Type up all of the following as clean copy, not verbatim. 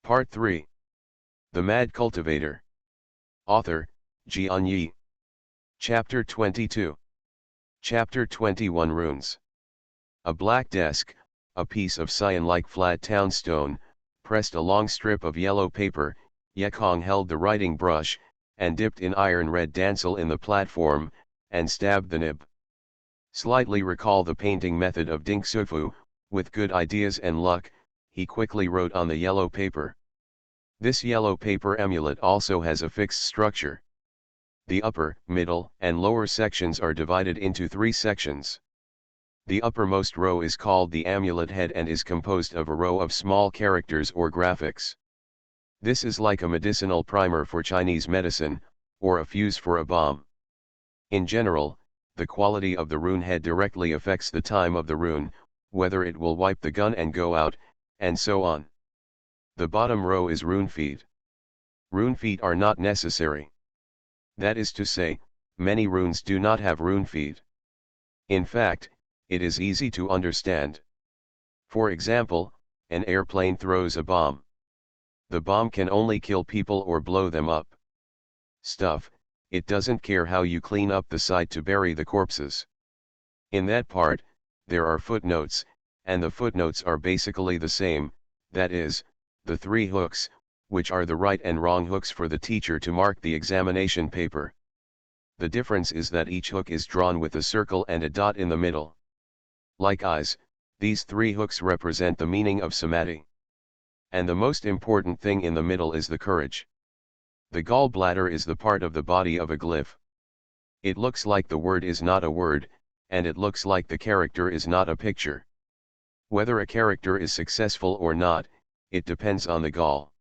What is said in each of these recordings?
Part 3. The Mad Cultivator. Author, Xianxia. Chapter 22. Chapter 21 Runes. A black desk, a piece of cyan-like flat town stone, pressed a long strip of yellow paper. Ecchi held the writing brush, and dipped in iron red dancel in the platform, and stabbed the nib. Slightly recall the painting method of Ding Sufu, with good ideas and luck, he quickly wrote on the yellow paper. This yellow paper amulet also has a fixed structure. The upper, middle, and lower sections are divided into 3 sections. The uppermost row is called the amulet head and is composed of a row of small characters or graphics. This is like a medicinal primer for Chinese medicine, or a fuse for a bomb. In general, the quality of the rune head directly affects the time of the rune, whether it will wipe the gun and go out, and so on. The bottom row is rune feet. Rune feet are not necessary. That is to say, many runes do not have rune feet. In fact, it is easy to understand. For example, an airplane throws a bomb. The bomb can only kill people or blow them up. Stuff, it doesn't care how you clean up the site to bury the corpses. In that part, there are footnotes, and the footnotes are basically the same, that is, the 3 hooks, which are the right and wrong hooks for the teacher to mark the examination paper. The difference is that each hook is drawn with a circle and a dot in the middle. Like eyes, these 3 hooks represent the meaning of samadhi. And the most important thing in the middle is the courage. The gallbladder is the part of the body of a glyph. It looks like the word is not a word, and it looks like the character is not a picture. Whether a character is successful or not, it depends on the gall.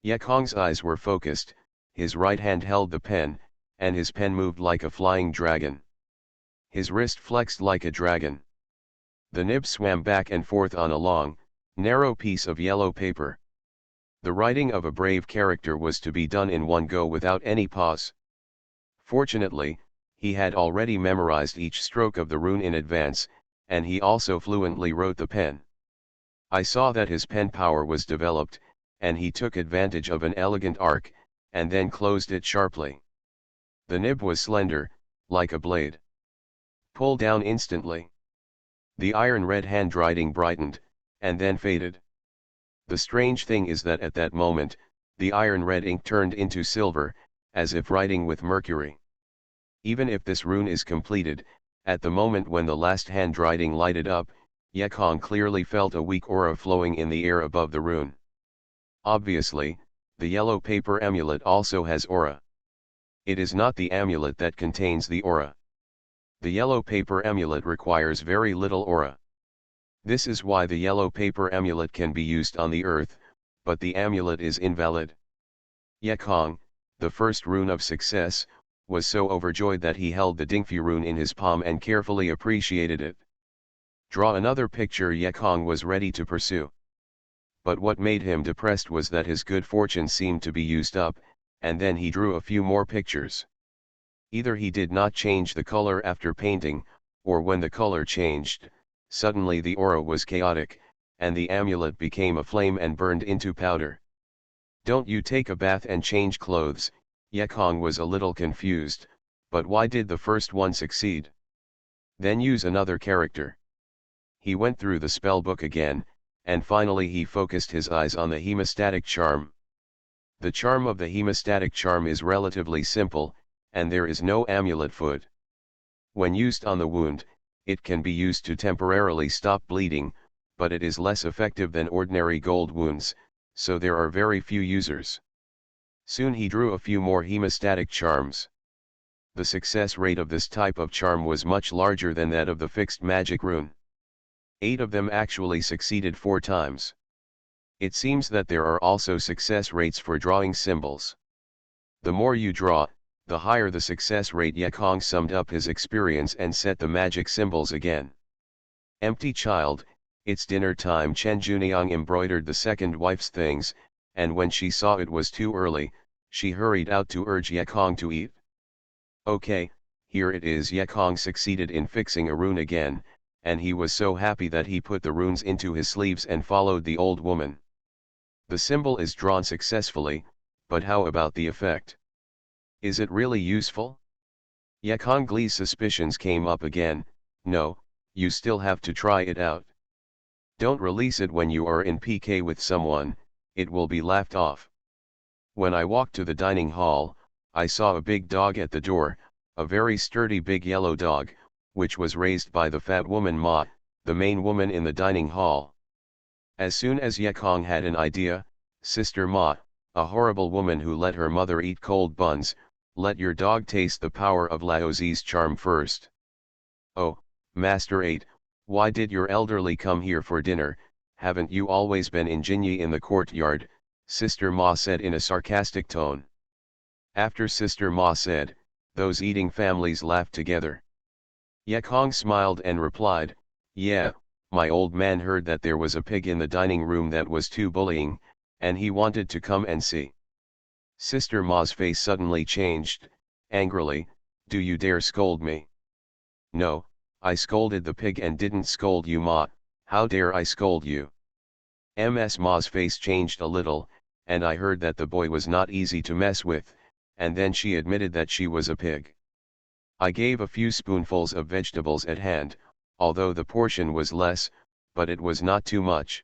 Ecchi's eyes were focused, his right hand held the pen, and his pen moved like a flying dragon. His wrist flexed like a dragon. The nib swam back and forth on a long, narrow piece of yellow paper. The writing of a brave character was to be done in one go without any pause. Fortunately, he had already memorized each stroke of the rune in advance, and he also fluently wrote the pen. I saw that his pen power was developed, and he took advantage of an elegant arc, and then closed it sharply. The nib was slender, like a blade. Pull down instantly. The iron red handwriting brightened, and then faded. The strange thing is that at that moment, the iron red ink turned into silver, as if writing with mercury. Even if this rune is completed, at the moment when the last handwriting lighted up, Ecchi clearly felt a weak aura flowing in the air above the rune. Obviously, the yellow paper amulet also has aura. It is not the amulet that contains the aura. The yellow paper amulet requires very little aura. This is why the yellow paper amulet can be used on the earth, but the amulet is invalid. Ecchi, the first rune of success, was so overjoyed that he held the Dingfi rune in his palm and carefully appreciated it. Draw another picture. Ecchi was ready to pursue. But what made him depressed was that his good fortune seemed to be used up, and then he drew a few more pictures. Either he did not change the color after painting, or when the color changed, suddenly the aura was chaotic, and the amulet became a flame and burned into powder. Don't you take a bath and change clothes? Ecchi was a little confused, but why did the first one succeed? Then use another character. He went through the spell book again, and finally he focused his eyes on the hemostatic charm. The charm of the hemostatic charm is relatively simple, and there is no amulet foot. When used on the wound, it can be used to temporarily stop bleeding, but it is less effective than ordinary gold wounds, so there are very few users. Soon he drew a few more hemostatic charms. The success rate of this type of charm was much larger than that of the fixed magic rune. 8 of them actually succeeded 4 times. It seems that there are also success rates for drawing symbols. The more you draw, the higher the success rate. Ecchi summed up his experience and set the magic symbols again. Empty child, it's dinner time. Chen Juniang embroidered the second wife's things, and when she saw it was too early, she hurried out to urge Ecchi to eat. Okay, here it is. Ecchi succeeded in fixing a rune again, and he was so happy that he put the runes into his sleeves and followed the old woman. The symbol is drawn successfully, but how about the effect? Is it really useful? Yekongli's suspicions came up again. No, you still have to try it out. Don't release it when you are in PK with someone, it will be laughed off. When I walked to the dining hall, I saw a big dog at the door, a very sturdy big yellow dog, which was raised by the fat woman Ma, the main woman in the dining hall. As soon as Yekong had an idea, Sister Ma, a horrible woman who let her mother eat cold buns, let your dog taste the power of Laozi's charm first. Oh, Master 8, why did your elderly come here for dinner? Haven't you always been in Jinyi in the courtyard? Sister Ma said in a sarcastic tone. After Sister Ma said, those eating families laughed together. Yekong smiled and replied, yeah, my old man heard that there was a pig in the dining room that was too bullying, and he wanted to come and see. Sister Ma's face suddenly changed, angrily, do you dare scold me? No, I scolded the pig and didn't scold you Ma, how dare I scold you? Ms. Ma's face changed a little, and I heard that the boy was not easy to mess with, and then she admitted that she was a pig. I gave a few spoonfuls of vegetables at hand, although the portion was less, but it was not too much.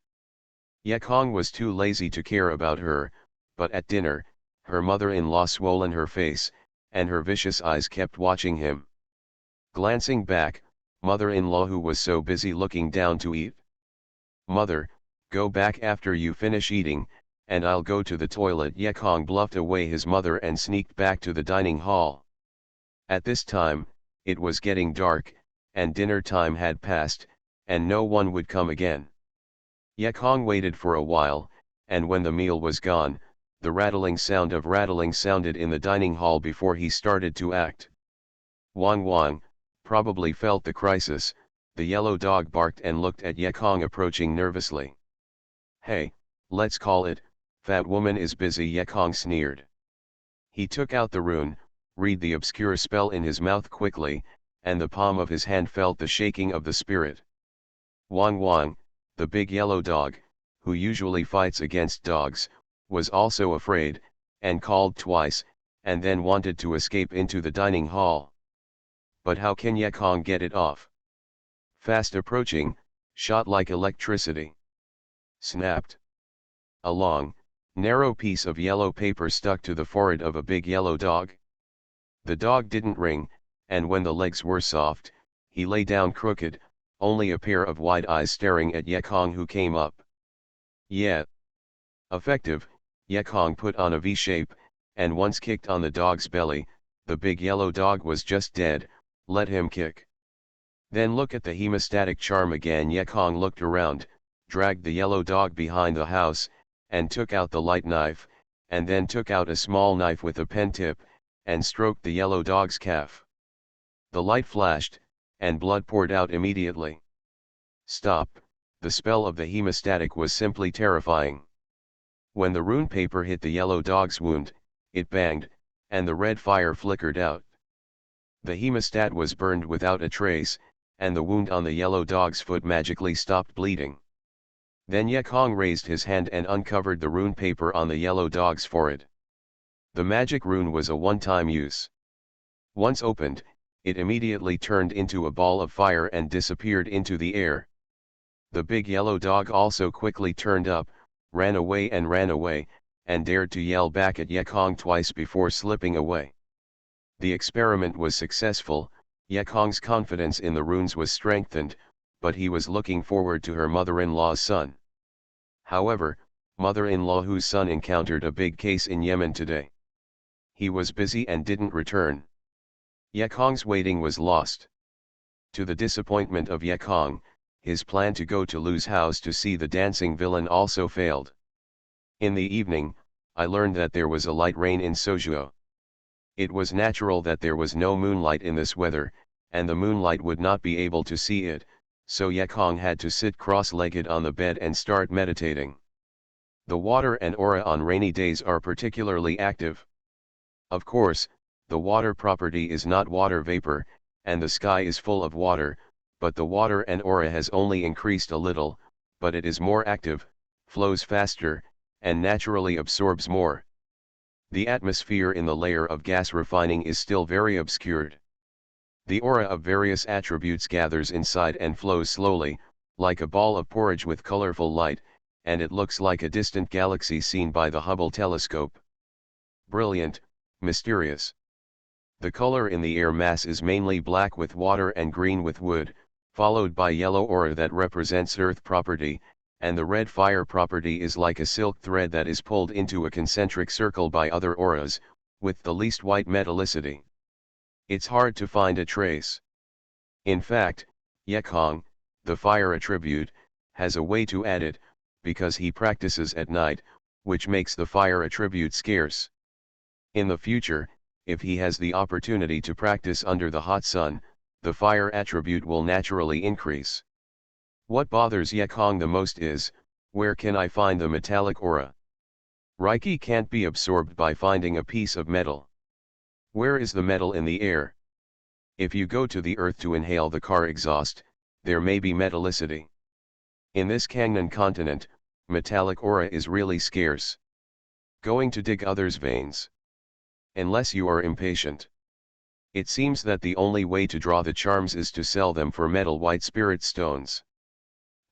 Yekong was too lazy to care about her, but at dinner, her mother-in-law swollen her face, and her vicious eyes kept watching him. Glancing back, mother-in-law who was so busy looking down to eat. Mother, go back after you finish eating, and I'll go to the toilet. Yekong bluffed away his mother and sneaked back to the dining hall. At this time, it was getting dark, and dinner time had passed, and no one would come again. Yekong waited for a while, and when the meal was gone, the rattling sounded in the dining hall before he started to act. Wang Wang probably felt the crisis. The yellow dog barked and looked at Yekong approaching nervously. Hey, let's call it, fat woman is busy. Yekong sneered. He took out the rune, read the obscure spell in his mouth quickly, and the palm of his hand felt the shaking of the spirit. Wang Wang, the big yellow dog, who usually fights against dogs, was also afraid, and called twice, and then wanted to escape into the dining hall. But how can Yekong get it off? Fast approaching, shot like electricity. Snapped. A long, narrow piece of yellow paper stuck to the forehead of a big yellow dog. The dog didn't ring, and when the legs were soft, he lay down crooked, only a pair of wide eyes staring at Yekong who came up. Yeah. Effective, Yekong put on a V shape, and once kicked on the dog's belly, the big yellow dog was just dead. Let him kick. Then look at the hemostatic charm again. Yekong looked around, dragged the yellow dog behind the house, and took out the light knife, and then took out a small knife with a pen tip, and stroked the yellow dog's calf. The light flashed, and blood poured out immediately. Stop, the spell of the hemostatic was simply terrifying. When the rune paper hit the yellow dog's wound, it banged, and the red fire flickered out. The hemostat was burned without a trace, and the wound on the yellow dog's foot magically stopped bleeding. Then Yekong raised his hand and uncovered the rune paper on the yellow dog's forehead. The magic rune was a one-time use. Once opened, it immediately turned into a ball of fire and disappeared into the air. The big yellow dog also quickly turned up, ran away, and dared to yell back at Yekong twice before slipping away. The experiment was successful. Yekong's confidence in the runes was strengthened, but he was looking forward to her mother-in-law's son. However, mother-in-law whose son encountered a big case in Yemen today. He was busy and didn't return. Yekong's waiting was lost. To the disappointment of Yekong, his plan to go to Lu's house to see the dancing villain also failed. In the evening, I learned that there was a light rain in Sojuo. It was natural that there was no moonlight in this weather, and the moonlight would not be able to see it, so Yekong had to sit cross-legged on the bed and start meditating. The water and aura on rainy days are particularly active. Of course, the water property is not water vapor, and the sky is full of water, but the water and aura has only increased a little, but it is more active, flows faster, and naturally absorbs more. The atmosphere in the layer of gas refining is still very obscured. The aura of various attributes gathers inside and flows slowly, like a ball of porridge with colorful light, and it looks like a distant galaxy seen by the Hubble telescope. Brilliant, mysterious. The color in the air mass is mainly black with water and green with wood, followed by yellow aura that represents earth property, and the red fire property is like a silk thread that is pulled into a concentric circle by other auras, with the least white metallicity. It's hard to find a trace. In fact, Yekong, the fire attribute, has a way to add it, because he practices at night, which makes the fire attribute scarce. In the future, if he has the opportunity to practice under the hot sun, the fire attribute will naturally increase. What bothers Yekong the most is, where can I find the metallic aura? Reiki can't be absorbed by finding a piece of metal. Where is the metal in the air? If you go to the earth to inhale the car exhaust, there may be metallicity. In this Kangnan continent, metallic aura is really scarce. Going to dig others' veins. Unless you are impatient. It seems that the only way to draw the charms is to sell them for metal white spirit stones.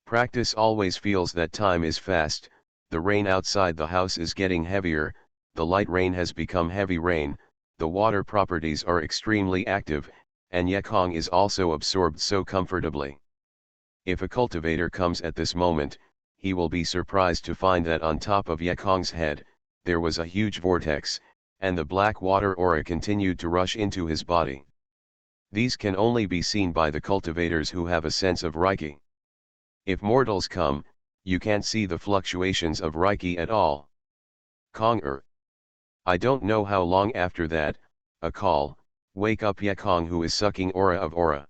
Practice always feels that time is fast, the rain outside the house is getting heavier, the light rain has become heavy rain, the water properties are extremely active, and Yekong is also absorbed so comfortably. If a cultivator comes at this moment, he will be surprised to find that on top of Yekong's head, there was a huge vortex, and the black water aura continued to rush into his body. These can only be seen by the cultivators who have a sense of Reiki. If mortals come, you can't see the fluctuations of Reiki at all. Kong-er. I don't know how long after that, a call, wake up Yekong who is sucking aura of aura.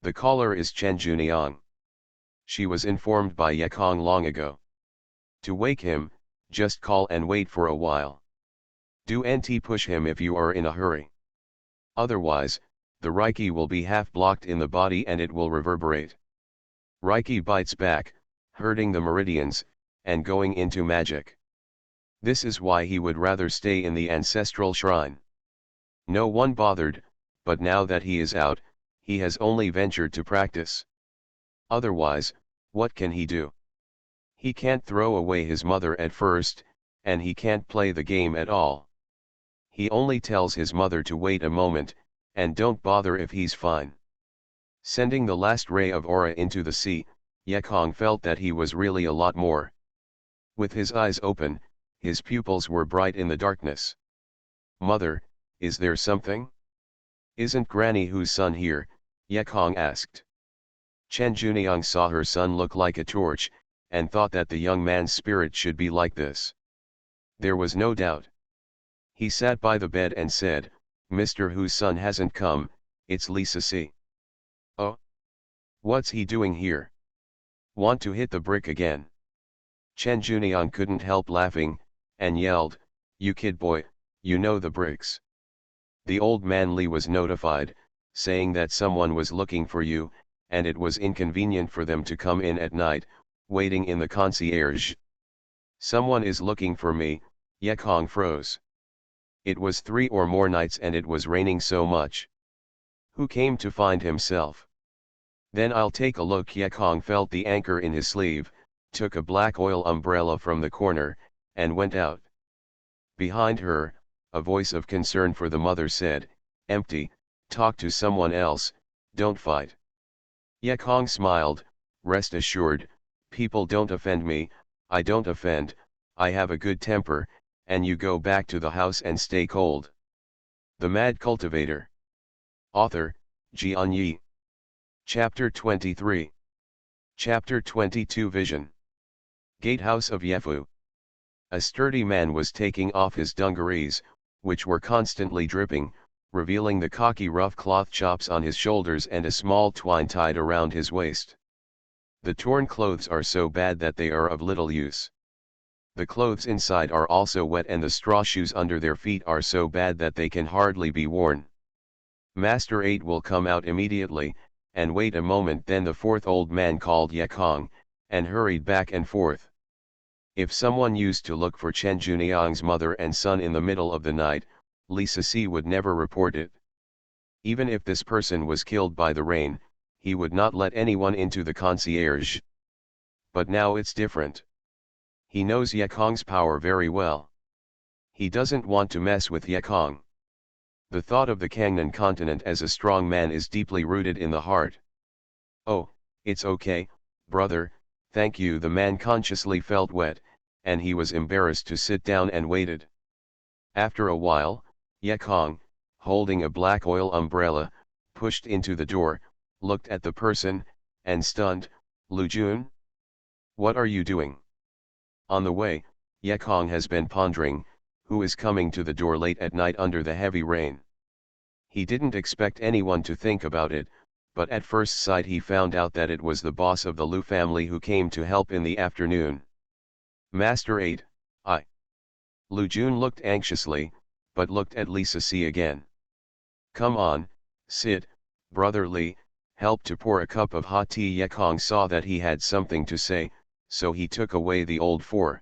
The caller is Chen Juniang. She was informed by Yekong long ago. To wake him, just call and wait for a while. Do nt push him if you are in a hurry. Otherwise, the Reiki will be half blocked in the body and it will reverberate. Reiki bites back, hurting the meridians, and going into magic. This is why he would rather stay in the ancestral shrine. No one bothered, but now that he is out, he has only ventured to practice. Otherwise, what can he do? He can't throw away his mother at first, and he can't play the game at all. He only tells his mother to wait a moment, and don't bother if he's fine. Sending the last ray of aura into the sea, Yekong felt that he was really a lot more. With his eyes open, his pupils were bright in the darkness. Mother, is there something? Isn't Granny Hu's son here? Yekong asked. Chen Juniang saw her son look like a torch, and thought that the young man's spirit should be like this. There was no doubt. He sat by the bed and said, Mr. Hu's son hasn't come, it's Lisa C. Oh? What's he doing here? Want to hit the brick again? Chen Juniang couldn't help laughing, and yelled, You kid boy, you know the bricks. The old man Li was notified, saying that someone was looking for you, and it was inconvenient for them to come in at night, waiting in the concierge. Someone is looking for me, Yekong froze. It was 3 or more nights and it was raining so much. Who came to find himself? Then I'll take a look. Yekong felt the anchor in his sleeve, took a black oil umbrella from the corner, and went out. Behind her, a voice of concern for the mother said, Empty, talk to someone else, don't fight. Yekong smiled, rest assured, people don't offend me, I don't offend, I have a good temper, and you go back to the house and stay cold. The Mad Cultivator. Author, Xianxia. Chapter 23. Chapter 22 Vision. Gatehouse of Yefu. A sturdy man was taking off his dungarees, which were constantly dripping, revealing the cocky rough cloth chops on his shoulders and a small twine tied around his waist. The torn clothes are so bad that they are of little use. The clothes inside are also wet and the straw shoes under their feet are so bad that they can hardly be worn. Master 8 will come out immediately, and wait a moment. Then the fourth old man called Yekong, and hurried back and forth. If someone used to look for Chen Juniang's mother and son in the middle of the night, Li Sisi would never report it. Even if this person was killed by the rain, he would not let anyone into the concierge. But now it's different. He knows Yekong's power very well. He doesn't want to mess with Yekong. The thought of the Kangnan continent as a strong man is deeply rooted in the heart. Oh, it's okay, brother, thank you. The man consciously felt wet, and he was embarrassed to sit down and waited. After a while, Yekong, holding a black oil umbrella, pushed into the door, looked at the person, and stunned, Lu Jun? What are you doing? On the way, Yekong has been pondering, who is coming to the door late at night under the heavy rain. He didn't expect anyone to think about it, but at first sight he found out that it was the boss of the Lu family who came to help in the afternoon. Master 8, I. Lu Jun looked anxiously, but looked at Li Sisi again. Come on, sit, brother Li, help to pour a cup of hot tea. Yekong saw that he had something to say, so he took away the old four.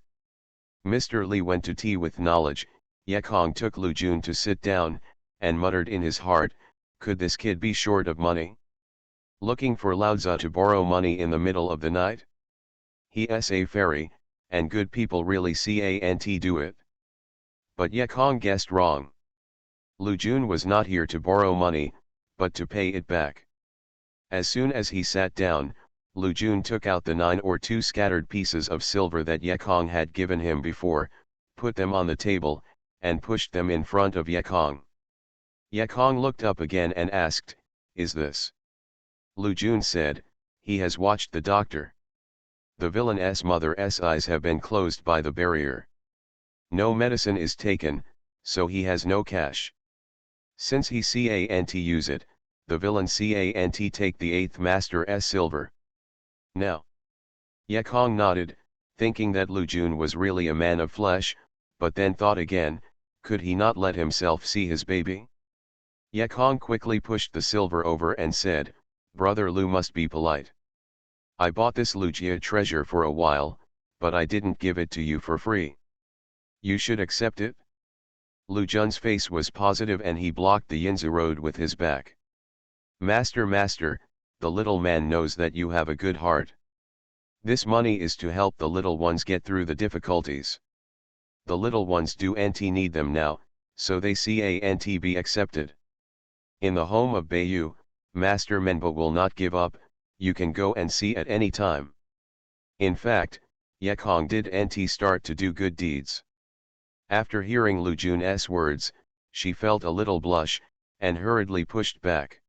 Mr. Li went to tea with knowledge. Yekong took Lu Jun to sit down, and muttered in his heart, could this kid be short of money? Looking for Laozi to borrow money in the middle of the night? He's a fairy, and good people really can't do it. But Yekong guessed wrong. Lu Jun was not here to borrow money, but to pay it back. As soon as he sat down, Lu Jun took out the 9 or 2 scattered pieces of silver that Yekong had given him before, put them on the table, and pushed them in front of Yekong. Yekong looked up again and asked, is this? Lu Jun said, he has watched the doctor. The villain's mother's eyes have been closed by the barrier. No medicine is taken, so he has no cash. Since he can't use it, the villain can't take the 8th master's silver. Now. Yekong nodded, thinking that Lu Jun was really a man of flesh, but then thought again, could he not let himself see his baby? Yekong quickly pushed the silver over and said, brother Lu must be polite. I bought this Lujia treasure for a while, but I didn't give it to you for free. You should accept it. Lu Jun's face was positive and he blocked the Yinzu road with his back. Master, the little man knows that you have a good heart. This money is to help the little ones get through the difficulties. The little ones don't need them now, so they can't be accepted. In the home of Bayu, Master Menba will not give up, you can go and see at any time. In fact, Yekong didn't start to do good deeds. After hearing Lu Jun's words, she felt a little blush, and hurriedly pushed back.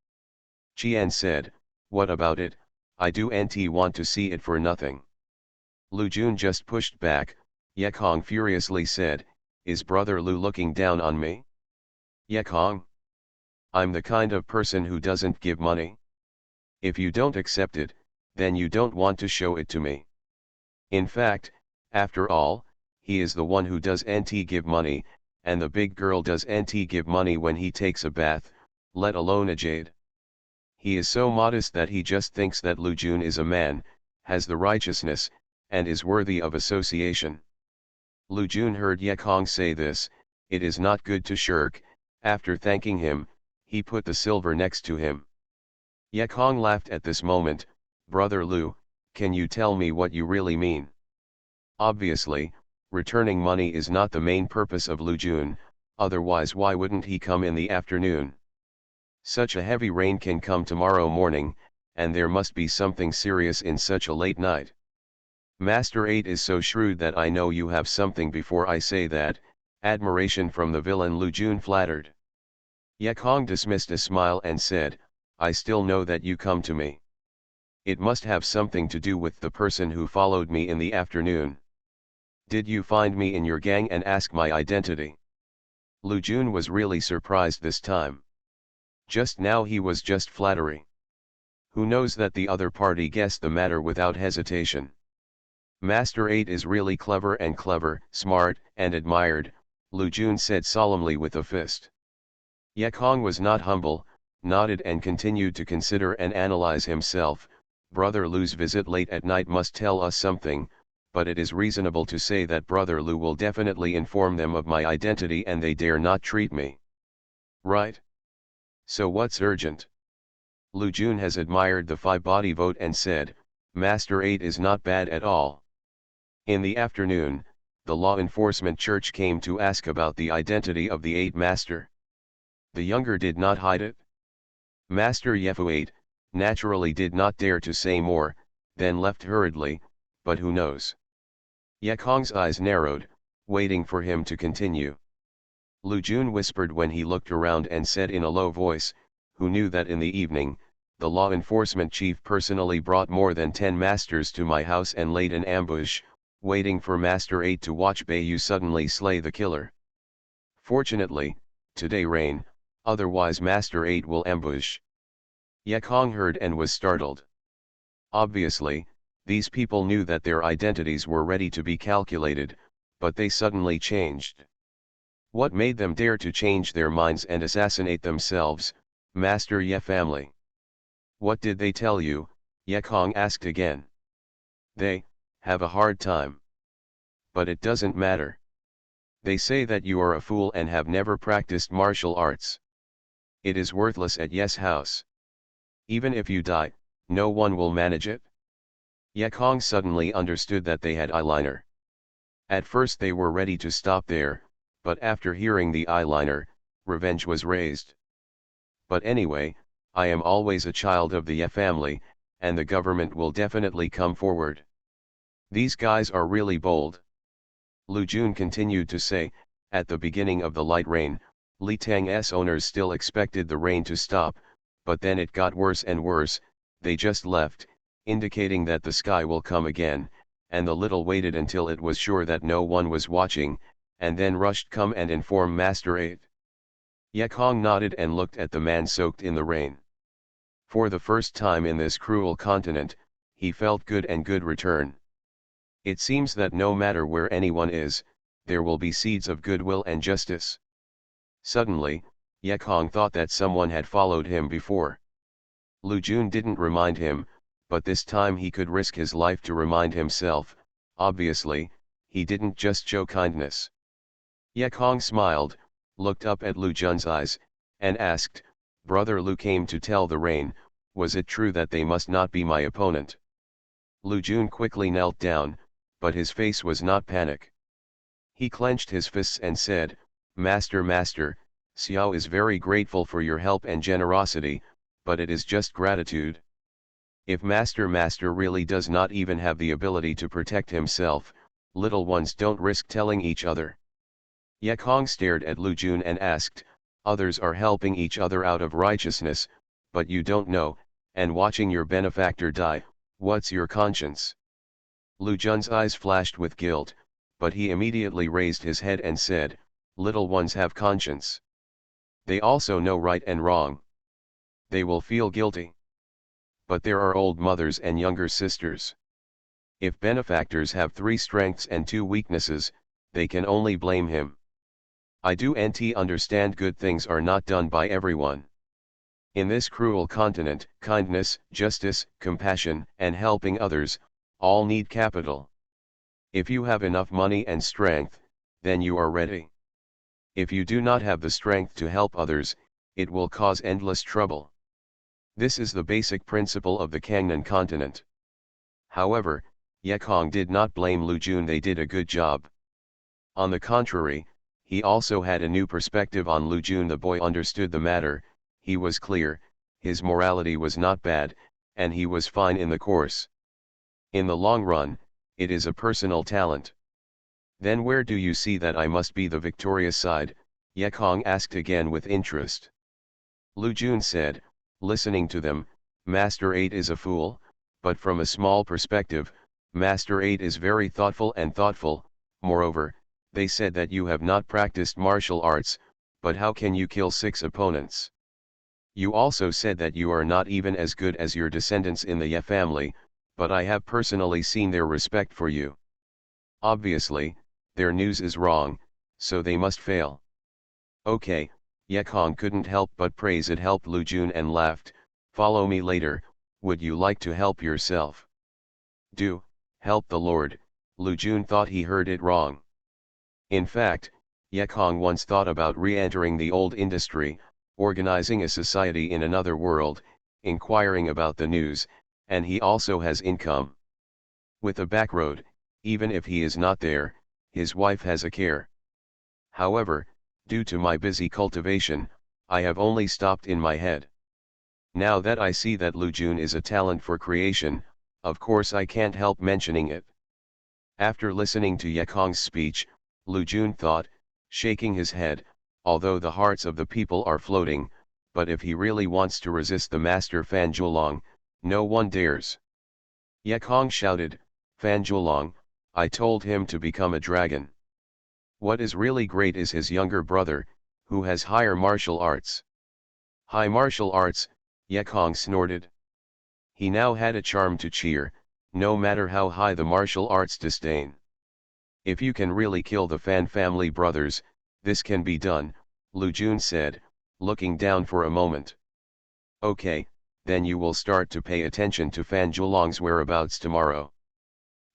Qian said, what about it, I don't want to see it for nothing. Lu Jun just pushed back. Yekong furiously said, is brother Lu looking down on me? Yekong? I'm the kind of person who doesn't give money. If you don't accept it, then you don't want to show it to me. In fact, after all, he is the one who doesn't give money, and the big girl doesn't give money when he takes a bath, let alone a jade. He is so modest that he just thinks that Lu Jun is a man, has the righteousness, and is worthy of association. Lu Jun heard Yekong say this, it is not good to shirk. After thanking him, he put the silver next to him. Yekong laughed at this moment, brother Lu, can you tell me what you really mean? Obviously, returning money is not the main purpose of Lu Jun, otherwise why wouldn't he come in the afternoon? Such a heavy rain can come tomorrow morning, and there must be something serious in such a late night. Master 8 is so shrewd that I know you have something before I say that. Admiration from the villain Lu Jun flattered. Yekong dismissed a smile and said, I still know that you come to me. It must have something to do with the person who followed me in the afternoon. Did you find me in your gang and ask my identity? Lu Jun was really surprised this time. Just now he was just flattery. Who knows that the other party guessed the matter without hesitation. Master 8 is really clever, smart, and admired, Lu Jun said solemnly with a fist. Yekong was not humble, nodded and continued to consider and analyze himself. Brother Lu's visit late at night must tell us something, but it is reasonable to say that Brother Lu will definitely inform them of my identity and they dare not treat me. Right? So what's urgent? Lu Jun has admired the five-body vote and said, Master 8 is not bad at all. In the afternoon, the law enforcement church came to ask about the identity of the 8 master. The younger did not hide it. Master Yefu 8, naturally did not dare to say more, then left hurriedly, but who knows? Ye Kong's eyes narrowed, waiting for him to continue. Lu Jun whispered when he looked around and said in a low voice, who knew that in the evening, the law enforcement chief personally brought more than 10 masters to my house and laid an ambush, waiting for Master 8 to watch Bayu suddenly slay the killer. Fortunately, today rain, otherwise Master 8 will ambush. Ye Kong heard and was startled. Obviously, these people knew that their identities were ready to be calculated, but they suddenly changed. What made them dare to change their minds and assassinate themselves, Master Ye family? What did they tell you? Ye Kong asked again. They have a hard time. But it doesn't matter. They say that you are a fool and have never practiced martial arts. It is worthless at Ye's house. Even if you die, no one will manage it. Ye Kong suddenly understood that they had eyeliner. At first they were ready to stop there, but after hearing the eyeliner, revenge was raised. But anyway, I am always a child of the Ye family, and the government will definitely come forward. These guys are really bold. Lu Jun continued to say, at the beginning of the light rain, Li Tang's owners still expected the rain to stop, but then it got worse and worse, they just left, indicating that the sky will come again, and the little waited until it was sure that no one was watching, and then rushed come and inform Master 8. Ye Kong nodded and looked at the man soaked in the rain. For the first time in this cruel continent, he felt good and good return. It seems that no matter where anyone is, there will be seeds of goodwill and justice. Suddenly, Ye Kong thought that someone had followed him before. Lu Jun didn't remind him, but this time he could risk his life to remind himself. Obviously, he didn't just show kindness. Ye Kong smiled, looked up at Lu Jun's eyes, and asked, Brother Lu came to tell the rain, was it true that they must not be my opponent? Lu Jun quickly knelt down, but his face was not panic. He clenched his fists and said, Master, Xiao is very grateful for your help and generosity, but it is just gratitude. If Master really does not even have the ability to protect himself, little ones don't risk telling each other. Ye Kong stared at Lu Jun and asked, others are helping each other out of righteousness, but you don't know, and watching your benefactor die, what's your conscience? Lu Jun's eyes flashed with guilt, but he immediately raised his head and said, little ones have conscience. They also know right and wrong. They will feel guilty. But there are old mothers and younger sisters. If benefactors have 3 strengths and 2 weaknesses, they can only blame him. I do not understand good things are not done by everyone. In this cruel continent, kindness, justice, compassion, and helping others, all need capital. If you have enough money and strength, then you are ready. If you do not have the strength to help others, it will cause endless trouble. This is the basic principle of the Kangnan continent. However, Ye Kong did not blame Lu Jun, they did a good job. On the contrary, he also had a new perspective on Lu Jun. The boy understood the matter, he was clear, his morality was not bad, and he was fine in the course. In the long run, it is a personal talent. Then where do you see that I must be the victorious side? Ye Kong asked again with interest. Lu Jun said, listening to them, Master 8 is a fool, but from a small perspective, Master 8 is very thoughtful and thoughtful. Moreover, they said that you have not practiced martial arts, but how can you kill 6 opponents? You also said that you are not even as good as your descendants in the Ye family, but I have personally seen their respect for you. Obviously, their news is wrong, so they must fail. Okay, Ye Kong couldn't help but praise it. Helped Lu Jun and laughed, follow me later, would you like to help yourself? Do, help the Lord, Lu Jun thought he heard it wrong. In fact, Yekong once thought about re-entering the old industry, organizing a society in another world, inquiring about the news, and he also has income. With a backroad, even if he is not there, his wife has a care. However, due to my busy cultivation, I have only stopped in my head. Now that I see that Lu Jun is a talent for creation, of course I can't help mentioning it. After listening to Yekong's speech, Lu Jun thought, shaking his head, although the hearts of the people are floating, but if he really wants to resist the master Fan Zhuolong, no one dares. Yekong shouted, Fan Zhuolong, I told him to become a dragon. What is really great is his younger brother, who has higher martial arts. High martial arts, Yekong snorted. He now had a charm to cheer, no matter how high the martial arts disdain. If you can really kill the Fan family brothers, this can be done, Lu Jun said, looking down for a moment. Okay, then you will start to pay attention to Fan Zhuolong's whereabouts tomorrow.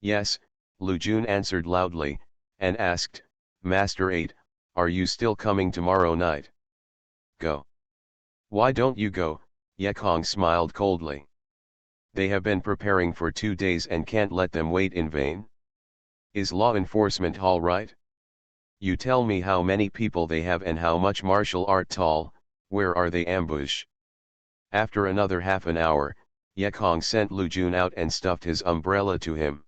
Yes, Lu Jun answered loudly, and asked, Master 8, are you still coming tomorrow night? Go. Why don't you go? Yekong smiled coldly. They have been preparing for 2 days and can't let them wait in vain. Is law enforcement all right? You tell me how many people they have and how much martial art tall, where are they ambush? After another half an hour, Yekong sent Lu Jun out and stuffed his umbrella to him.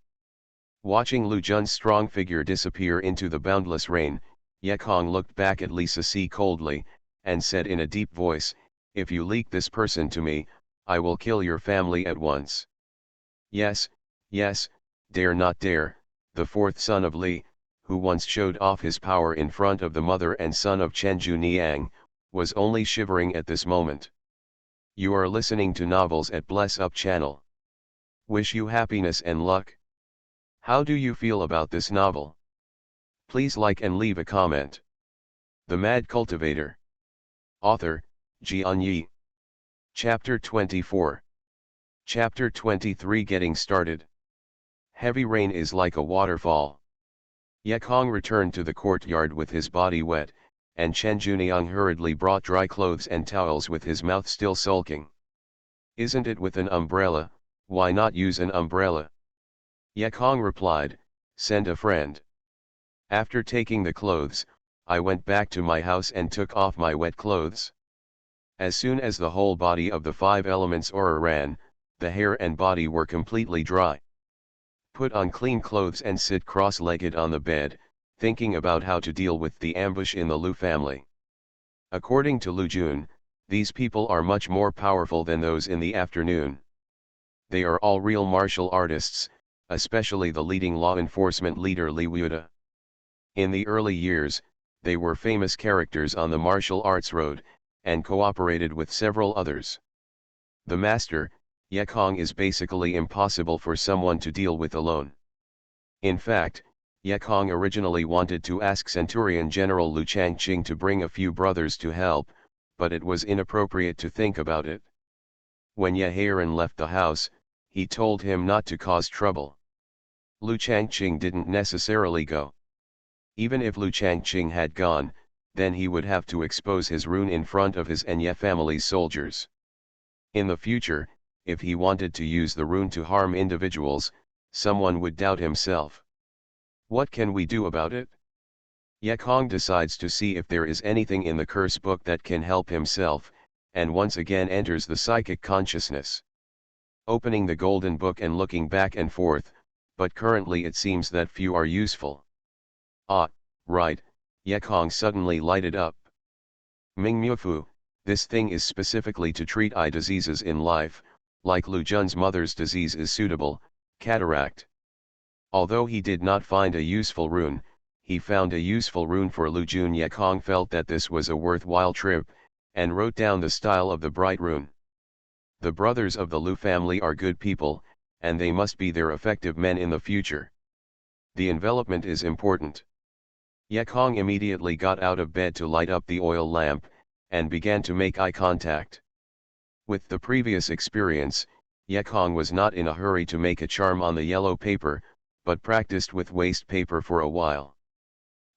Watching Lu Jun's strong figure disappear into the boundless rain, Yekong looked back at Lisa C coldly, and said in a deep voice, if you leak this person to me, I will kill your family at once. Yes, yes, dare not dare, the fourth son of Li, who once showed off his power in front of the mother and son of Chenju Niang, was only shivering at this moment. You are listening to novels at Bless Up channel. Wish you happiness and luck. How do you feel about this novel? Please like and leave a comment. The Mad Cultivator. Author, Xianxia. Chapter 24. Chapter 23 Getting Started. Heavy rain is like a waterfall. Yekong returned to the courtyard with his body wet, and Chen Juniang hurriedly brought dry clothes and towels with his mouth still sulking. Isn't it with an umbrella, why not use an umbrella? Yekong replied, send a friend. After taking the clothes, I went back to my house and took off my wet clothes. As soon as the whole body of the 5 elements aura ran, the hair and body were completely dry. Put on clean clothes and sit cross-legged on the bed, thinking about how to deal with the ambush in the Lu family. According to Lu Jun, these people are much more powerful than those in the afternoon. They are all real martial artists, especially the leading law enforcement leader Li Wuda. In the early years, they were famous characters on the martial arts road, and cooperated with several others. The master, Yekong, is basically impossible for someone to deal with alone. In fact, Yekong originally wanted to ask Centurion General Lu Changqing to bring a few brothers to help, but it was inappropriate to think about it. When Ye Harem left the house, he told him not to cause trouble. Lu Changqing didn't necessarily go. Even if Lu Changqing had gone, then he would have to expose his rune in front of his and Ye family's soldiers. In the future, if he wanted to use the rune to harm individuals, someone would doubt himself. What can we do about it? Yekong decides to see if there is anything in the curse book that can help himself, and once again enters the psychic consciousness. Opening the golden book and looking back and forth, but currently it seems that few are useful. Ah, right, Yekong suddenly lighted up. Ming Mufu, this thing is specifically to treat eye diseases in life, like Lu Jun's mother's disease is suitable, cataract. Although he did not find a useful rune, he found a useful rune for Lu Jun. Yekong felt that this was a worthwhile trip, and wrote down the style of the bright rune. The brothers of the Lu family are good people, and they must be their effective men in the future. The envelopment is important. Yekong immediately got out of bed to light up the oil lamp, and began to make eye contact. With the previous experience, Yekong was not in a hurry to make a charm on the yellow paper, but practiced with waste paper for a while.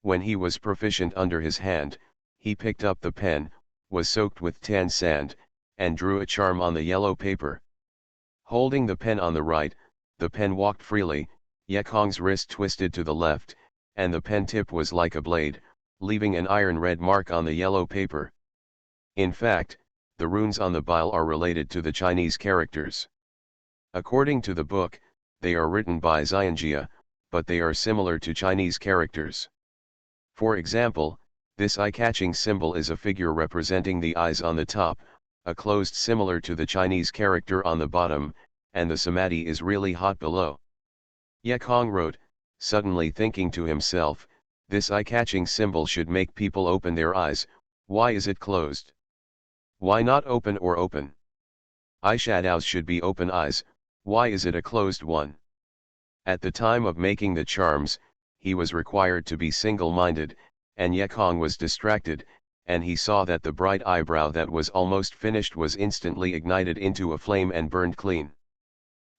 When he was proficient under his hand, he picked up the pen, was soaked with tan sand, and drew a charm on the yellow paper. Holding the pen on the right, the pen walked freely, Yekong's wrist twisted to the left, and the pen tip was like a blade, leaving an iron red mark on the yellow paper. In fact, the runes on the bile are related to the Chinese characters. According to the book, they are written by Xianxia, but they are similar to Chinese characters. For example, this eye-catching symbol is a figure representing the eyes on the top, a closed similar to the Chinese character on the bottom, and the samadhi is really hot below. Yekong wrote, suddenly thinking to himself, this eye-catching symbol should make people open their eyes, why is it closed? Why not open or open? Eyeshadows should be open eyes, why is it a closed one? At the time of making the charms, he was required to be single-minded, and Yekong was distracted, and he saw that the bright eyebrow that was almost finished was instantly ignited into a flame and burned clean.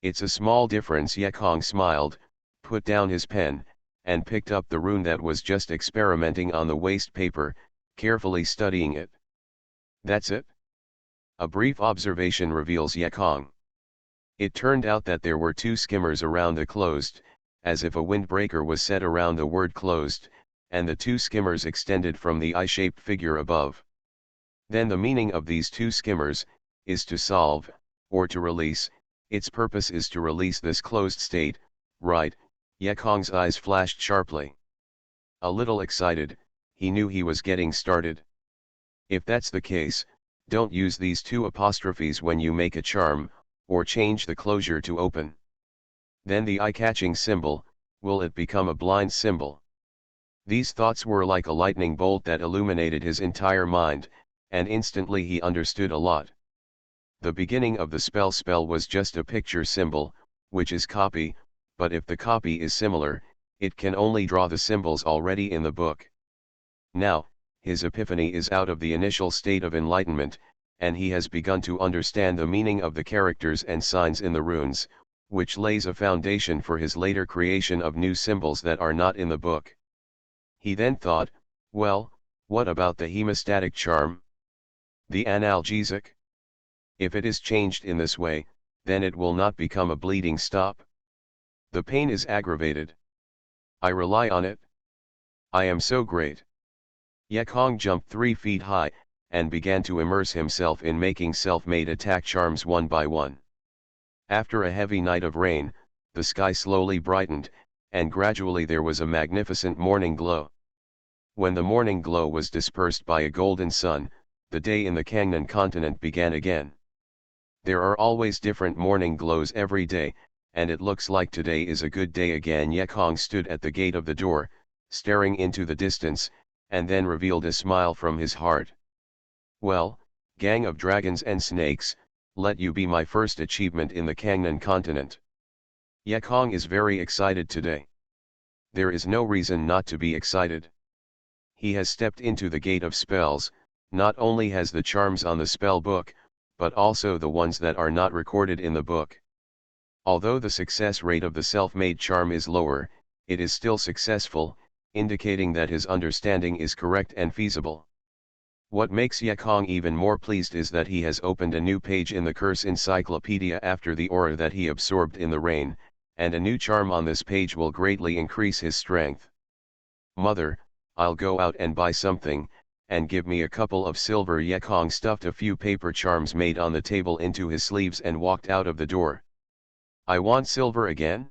It's a small difference. Yekong smiled, put down his pen, and picked up the rune that was just experimenting on the waste paper, carefully studying it. That's it? A brief observation reveals Yekong. It turned out that there were two skimmers around the closed, as if a windbreaker was set around the word closed, and the two skimmers extended from the eye-shaped figure above. Then the meaning of these two skimmers is to solve, or to release. Its purpose is to release this closed state, right? Yekong's eyes flashed sharply. A little excited, he knew he was getting started. If that's the case, don't use these two apostrophes when you make a charm, or change the closure to open. Then the eye-catching symbol, will it become a blind symbol? These thoughts were like a lightning bolt that illuminated his entire mind, and instantly he understood a lot. The beginning of the spell was just a picture symbol, which is copy, but if the copy is similar, it can only draw the symbols already in the book. Now, his epiphany is out of the initial state of enlightenment, and he has begun to understand the meaning of the characters and signs in the runes, which lays a foundation for his later creation of new symbols that are not in the book. He then thought, well, what about the hemostatic charm? The analgesic? If it is changed in this way, then it will not become a bleeding stop. The pain is aggravated. I rely on it. I am so great. Yekong jumped 3 feet high, and began to immerse himself in making self-made attack charms one by one. After a heavy night of rain, the sky slowly brightened, and gradually there was a magnificent morning glow. When the morning glow was dispersed by a golden sun, the day in the Kangnan continent began again. There are always different morning glows every day, and it looks like today is a good day again. Yekong stood at the gate of the door, staring into the distance, and then revealed a smile from his heart. Well, gang of dragons and snakes, let you be my first achievement in the Kangnan continent. Yekong is very excited today. There is no reason not to be excited. He has stepped into the gate of spells. Not only has the charms on the spell book, but also the ones that are not recorded in the book. Although the success rate of the self-made charm is lower, it is still successful, indicating that his understanding is correct and feasible. What makes Yekong even more pleased is that he has opened a new page in the curse encyclopedia after the aura that he absorbed in the rain, and a new charm on this page will greatly increase his strength. Mother, I'll go out and buy something, and give me a couple of silver. Yekong stuffed a few paper charms made on the table into his sleeves and walked out of the door. I want silver again?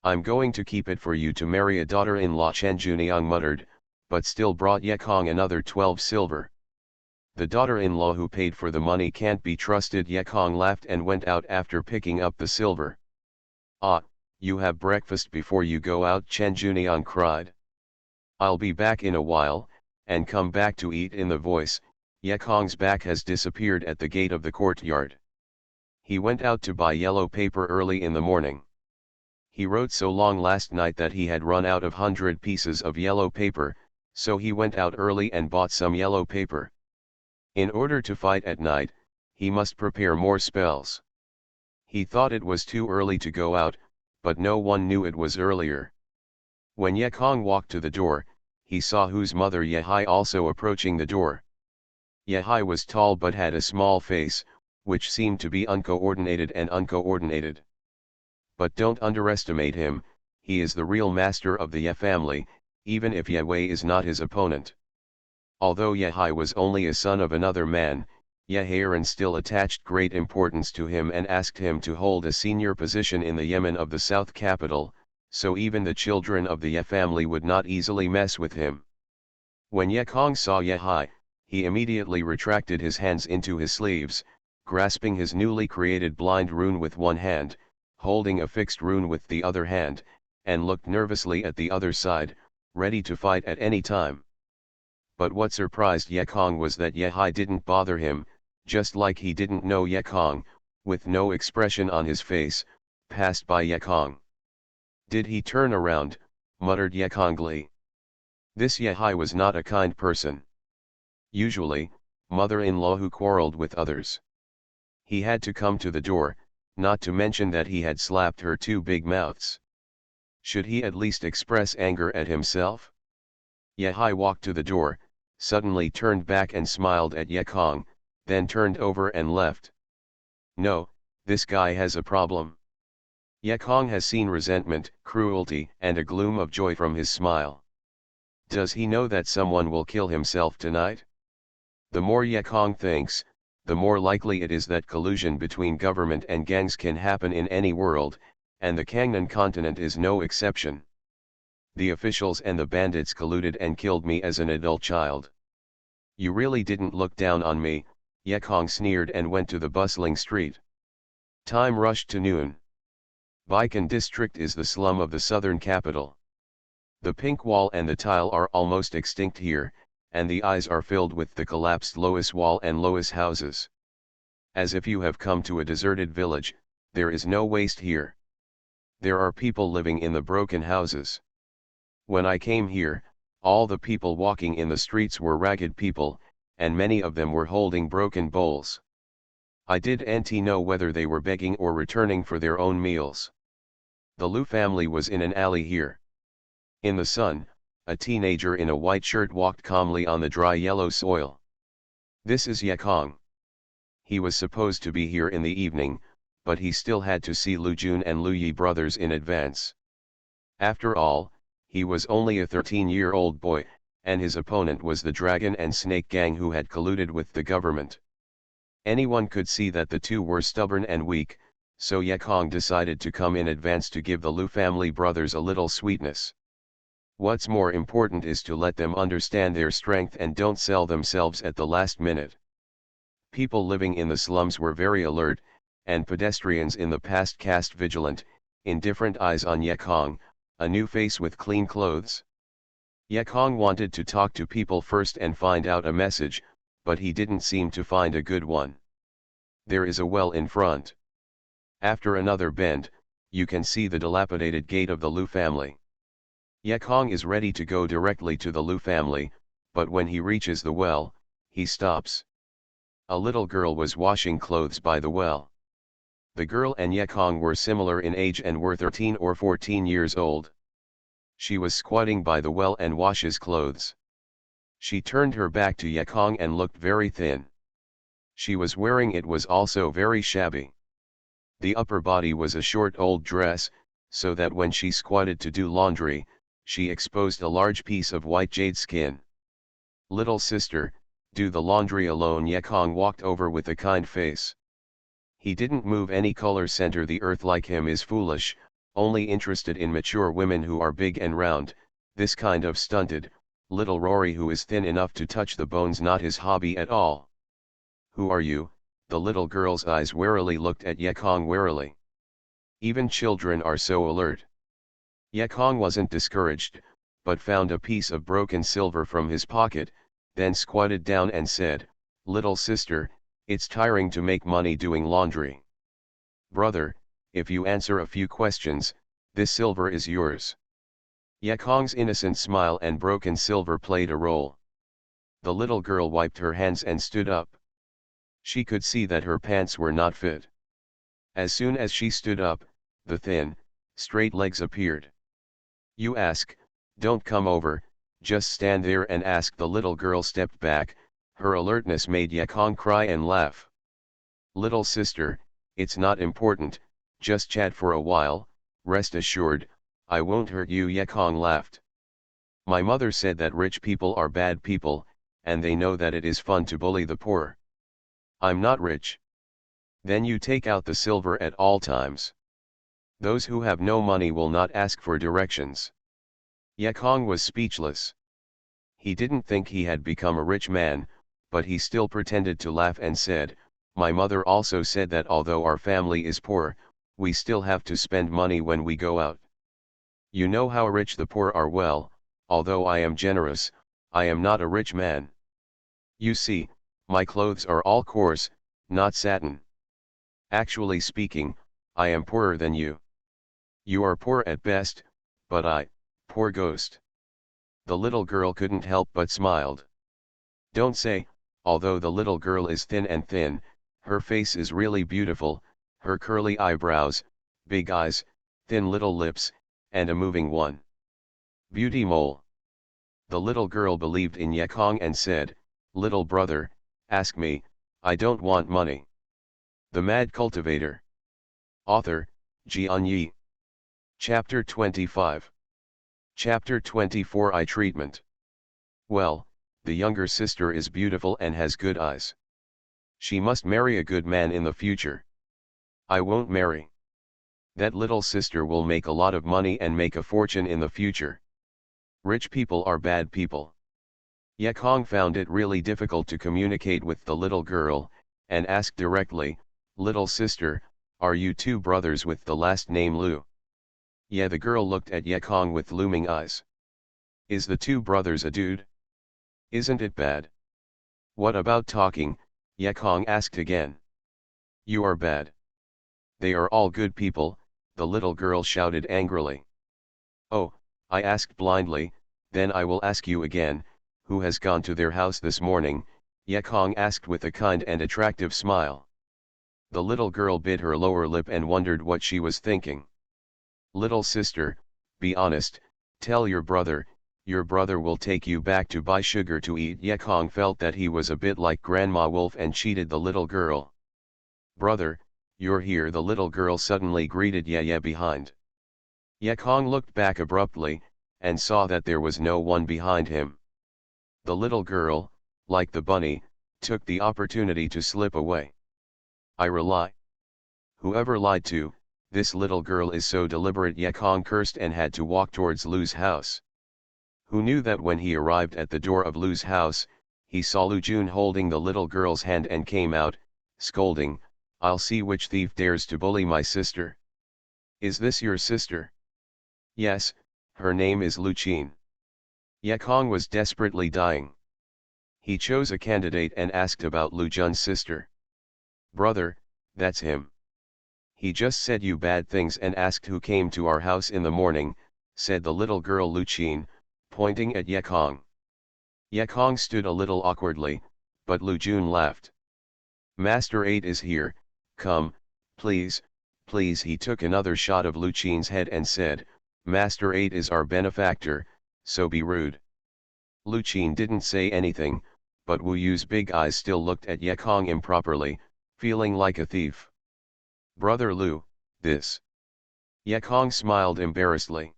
I'm going to keep it for you to marry a daughter-in-law, Chen Juniang muttered, but still brought Yekong another 12 silver. The daughter-in-law who paid for the money can't be trusted. Yekong laughed and went out after picking up the silver. Ah, you have breakfast before you go out, Chen Juniang cried. I'll be back in a while, and come back to eat. In the voice, Yekong's back has disappeared at the gate of the courtyard. He went out to buy yellow paper early in the morning. He wrote so long last night that he had run out of 100 pieces of yellow paper, so he went out early and bought some yellow paper. In order to fight at night, he must prepare more spells. He thought it was too early to go out, but no one knew it was earlier. When Yekong walked to the door, he saw whose mother Yehai also approaching the door. Yehai was tall but had a small face, which seemed to be uncoordinated and uncoordinated. But don't underestimate him, he is the real master of the Ye family, even if Yewei is not his opponent. Although Yehai was only a son of another man, Yeharan still attached great importance to him and asked him to hold a senior position in the Yemen of the south capital, so even the children of the Ye family would not easily mess with him. When Yekong saw Yehai, he immediately retracted his hands into his sleeves, grasping his newly created blind rune with one hand, holding a fixed rune with the other hand, and looked nervously at the other side, ready to fight at any time. But what surprised Yekong was that Yehai didn't bother him, just like he didn't know Yekong, with no expression on his face, passed by Yekong. Did he turn around, muttered Yekong Li. This Yehai was not a kind person. Usually, mother-in-law who quarreled with others. He had to come to the door, not to mention that he had slapped her two big mouths. Should he at least express anger at himself? Yehai walked to the door, suddenly turned back and smiled at Yekong, then turned over and left. No, this guy has a problem. Yekong has seen resentment, cruelty, and a gloom of joy from his smile. Does he know that someone will kill himself tonight? The more Yekong thinks, the more likely it is that collusion between government and gangs can happen in any world, and the Kangnan continent is no exception. The officials and the bandits colluded and killed me as an adult child. You really didn't look down on me, Yekong sneered and went to the bustling street. Time rushed to noon. Baikan district is the slum of the southern capital. The pink wall and the tile are almost extinct here, and the eyes are filled with the collapsed Lois wall and Lois houses. As if you have come to a deserted village, there is no waste here. There are people living in the broken houses. When I came here, all the people walking in the streets were ragged people, and many of them were holding broken bowls. I didn't know whether they were begging or returning for their own meals. The Lu family was in an alley here. In the sun, a teenager in a white shirt walked calmly on the dry yellow soil. This is Yekong. He was supposed to be here in the evening, but he still had to see Lu Jun and Lu Yi brothers in advance. After all, he was only a 13-year-old boy, and his opponent was the Dragon and Snake gang who had colluded with the government. Anyone could see that the two were stubborn and weak, so Yekong decided to come in advance to give the Lu family brothers a little sweetness. What's more important is to let them understand their strength and don't sell themselves at the last minute. People living in the slums were very alert, and pedestrians in the past cast vigilant, indifferent eyes on Yekong, a new face with clean clothes. Yekong wanted to talk to people first and find out a message, but he didn't seem to find a good one. There is a well in front. After another bend, you can see the dilapidated gate of the Lu family. Yekong is ready to go directly to the Lu family, but when he reaches the well, he stops. A little girl was washing clothes by the well. The girl and Yekong were similar in age and were 13 or 14 years old. She was squatting by the well and washes clothes. She turned her back to Yekong and looked very thin. She was wearing it was also very shabby. The upper body was a short old dress, so that when she squatted to do laundry, she exposed a large piece of white jade skin. Little sister, do the laundry alone. Yekong walked over with a kind face. He didn't move any color center. The earth like him is foolish, only interested in mature women who are big and round. This kind of stunted, little Rory who is thin enough to touch the bones not his hobby at all. Who are you? The little girl's eyes warily looked at Yekong warily. Even children are so alert. Yekong wasn't discouraged, but found a piece of broken silver from his pocket, then squatted down and said, "Little sister, it's tiring to make money doing laundry. Brother, if you answer a few questions, this silver is yours." Yekong's innocent smile and broken silver played a role. The little girl wiped her hands and stood up. She could see that her pants were not fit. As soon as she stood up, the thin, Straight legs appeared. You ask, don't come over, just stand there and ask. The little girl stepped back, her alertness made Yakong cry and laugh. Little sister, it's not important, just chat for a while, rest assured, I won't hurt you. Yakong laughed. My mother said that rich people are bad people, and they know that it is fun to bully the poor. I'm not rich. Then you take out the silver at all times. Those who have no money will not ask for directions. Yakong was speechless. He didn't think he had become a rich man, but he still pretended to laugh and said, my mother also said that although our family is poor, we still have to spend money when we go out. You know how rich the poor are. Well, although I am generous, I am not a rich man. You see, my clothes are all coarse, not satin. Actually speaking, I am poorer than you. You are poor at best, but poor ghost. The little girl couldn't help but smiled. Don't say, although the little girl is thin and thin, her face is really beautiful, her curly eyebrows, big eyes, thin little lips, and a moving one. Beauty mole. The little girl believed in Yakong and said, little brother, ask me, I don't want money. The Mad Cultivator. Author, Xianxia. Chapter 25. Chapter 24 Eye Treatment. Well, the younger sister is beautiful and has good eyes. She must marry a good man in the future. I won't marry. That little sister will make a lot of money and make a fortune in the future. Rich people are bad people. Yakong found it really difficult to communicate with the little girl, and asked directly, little sister, are you two brothers with the last name Lu? Yeah. The girl looked at Yakong with looming eyes. Is the two brothers a dude? Isn't it bad? What about talking? Yakong asked again. You are bad. They are all good people, the little girl shouted angrily. Oh, I asked blindly, then I will ask you again, who has gone to their house this morning? Yakong asked with a kind and attractive smile. The little girl bit her lower lip and wondered what she was thinking. Little sister, be honest, tell your brother will take you back to buy sugar to eat. Yakong felt that he was a bit like Grandma Wolf and cheated the little girl. Brother, you're here. The little girl suddenly greeted Yeah behind. Yakong looked back abruptly, and saw that there was no one behind him. The little girl, like the bunny, took the opportunity to slip away. I rely. Whoever lied to, this little girl is so deliberate. Yakong cursed and had to walk towards Lu's house. Who knew that when he arrived at the door of Lu's house, he saw Lu Jun holding the little girl's hand and came out, scolding, I'll see which thief dares to bully my sister. Is this your sister? Yes, her name is Lu Qin. Yakong was desperately dying. He chose a candidate and asked about Lu Jun's sister. Brother, that's him. He just said you bad things and asked who came to our house in the morning, said the little girl Lu Qin, pointing at Yakong. Yakong stood a little awkwardly, but Lu Jun laughed. Master 8 is here, come, please, please. He took another shot of Lu Qin's head and said, Master 8 is our benefactor, so be rude. Lu Qin didn't say anything, but Wu Yu's big eyes still looked at Yakong improperly, feeling like a thief. Brother Lu, this. Yakong smiled embarrassedly.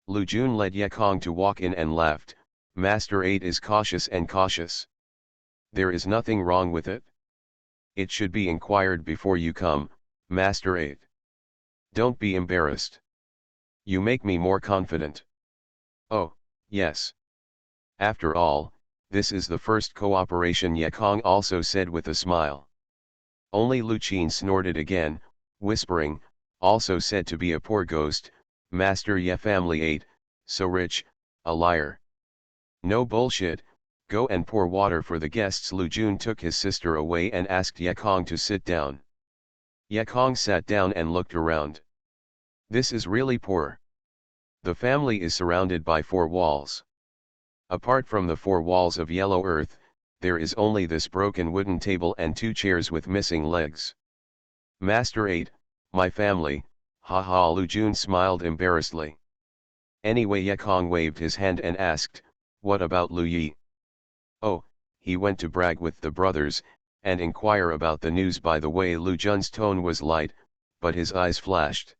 Lu Jun led Yakong to walk in and laughed, Master 8 is cautious and cautious. There is nothing wrong with it. It should be inquired before you come, Master 8. Don't be embarrassed. You make me more confident. Oh, yes. After all, this is the first cooperation, Yakong also said with a smile. Only Lu Qin snorted again, whispering, also said to be a poor ghost, Master Ye family 8, so rich, a liar. No bullshit, go and pour water for the guests. Lu Jun took his sister away and asked Yakong to sit down. Yakong sat down and looked around. This is really poor. The family is surrounded by 4 walls. Apart from the 4 walls of yellow earth, there is only this broken wooden table and 2 chairs with missing legs. Master 8, my family, Haha, Lu Jun smiled embarrassedly. Anyway, Yekong waved his hand and asked, what about Lu Yi? Oh, he went to brag with the brothers, and inquire about the news. By the way, Lu Jun's tone was light, but his eyes flashed.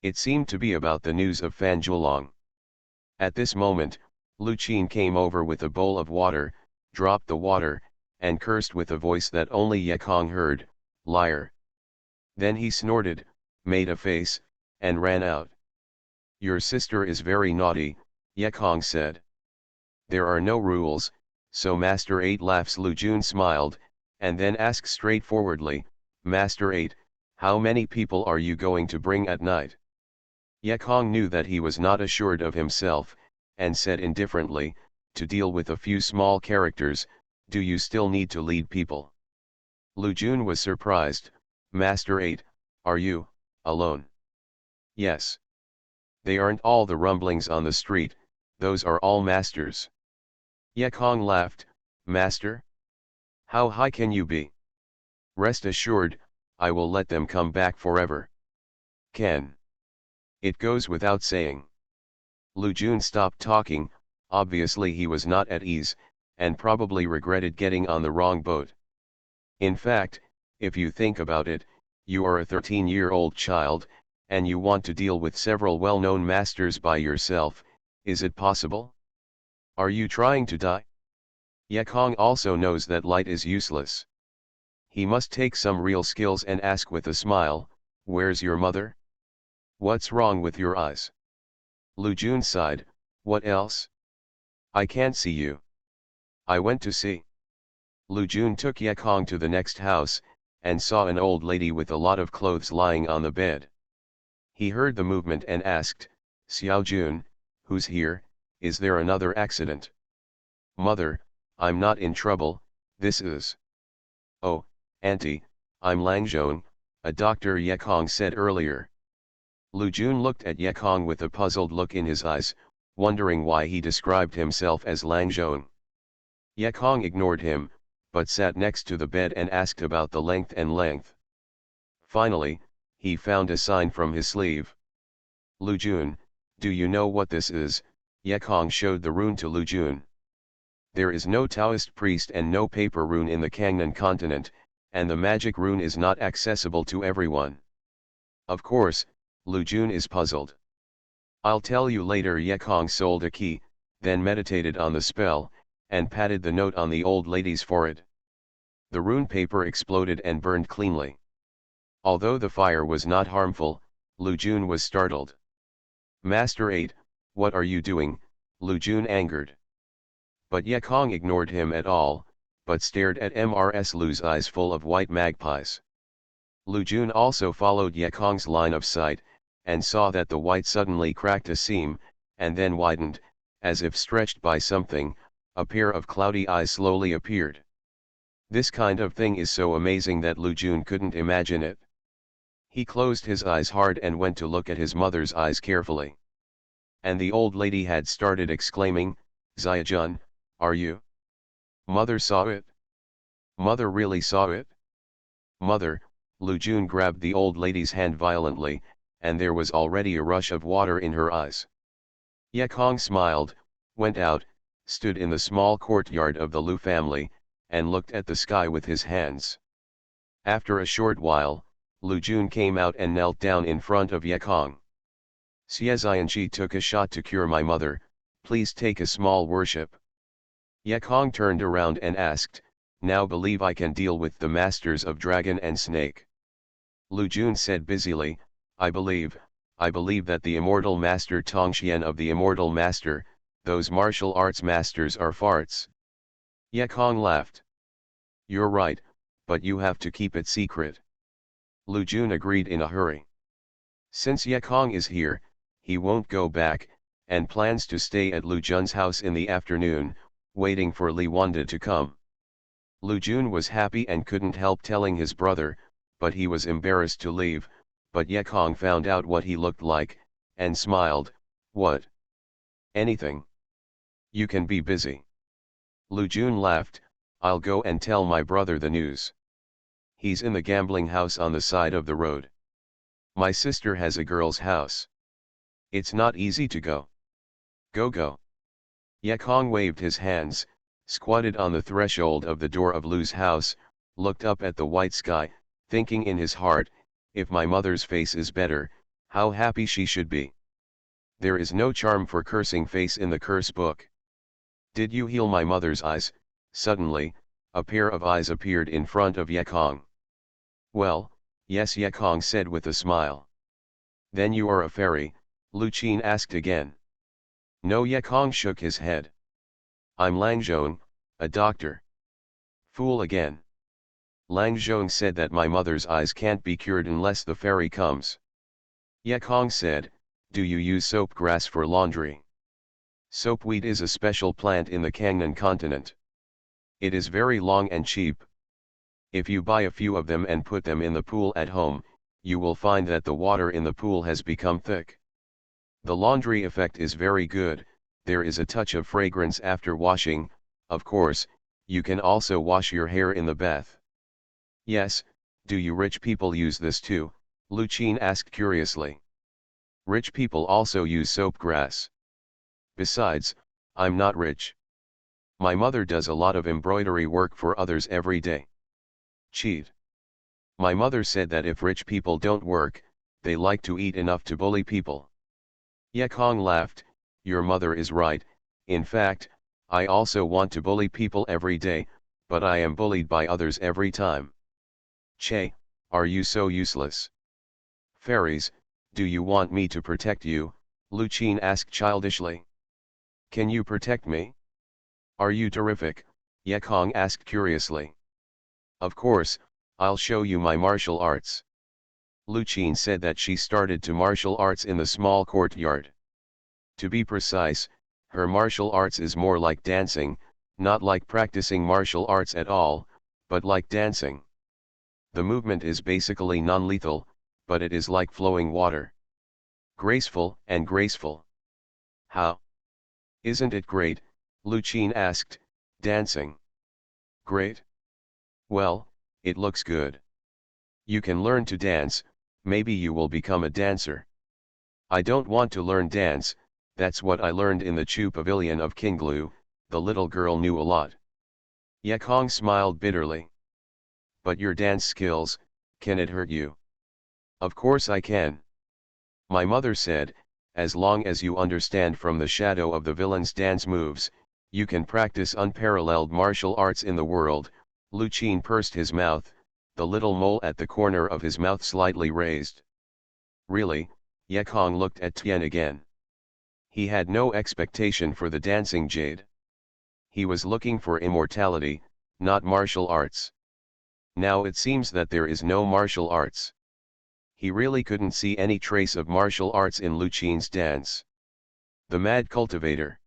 It seemed to be about the news of Fan Zhuolong. At this moment, Lu Qin came over with a bowl of water, dropped the water, and cursed with a voice that only Yekong heard, liar. Then he snorted, made a face, and ran out. Your sister is very naughty, Yekong said. There are no rules, so Master 8 laughs. Lu Jun smiled, and then asked straightforwardly, Master 8, how many people are you going to bring at night? Yekong knew that he was not assured of himself, and said indifferently, to deal with a few small characters, do you still need to lead people? Lu Jun was surprised, Master 8, are you alone? Yes. They aren't all the rumblings on the street, those are all masters. Yekong laughed, Master? How high can you be? Rest assured, I will let them come back forever. Can. It goes without saying. Lu Jun stopped talking, obviously he was not at ease, and probably regretted getting on the wrong boat. In fact, if you think about it, you are a 13-year-old child, and you want to deal with several well-known masters by yourself, is it possible? Are you trying to die? Yekong also knows that light is useless. He must take some real skills and ask with a smile, where's your mother? What's wrong with your eyes? Lu Jun sighed, what else? I can't see you. I went to see. Lu Jun took Yekong to the next house, and saw an old lady with a lot of clothes lying on the bed. He heard the movement and asked, Xiao Jun, who's here, is there another accident? Mother, I'm not in trouble, this is. Oh, auntie, I'm Langzhong, a doctor, Yekong said earlier. Lu Jun looked at Yekong with a puzzled look in his eyes, wondering why he described himself as Langzhong. Yekong ignored him, but sat next to the bed and asked about the length. Finally, he found a sign from his sleeve. Lu Jun, do you know what this is? Yekong showed the rune to Lu Jun. There is no Taoist priest and no paper rune in the Kangnan continent, and the magic rune is not accessible to everyone. Of course, Lu Jun is puzzled. I'll tell you later. Yekong sold a key, then meditated on the spell, and patted the note on the old lady's forehead. The rune paper exploded and burned cleanly. Although the fire was not harmful, Lu Jun was startled. Master 8, what are you doing? Lu Jun angered. But Yekong ignored him at all, but stared at Mrs. Lu's eyes full of white magpies. Lu Jun also followed Yekong's line of sight, and saw that the white suddenly cracked a seam, and then widened, as if stretched by something. A pair of cloudy eyes slowly appeared. This kind of thing is so amazing that Lu Jun couldn't imagine it. He closed his eyes hard and went to look at his mother's eyes carefully. And the old lady had started exclaiming, Xiaojun, are you? Mother saw it? Mother really saw it? Mother, Lu Jun grabbed the old lady's hand violently, and there was already a rush of water in her eyes. Yekong smiled, went out, stood in the small courtyard of the Lu family, and looked at the sky with his hands. After a short while, Lu Jun came out and knelt down in front of Yekong. Xianxia took a shot to cure my mother, please take a small worship. Yekong turned around and asked, now believe I can deal with the masters of dragon and snake? Lu Jun said busily, I believe that the immortal master Tongxian of the immortal master, those martial arts masters are farts. Yekong laughed. You're right, but you have to keep it secret. Lu Jun agreed in a hurry. Since Yekong is here, he won't go back, and plans to stay at Lu Jun's house in the afternoon, waiting for Li Wanda to come. Lu Jun was happy and couldn't help telling his brother, but he was embarrassed to leave, but Yekong found out what he looked like, and smiled, what? Anything. You can be busy. Lu Jun laughed, I'll go and tell my brother the news. He's in the gambling house on the side of the road. My sister has a girl's house. It's not easy to go. Go. Yekong waved his hands, squatted on the threshold of the door of Lu's house, looked up at the white sky, thinking in his heart, if my mother's face is better, how happy she should be. There is no charm for cursing face in the curse book. Did you heal my mother's eyes? Suddenly, a pair of eyes appeared in front of Yekong. Well, yes, Yekong said with a smile. Then you are a fairy? Lu Qin asked again. No, Yekong shook his head. I'm Langzhong, a doctor. Fool again. Langzhong said that my mother's eyes can't be cured unless the fairy comes. Yekong said, do you use soap grass for laundry? Soapweed is a special plant in the Kangnan continent. It is very long and cheap. If you buy a few of them and put them in the pool at home, you will find that the water in the pool has become thick. The laundry effect is very good, there is a touch of fragrance after washing. Of course, you can also wash your hair in the bath. Yes, do you rich people use this too? Lu Qin asked curiously. Rich people also use soap grass. Besides, I'm not rich. My mother does a lot of embroidery work for others every day. Cheat. My mother said that if rich people don't work, they like to eat enough to bully people. Yekong laughed, your mother is right, in fact, I also want to bully people every day, but I am bullied by others every time. Che, are you so useless? Fairies, do you want me to protect you? Lu Qin asked childishly. Can you protect me? Are you terrific? Yekong asked curiously. Of course, I'll show you my martial arts. Lu Qin said that she started to martial arts in the small courtyard. To be precise, her martial arts is more like dancing, not like practicing martial arts at all, but like dancing. The movement is basically non-lethal, but it is like flowing water. Graceful and graceful. How? Isn't it great? Lu Qin asked, dancing. Great? Well, it looks good. You can learn to dance, maybe you will become a dancer. I don't want to learn dance, that's what I learned in the Chu Pavilion of King Lu. The little girl knew a lot. Yekong smiled bitterly. But your dance skills, can it hurt you? Of course I can. My mother said, as long as you understand from the shadow of the villain's dance moves, you can practice unparalleled martial arts in the world. Lu Qin pursed his mouth, the little mole at the corner of his mouth slightly raised. Really? Yekong looked at Tian again. He had no expectation for the dancing jade. He was looking for immortality, not martial arts. Now it seems that there is no martial arts. He really couldn't see any trace of martial arts in Lu Qin's dance. The Mad Cultivator.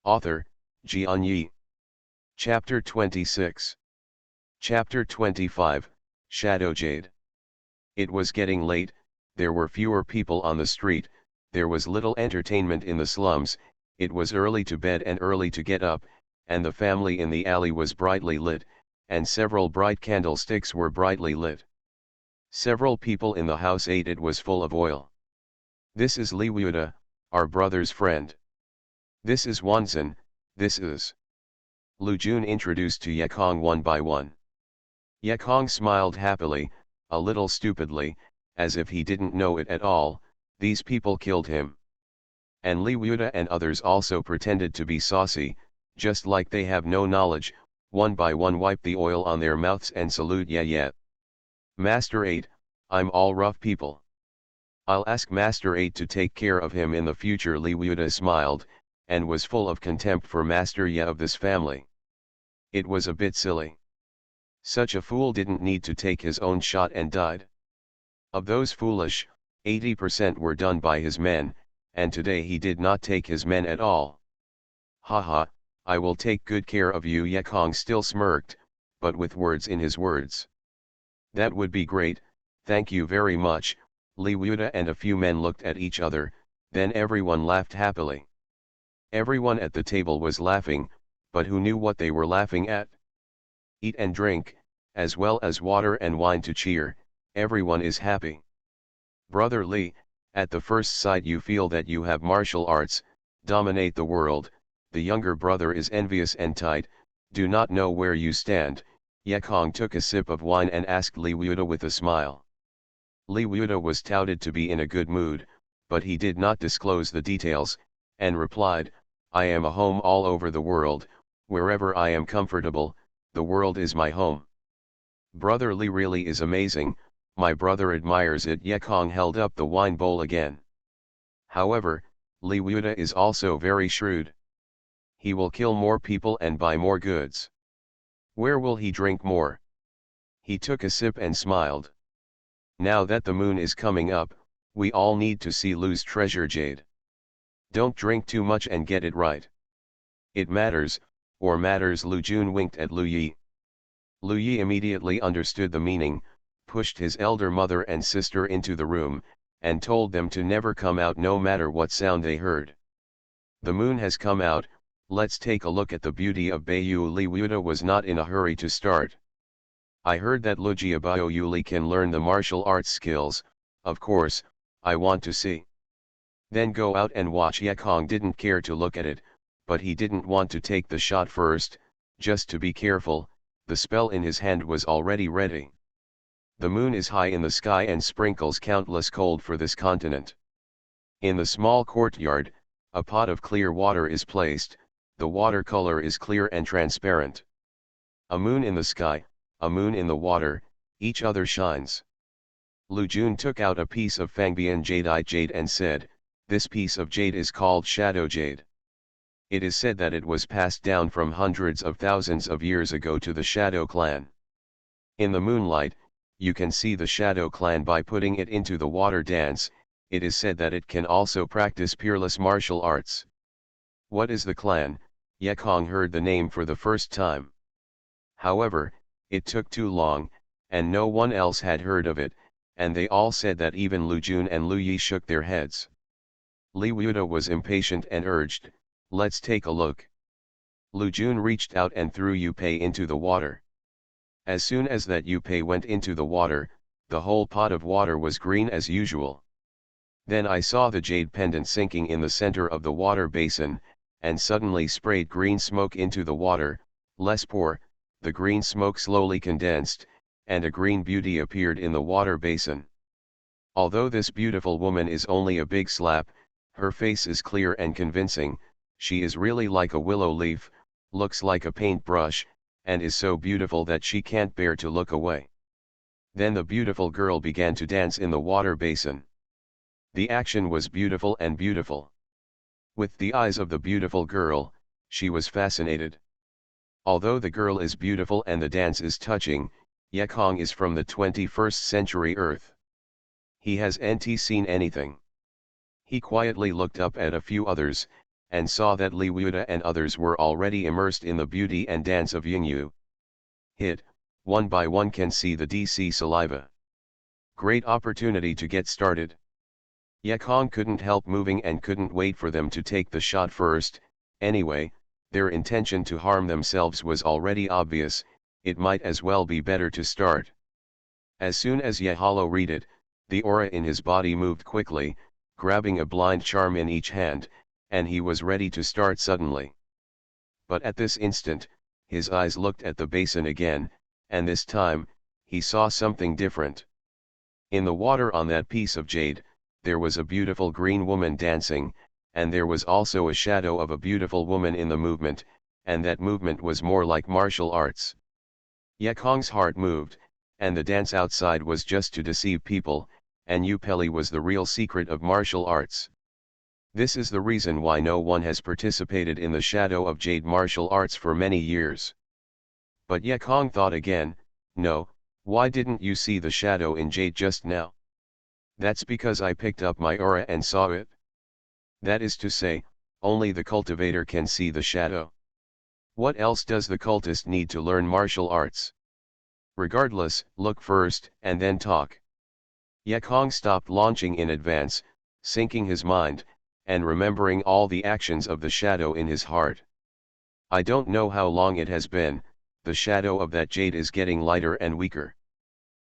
Author, Xianxia. Chapter 26. Chapter 25, Shadow Jade. It was getting late, there were fewer people on the street, there was little entertainment in the slums, it was early to bed and early to get up, and the family in the alley was brightly lit, and several bright candlesticks were brightly lit. Several people in the house ate, it was full of oil. This is Li Wuda, our brother's friend. This is Wanzan, this is. Lu Jun introduced to Yekong one by one. Yekong smiled happily, a little stupidly, as if he didn't know it at all. These people killed him. And Li Wuda and others also pretended to be saucy, just like they have no knowledge, one by one wipe the oil on their mouths and salute yeah. Master 8, I'm all rough people. I'll ask Master 8 to take care of him in the future. Li Wuda smiled, and was full of contempt for Master Ye of this family. It was a bit silly. Such a fool didn't need to take his own shot and died. Of those foolish, 80% were done by his men, and today he did not take his men at all. Haha, I will take good care of you. Yekong still smirked, but with words in his words. That would be great, thank you very much. Li Wuda and a few men looked at each other, then everyone laughed happily. Everyone at the table was laughing, but who knew what they were laughing at? Eat and drink, as well as water and wine to cheer, everyone is happy. Brother Li, at the first sight you feel that you have martial arts, dominate the world. The younger brother is envious and tight, do not know where you stand. Yekong took a sip of wine and asked Li Wuda with a smile. Li Wuda was touted to be in a good mood, but he did not disclose the details, and replied, I am a home all over the world, wherever I am comfortable, the world is my home. Brother Li really is amazing, my brother admires it. Yekong held up the wine bowl again. However, Li Wuda is also very shrewd. He will kill more people and buy more goods. Where will he drink more? He took a sip and smiled. Now that the moon is coming up, we all need to see Lu's treasure jade. Don't drink too much and get it right. It matters, or matters. Lu Jun winked at Lu Yi. Lu Yi immediately understood the meaning, pushed his elder mother and sister into the room, and told them to never come out no matter what sound they heard. The moon has come out, let's take a look at the beauty of Beiyu. Li Wuda was not in a hurry to start. I heard that Lu Jiabao Yuli can learn the martial arts skills, of course, I want to see. Then go out and watch. Yekong didn't care to look at it, but he didn't want to take the shot first, just to be careful. The spell in his hand was already ready. The moon is high in the sky and sprinkles countless cold for this continent. In the small courtyard, a pot of clear water is placed, the water color is clear and transparent. A moon in the sky, a moon in the water, each other shines. Lu Jun took out a piece of Fangbian jadeite jade and said, this piece of jade is called shadow jade. It is said that it was passed down from hundreds of thousands of years ago to the Shadow Clan. In the moonlight, you can see the Shadow Clan by putting it into the water dance. It is said that it can also practice peerless martial arts. What is the clan? Yekong heard the name for the first time. However, it took too long, and no one else had heard of it, and they all said that. Even Lu Jun and Lu Yi shook their heads. Li Wuda was impatient and urged, let's take a look. Lu Jun reached out and threw Yu Pei into the water. As soon as that Yu Pei went into the water, the whole pot of water was green as usual. Then I saw the jade pendant sinking in the center of the water basin, and suddenly sprayed green smoke into the water. Let's pour. The green smoke slowly condensed, and a green beauty appeared in the water basin. Although this beautiful woman is only a big slap, her face is clear and convincing. She is really like a willow leaf, looks like a paintbrush, and is so beautiful that she can't bear to look away. Then the beautiful girl began to dance in the water basin. The action was beautiful and beautiful. With the eyes of the beautiful girl, she was fascinated. Although the girl is beautiful and the dance is touching, Yekong is from the 21st century Earth. He hasn't seen anything. He quietly looked up at a few others, and saw that Li Wuda and others were already immersed in the beauty and dance of Yingyu. Hit, one by one can see the DC saliva. Great opportunity to get started. Yekong couldn't help moving and couldn't wait for them to take the shot first. Anyway, their intention to harm themselves was already obvious, it might as well be better to start. As soon as Yehalo read it, the aura in his body moved quickly, grabbing a blind charm in each hand, and he was ready to start suddenly. But at this instant, his eyes looked at the basin again, and this time, he saw something different. In the water on that piece of jade, there was a beautiful green woman dancing, and there was also a shadow of a beautiful woman in the movement, and that movement was more like martial arts. Yekong's heart moved, and the dance outside was just to deceive people, and Yu Pei was the real secret of martial arts. This is the reason why no one has participated in the Shadow of Jade martial arts for many years. But Yekong thought again, no, why didn't you see the shadow in jade just now? That's because I picked up my aura and saw it. That is to say, only the cultivator can see the shadow. What else does the cultist need to learn martial arts? Regardless, look first, and then talk. Yekong stopped launching in advance, sinking his mind, and remembering all the actions of the shadow in his heart. I don't know how long it has been, the shadow of that jade is getting lighter and weaker.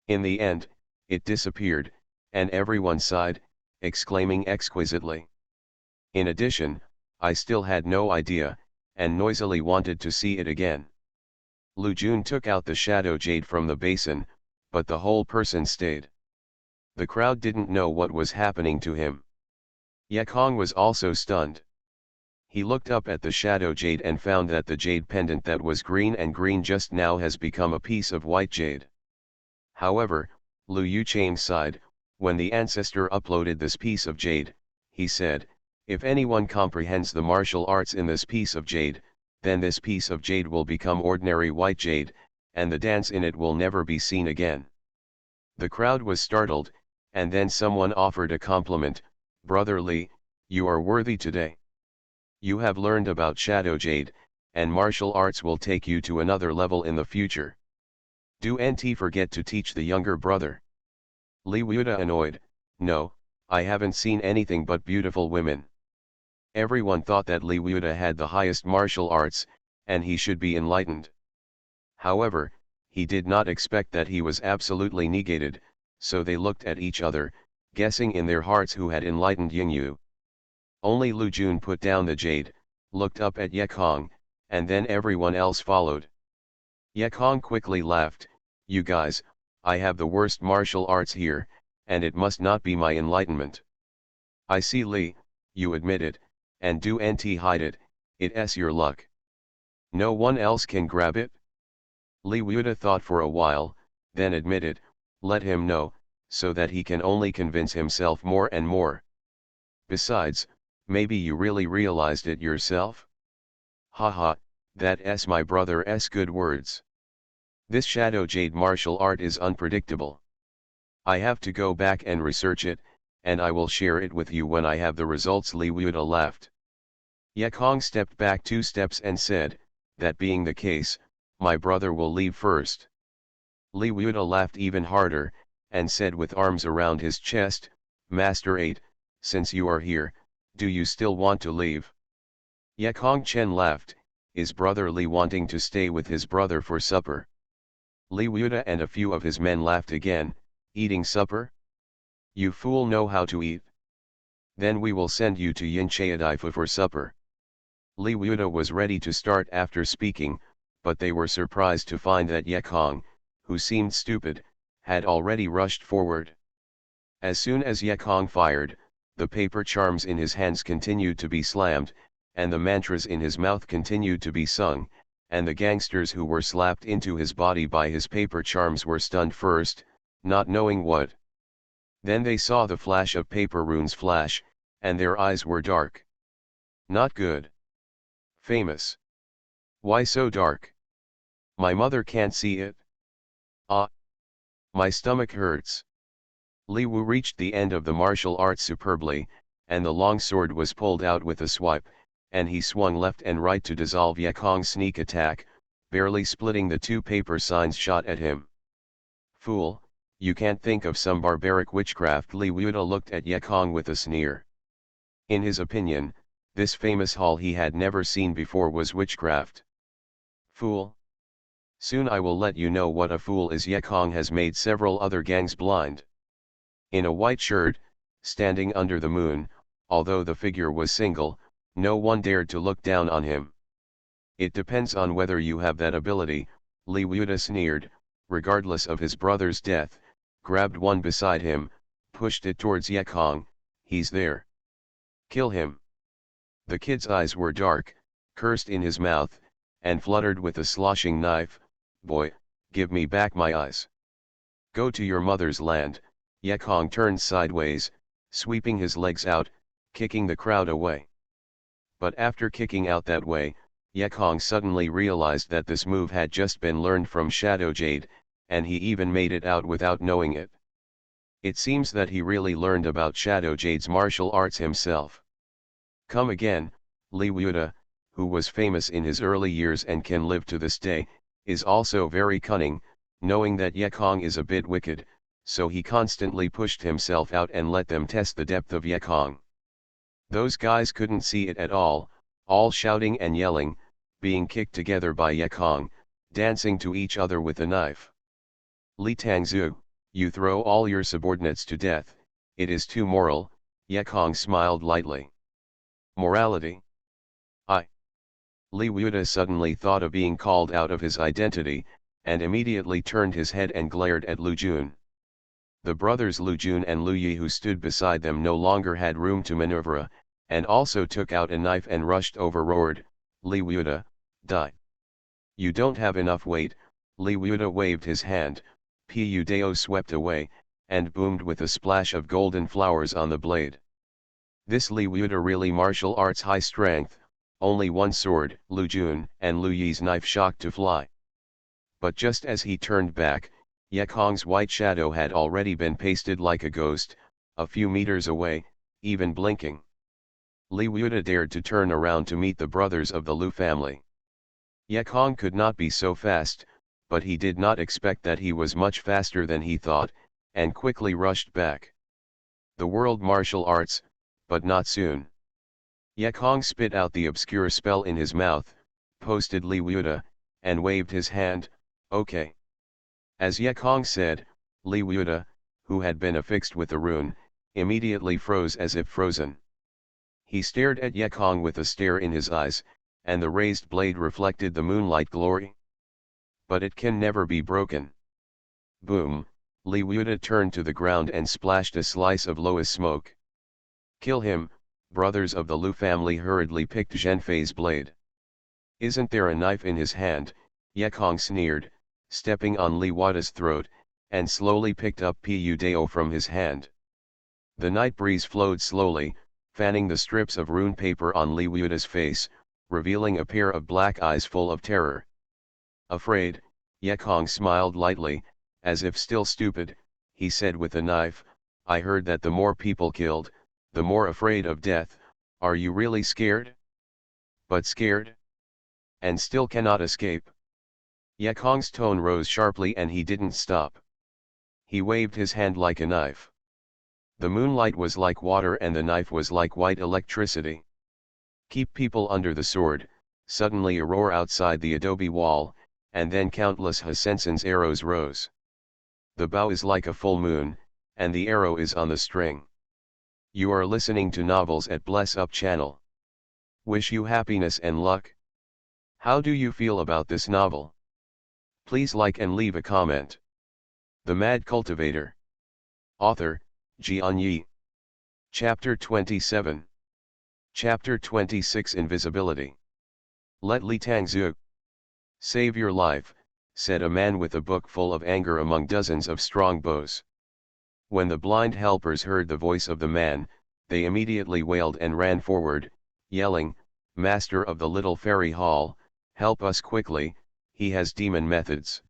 In the end, it disappeared, And everyone sighed, exclaiming exquisitely. In addition, I still had no idea, and noisily wanted to see it again. Lu Jun took out the shadow jade from the basin, but the whole person stayed. The crowd didn't know what was happening to him. Ye Kong was also stunned. He looked up at the shadow jade and found that the jade pendant that was green and green just now has become a piece of white jade. However, Lu Yuchang sighed. When the ancestor uploaded this piece of jade, he said, if anyone comprehends the martial arts in this piece of jade, then this piece of jade will become ordinary white jade, and the dance in it will never be seen again. The crowd was startled, and then someone offered a compliment, Brother Li, you are worthy today. You have learned about shadow jade, and martial arts will take you to another level in the future. Do NT forget to teach the younger brother? Li Wuda annoyed, no, I haven't seen anything but beautiful women. Everyone thought that Li Wuda had the highest martial arts, and he should be enlightened. However, he did not expect that he was absolutely negated, so they looked at each other, guessing in their hearts who had enlightened Yingyu. Only Lu Jun put down the jade, looked up at Ye Kong, and then everyone else followed. Ye Kong quickly laughed, you guys, I have the worst martial arts here, and it must not be my enlightenment. I see Li, you admit it, and do NT hide it, it's your luck. No one else can grab it? Li Wuda thought for a while, then admitted, let him know, so that he can only convince himself more and more. Besides, maybe you really realized it yourself? Haha, that's my brother's good words. This shadow jade martial art is unpredictable. I have to go back and research it, and I will share it with you when I have the results. Li Wuda laughed. Ye Kong stepped back 2 steps and said, that being the case, my brother will leave first. Li Wuda laughed even harder, and said with arms around his chest, Master 8, since you are here, do you still want to leave? Ye Kong Chen laughed, is brother Li wanting to stay with his brother for supper? Li Wuda and a few of his men laughed again, eating supper? You fool know how to eat? Then we will send you to Xianxia for supper. Li Wuda was ready to start after speaking, but they were surprised to find that Ye Kong, who seemed stupid, had already rushed forward. As soon as Ye Kong fired, the paper charms in his hands continued to be slammed, and the mantras in his mouth continued to be sung, and the gangsters who were slapped into his body by his paper charms were stunned first, not knowing what. Then they saw the flash of paper runes flash, and their eyes were dark. Not good. Famous. Why so dark? My mother can't see it. Ah. My stomach hurts. Li Wu reached the end of the martial arts superbly, and the long sword was pulled out with a swipe, and he swung left and right to dissolve Ye Kong's sneak attack, barely splitting the 2 paper signs shot at him. Fool, you can't think of some barbaric witchcraft? Li Wuda looked at Ye Kong with a sneer. In his opinion, this famous hall he had never seen before was witchcraft. Fool. Soon I will let you know what a fool is. Ye Kong has made several other gangs blind. In a white shirt, standing under the moon, although the figure was single, no one dared to look down on him. It depends on whether you have that ability, Li Wuda sneered, regardless of his brother's death, grabbed one beside him, pushed it towards Ye Kong, he's there. Kill him. The kid's eyes were dark, cursed in his mouth, and fluttered with a sloshing knife, boy, give me back my eyes. Go to your mother's land. Ye Kong turned sideways, sweeping his legs out, kicking the crowd away. But after kicking out that way, Ye Kong suddenly realized that this move had just been learned from Shadow Jade, and he even made it out without knowing it. It seems that he really learned about Shadow Jade's martial arts himself. Come again, Li Wuda, who was famous in his early years and can live to this day, is also very cunning, knowing that Ye Kong is a bit wicked, so he constantly pushed himself out and let them test the depth of Ye Kong. Those guys couldn't see it at all shouting and yelling, being kicked together by Ye Kong, dancing to each other with a knife. Li Tangzhu, you throw all your subordinates to death, it is too moral. Yekong smiled lightly. Morality? I. Li Wuda suddenly thought of being called out of his identity, and immediately turned his head and glared at Lu Jun. The brothers Lu Jun and Lu Yi who stood beside them no longer had room to maneuver, and also took out a knife and rushed over, roared, "Li Wuda, die! You don't have enough weight." Li Wuda waved his hand, Pu Dao swept away, and boomed with a splash of golden flowers on the blade. This Li Wuda really martial arts high strength, only one sword, Lu Jun and Lu Yi's knife shocked to fly. But just as he turned back, Yekong's white shadow had already been pasted like a ghost, a few meters away, even blinking. Li Wuda dared to turn around to meet the brothers of the Lu family. Yekong could not be so fast, but he did not expect that he was much faster than he thought, and quickly rushed back. The world martial arts, but not soon. Yekong spit out the obscure spell in his mouth, posted Li Wuda, and waved his hand, "Okay." As Yekong said, Li Wuda, who had been affixed with the rune, immediately froze as if frozen. He stared at Yekong with a stare in his eyes, and the raised blade reflected the moonlight glory. But it can never be broken. Boom, Li Wuda turned to the ground and splashed a slice of Lois smoke. "Kill him." Brothers of the Lu family hurriedly picked Zhenfei's blade. "Isn't there a knife in his hand?" Yekong sneered, stepping on Li Wuda's throat, and slowly picked up Pu Dao from his hand. The night breeze flowed slowly, fanning the strips of rune paper on Li Wuda's face, revealing a pair of black eyes full of terror. "Afraid?" Yekong smiled lightly, as if still stupid. He said with a knife, "I heard that the more people killed, the more afraid of death. Are you really scared? But scared? And still cannot escape?" Yekong's tone rose sharply and he didn't stop. He waved his hand like a knife. The moonlight was like water and the knife was like white electricity. "Keep people under the sword." Suddenly a roar outside the adobe wall, and then countless Hasensen's arrows rose. The bow is like a full moon, and the arrow is on the string. You are listening to novels at Bless Up channel. Wish you happiness and luck. How do you feel about this novel? Please like and leave a comment. The Mad Cultivator. Author, Xianxia. Chapter 27. Chapter 26 Invisibility. Let Li Tangzhu save your life, said a man with a book full of anger among dozens of strong bows. When the blind helpers heard the voice of the man, they immediately wailed and ran forward, yelling, "Master of the little fairy hall, help us quickly, he has demon methods."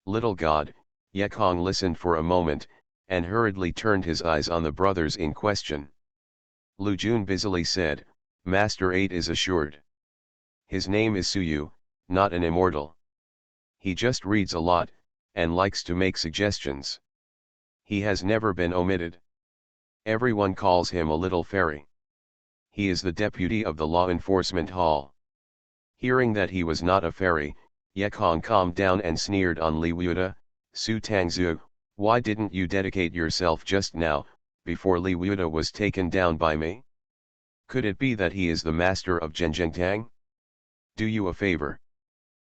Little god, Yekong listened for a moment, and hurriedly turned his eyes on the brothers in question. Lu Jun busily said, "Master 8 is assured. His name is Suyu, not an immortal. He just reads a lot, and likes to make suggestions. He has never been omitted. Everyone calls him a little fairy. He is the deputy of the law enforcement hall." Hearing that he was not a fairy, Yekong calmed down and sneered on Li Wuda. "Su Tangzhu, why didn't you dedicate yourself just now, before Li Wuda was taken down by me? Could it be that he is the master of Zhenjiangtang? Do you a favor."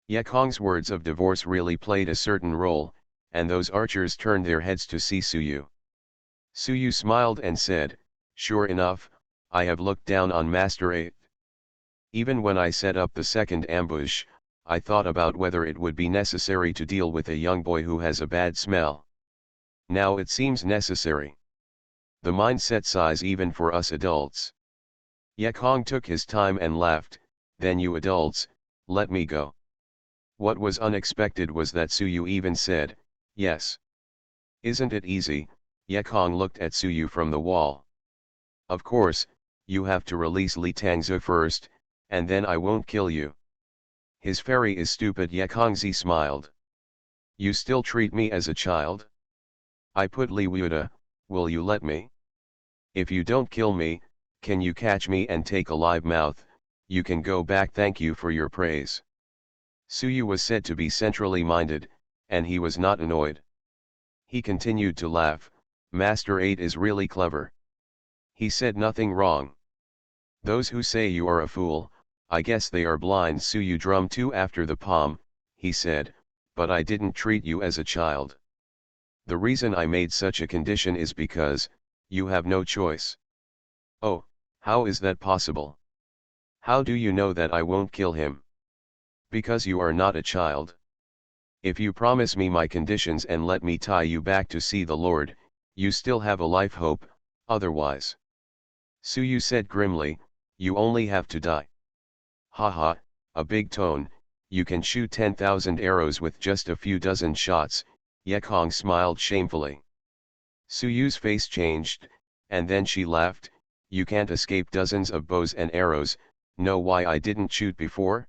Yekong's words of divorce really played a certain role, and those archers turned their heads to see Suyu. Suyu smiled and said, "Sure enough, I have looked down on Master 8. Even when I set up the second ambush, I thought about whether it would be necessary to deal with a young boy who has a bad smell. Now it seems necessary. The mindset size even for us adults." Yekong took his time and laughed, "Then you adults, let me go." What was unexpected was that Suyu even said, "Yes." "Isn't it easy?" Yekong looked at Suyu from the wall. "Of course, you have to release Li Tangzhu first, and then I won't kill you." "His fairy is stupid." Yekongzi smiled. "You still treat me as a child? I put Li Wuda, will you let me? If you don't kill me, can you catch me and take a live mouth? You can go back. Thank you for your praise." Suyu was said to be centrally minded, and he was not annoyed. He continued to laugh, Master 8 is really clever. He said nothing wrong. Those who say you are a fool, I guess they are blind. Suyu drummed 2 after the palm, he said, but I didn't treat you as a child. The reason I made such a condition is because, you have no choice. Oh, how is that possible? How do you know that I won't kill him? Because you are not a child. If you promise me my conditions and let me tie you back to see the Lord, you still have a life hope, otherwise. Suyu said grimly, you only have to die. Haha, a big tone, you can shoot 10,000 arrows with just a few dozen shots, Yekong smiled shamefully. Suyu's face changed, and then she laughed, you can't escape dozens of bows and arrows. Know why I didn't shoot before?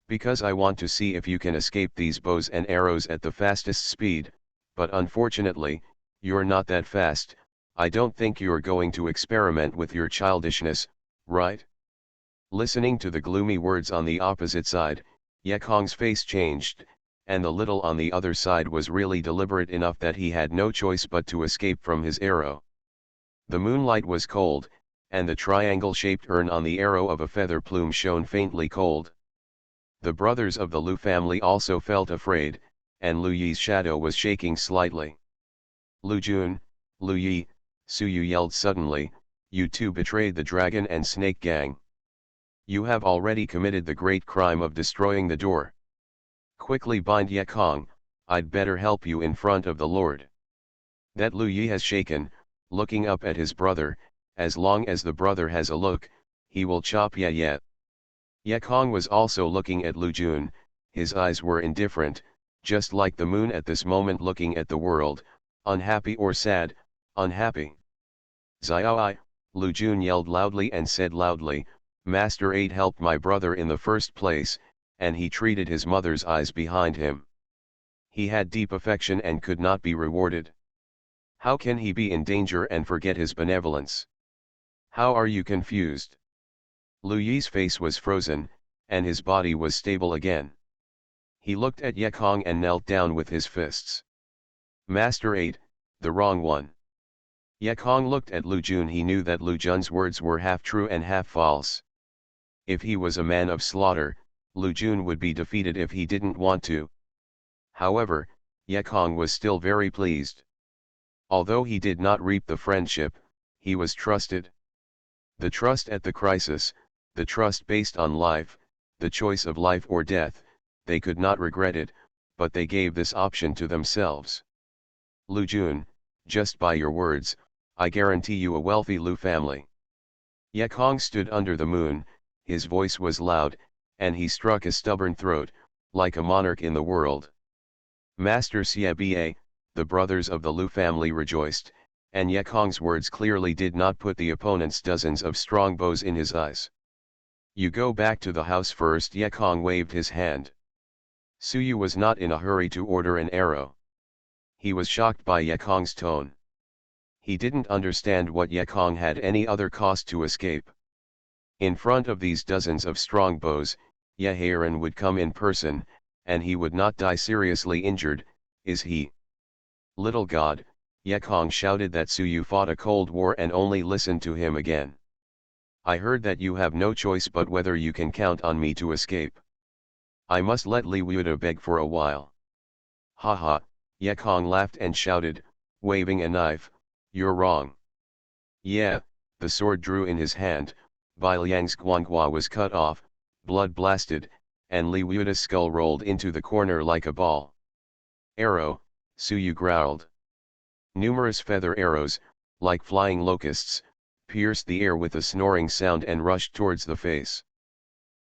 Because I want to see if you can escape these bows and arrows at the fastest speed, but unfortunately, you're not that fast. I don't think you're going to experiment with your childishness, right? Listening to the gloomy words on the opposite side, Yekong's face changed, and the little on the other side was really deliberate enough that he had no choice but to escape from his arrow. The moonlight was cold, and the triangle-shaped urn on the arrow of a feather plume shone faintly cold. The brothers of the Lu family also felt afraid, and Lu Yi's shadow was shaking slightly. Lu Jun, Lu Yi, Suyu yelled suddenly, you two betrayed the dragon and snake gang. You have already committed the great crime of destroying the door. Quickly bind Yekong, I'd better help you in front of the Lord. That Lu Yi has shaken, looking up at his brother, as long as the brother has a look, he will chop ya yet. Yekong was also looking at Lu Jun, his eyes were indifferent, just like the moon at this moment looking at the world, unhappy or sad, unhappy. Xiaoi, Lu Jun yelled loudly and said loudly, Master 8 helped my brother in the first place, and he treated his mother's eyes behind him. He had deep affection and could not be rewarded. How can he be in danger and forget his benevolence? How are you confused? Lu Yi's face was frozen, and his body was stable again. He looked at Yekong and knelt down with his fists. Master 8, the wrong one. Yekong looked at Lu Jun. He knew that Lu Jun's words were half true and half false. If he was a man of slaughter, Lu Jun would be defeated if he didn't want to. However, Yekong was still very pleased. Although he did not reap the friendship, he was trusted. The trust at the crisis, the trust based on life, the choice of life or death, they could not regret it, but they gave this option to themselves. Lu Jun, just by your words, I guarantee you a wealthy Lu family. Yekong stood under the moon, his voice was loud, and he struck a stubborn throat, like a monarch in the world. Master Xia, the brothers of the Lu family rejoiced, and Yekong's words clearly did not put the opponent's dozens of strong bows in his eyes. You go back to the house first. Yekong waved his hand. Suyu was not in a hurry to order an arrow. He was shocked by Yekong's tone. He didn't understand what Yekong had any other cost to escape. In front of these dozens of strong bows, Harem would come in person, and he would not die seriously injured, is he? Little God, Yekong shouted that Suyu fought a cold war and only listened to him again. I heard that you have no choice but whether you can count on me to escape. I must let Li Wuda beg for a while. Haha, Yekong laughed and shouted, waving a knife, you're wrong. Yeah, the sword drew in his hand, Bai Liang's guanghua was cut off, blood blasted, and Li Wuda's skull rolled into the corner like a ball. Arrow, Suyu growled. Numerous feather arrows, like flying locusts, pierced the air with a snoring sound and rushed towards the face.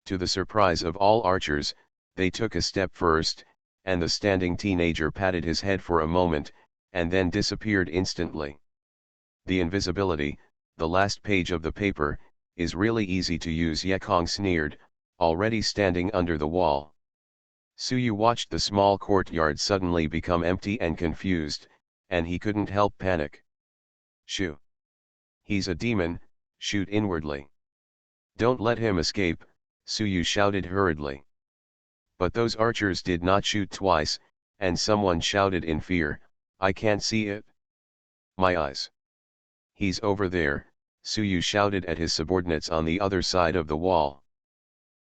To the surprise of all archers, they took a step first, and the standing teenager patted his head for a moment, and then disappeared instantly. The invisibility, the last page of the paper, is really easy to use, Yekong sneered, already standing under the wall. Suyu watched the small courtyard suddenly become empty and confused, and he couldn't help panic. Shoo! He's a demon, shoot inwardly. Don't let him escape, Suyu shouted hurriedly. But those archers did not shoot twice, and someone shouted in fear, I can't see it. My eyes. He's over there, Suyu shouted at his subordinates on the other side of the wall.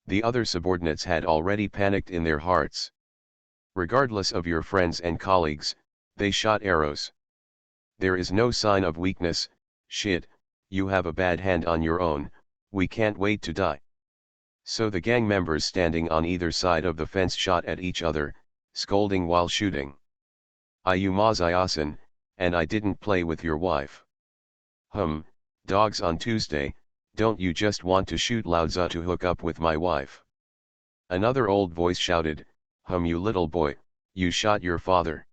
The other subordinates had already panicked in their hearts. Regardless of your friends and colleagues, they shot arrows. There is no sign of weakness. Shit, you have a bad hand on your own, we can't wait to die. So the gang members standing on either side of the fence shot at each other, scolding while shooting. Ayu Mazayasan, and I didn't play with your wife. Dogs on Tuesday, don't you just want to shoot Laozi to hook up with my wife? Another old voice shouted, you little boy, you shot your father.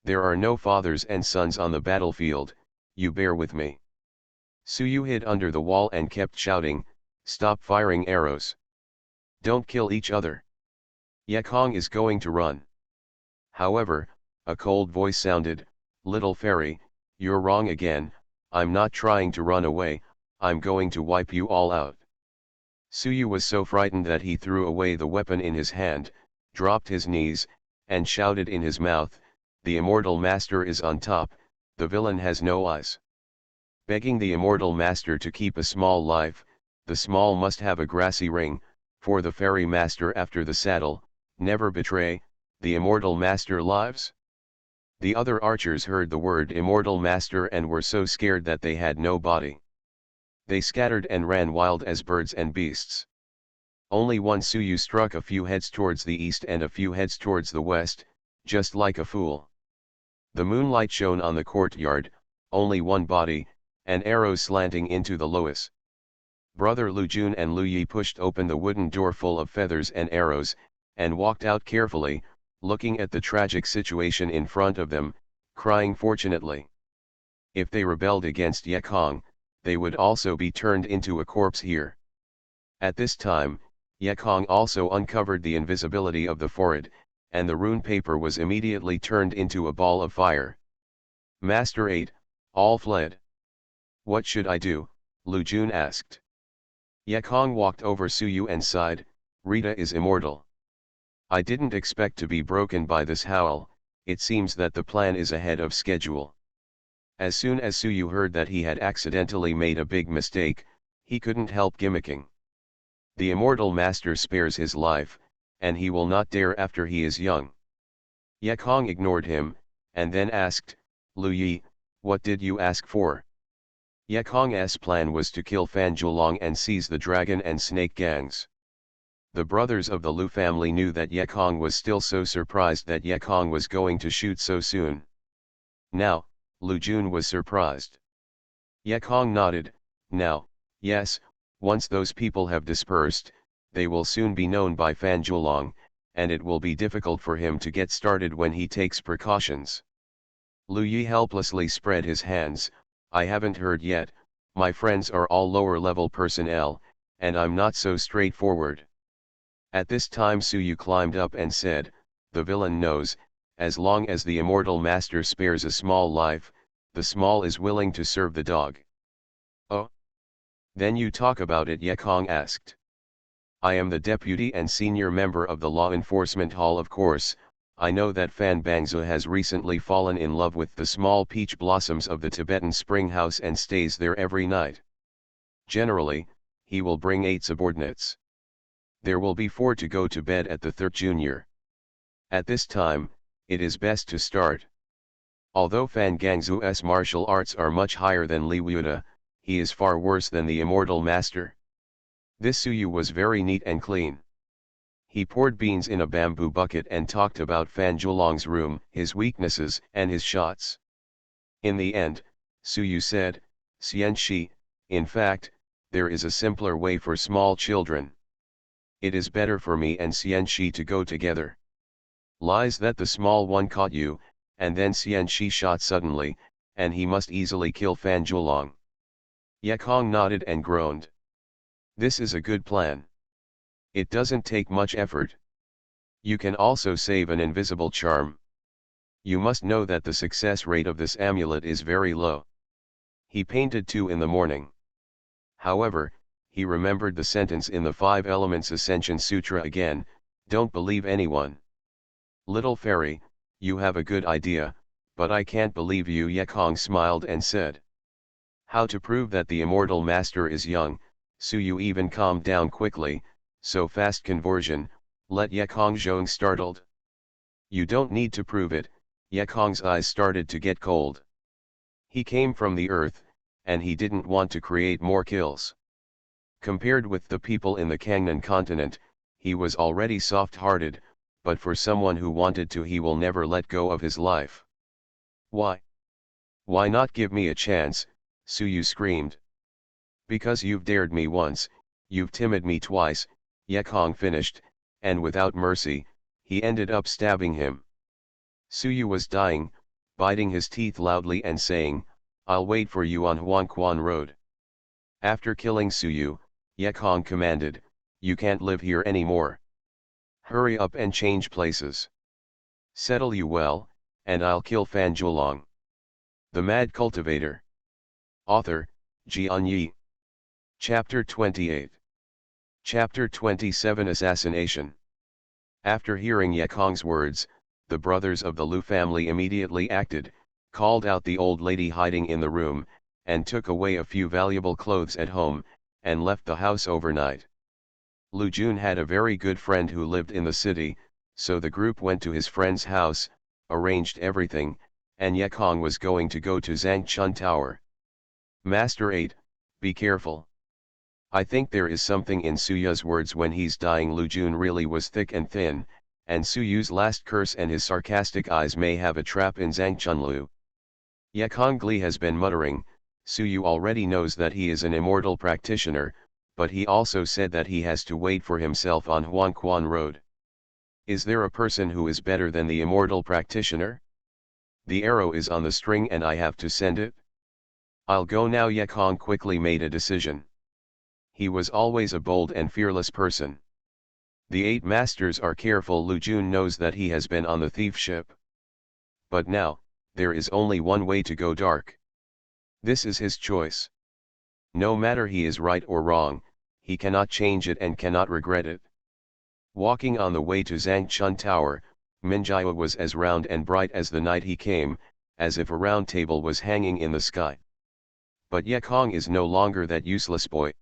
There are no fathers and sons on the battlefield, you bear with me. Suyu hid under the wall and kept shouting, stop firing arrows. Don't kill each other. Yekong is going to run. However, a cold voice sounded, little fairy, you're wrong again, I'm not trying to run away, I'm going to wipe you all out. Suyu was so frightened that he threw away the weapon in his hand, dropped his knees, and shouted in his mouth, the immortal master is on top, the villain has no eyes. Begging the immortal master to keep a small life, the small must have a grassy ring, for the fairy master after the saddle, never betray, the immortal master lives? The other archers heard the word immortal master and were so scared that they had no body. They scattered and ran wild as birds and beasts. Only one Suyu struck a few heads towards the east and a few heads towards the west, just like a fool. The moonlight shone on the courtyard, only one body, an arrow slanting into the loess. Brother Lu Jun and Lu Yi pushed open the wooden door full of feathers and arrows, and walked out carefully, looking at the tragic situation in front of them, crying fortunately. If they rebelled against Yekong, they would also be turned into a corpse here. At this time, Yekong also uncovered the invisibility of the forehead, and the rune paper was immediately turned into a ball of fire. Master 8, all fled. What should I do? Lu Jun asked. Yekong walked over Suyu and sighed, Rita is immortal. I didn't expect to be broken by this howl, it seems that the plan is ahead of schedule. As soon as Suyu heard that he had accidentally made a big mistake, he couldn't help gimmicking. The immortal master spares his life, and he will not dare after he is young. Yekong ignored him, and then asked, Lu Yi, what did you ask for? Yekong's plan was to kill Fan Zhulong and seize the dragon and snake gangs. The brothers of the Lu family knew that Yekong was still so surprised that Yekong was going to shoot so soon. Now, Lu Jun was surprised. Yekong nodded, now, yes, once those people have dispersed, they will soon be known by Fan Zhulong, and it will be difficult for him to get started when he takes precautions. Lu Yi helplessly spread his hands, I haven't heard yet, my friends are all lower-level personnel, and I'm not so straightforward. At this time Suyu climbed up and said, the villain knows, as long as the immortal master spares a small life, the small is willing to serve the dog. Oh? Then you talk about it, Yekong asked. I am the deputy and senior member of the Law Enforcement Hall, of course. I know that Fan Bangzu has recently fallen in love with the small peach blossoms of the Tibetan spring house and stays there every night. Generally, he will bring 8 subordinates. There will be 4 to go to bed at the 3rd junior. At this time, it is best to start. Although Fan Gangzu's martial arts are much higher than Li Wuda, he is far worse than the immortal master. This Suyu was very neat and clean. He poured beans in a bamboo bucket and talked about Fan Zhulong's room, his weaknesses and his shots. In the end, Suyu said, Xianxia, in fact, there is a simpler way for small children. It is better for me and Xianxia to go together. Lies that the small one caught you, and then Xianxia shot suddenly, and he must easily kill Fan Zhulong. Yekong nodded and groaned. This is a good plan. It doesn't take much effort. You can also save an invisible charm. You must know that the success rate of this amulet is very low. He painted 2 in the morning. However, he remembered the sentence in the 5 Elements Ascension Sutra again, don't believe anyone. Little fairy, you have a good idea, But I can't believe you. Yekong smiled and said. How to prove that the immortal master is young? Suyu even calmed down quickly. So fast conversion, let Yekong Zhong startled. You don't need to prove it. Yekong's eyes started to get cold. He came from the earth, and he didn't want to create more kills. Compared with the people in the Kangnan continent, he was already soft-hearted, but for someone who wanted to, he will never let go of his life. Why? Why not give me a chance? Suyu screamed. Because you've dared me once, you've timid me twice, Yekong finished, and without mercy, he ended up stabbing him. Suyu was dying, biting his teeth loudly and saying, I'll wait for you on Huangquan Road. After killing Suyu, Yekong commanded, you can't live here anymore. Hurry up and change places. Settle you well, and I'll kill Fan Zhuolong. The Mad Cultivator. Author, Xianxia. Chapter 28. Chapter 27 Assassination. After hearing Yekong's words, the brothers of the Lu family immediately acted, called out the old lady hiding in the room, and took away a few valuable clothes at home, and left the house overnight. Lu Jun had a very good friend who lived in the city, so the group went to his friend's house, arranged everything, and Yekong was going to go to Zhangchun Tower. Master 8, be careful. I think there is something in Suyu's words when he's dying. Lu Jun really was thick and thin, and Suyu's last curse and his sarcastic eyes may have a trap in Zhangchunlu. Yekong Gli has been muttering, Suyu already knows that he is an immortal practitioner, but he also said that he has to wait for himself on Huangquan Road. Is there a person who is better than the immortal practitioner? The arrow is on the string and I have to send it? I'll go now. Yekong quickly made a decision. He was always a bold and fearless person. The 8 masters are careful. Lu Jun knows that he has been on the thief ship. But now, there is only one way to go dark. This is his choice. No matter he is right or wrong, he cannot change it and cannot regret it. Walking on the way to Zhangchun Tower, Minjia was as round and bright as the night he came, as if a round table was hanging in the sky. But Yekong is no longer that useless boy.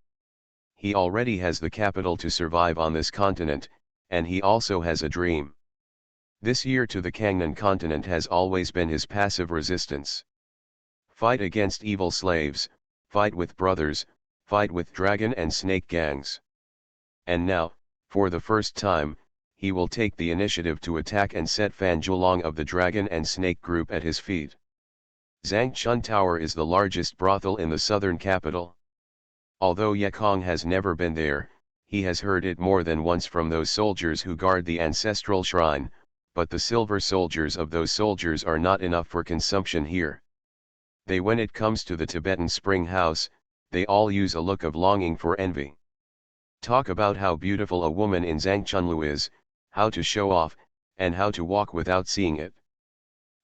He already has the capital to survive on this continent, and he also has a dream. This year to the Kangnan continent has always been his passive resistance. Fight against evil slaves, fight with brothers, fight with dragon and snake gangs. And now, for the first time, he will take the initiative to attack and set Fan Zhuolong of the dragon and snake group at his feet. Zhangchun Tower is the largest brothel in the southern capital. Although Yekong has never been there, he has heard it more than once from those soldiers who guard the ancestral shrine, but the silver soldiers of those soldiers are not enough for consumption here. When it comes to the Tibetan spring house, they all use a look of longing for envy. Talk about how beautiful a woman in Zhangchunlu is, how to show off, and how to walk without seeing it.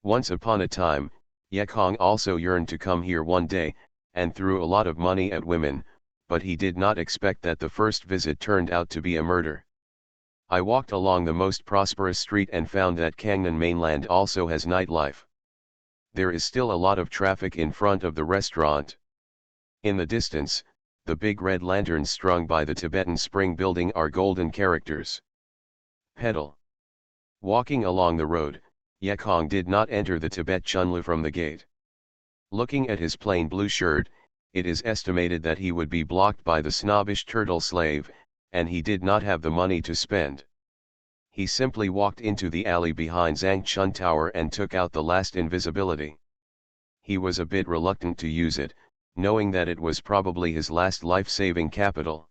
Once upon a time, Yekong also yearned to come here one day, and threw a lot of money at women, but he did not expect that the first visit turned out to be a murder. I walked along the most prosperous street and found that Kangnan mainland also has nightlife. There is still a lot of traffic in front of the restaurant. In the distance, the big red lanterns strung by the Tibetan Spring building are golden characters. Pedal. Walking along the road, Yekong did not enter the Tibet Chunlu from the gate. Looking at his plain blue shirt, it is estimated that he would be blocked by the snobbish turtle slave, and he did not have the money to spend. He simply walked into the alley behind Zhangchun Tower and took out the last invisibility. He was a bit reluctant to use it, knowing that it was probably his last life-saving capital.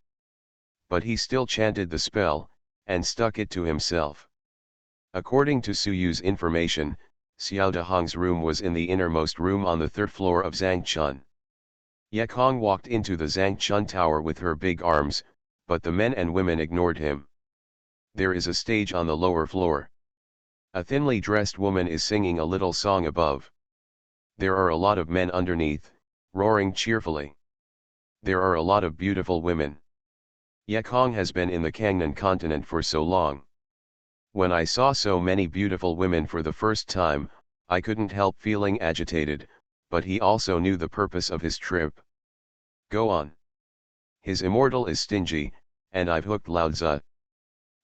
But he still chanted the spell, and stuck it to himself. According to Suyu's information, Xiao Dahong's room was in the innermost room on the 3rd floor of Zhangchun. Yekong walked into the Zhangchun Tower with her big arms, but the men and women ignored him. There is a stage on the lower floor. A thinly dressed woman is singing a little song above. There are a lot of men underneath, roaring cheerfully. There are a lot of beautiful women. Yekong has been in the Kangnan continent for so long. When I saw so many beautiful women for the first time, I couldn't help feeling agitated, but he also knew the purpose of his trip. Go on. His immortal is stingy, and I've hooked Lao Tzu.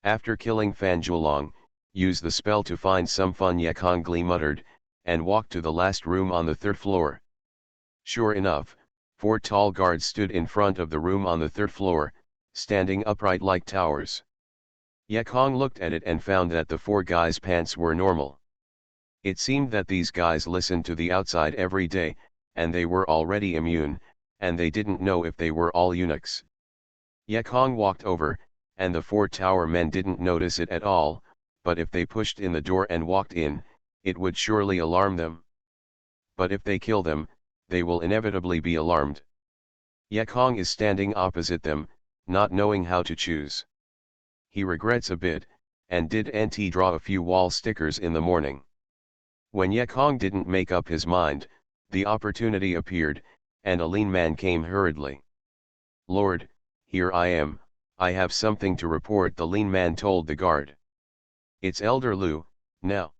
After killing Fan Zhuolong, use the spell to find some fun, Ye Kongli muttered, and walked to the last room on the third floor. Sure enough, 4 tall guards stood in front of the room on the third floor, standing upright like towers. Ye Kong looked at it and found that the 4 guys' pants were normal. It seemed that these guys listened to the outside every day, and they were already immune, and they didn't know if they were all eunuchs. Ye Kong walked over, and the 4 tower men didn't notice it at all, but if they pushed in the door and walked in, it would surely alarm them. But if they kill them, they will inevitably be alarmed. Ye Kong is standing opposite them, not knowing how to choose. He regrets a bit, and didn't draw a few wall stickers in the morning. When Ye Kong didn't make up his mind, the opportunity appeared, and a lean man came hurriedly. Lord, here I am, I have something to report, the lean man told the guard. It's Elder Lu, now.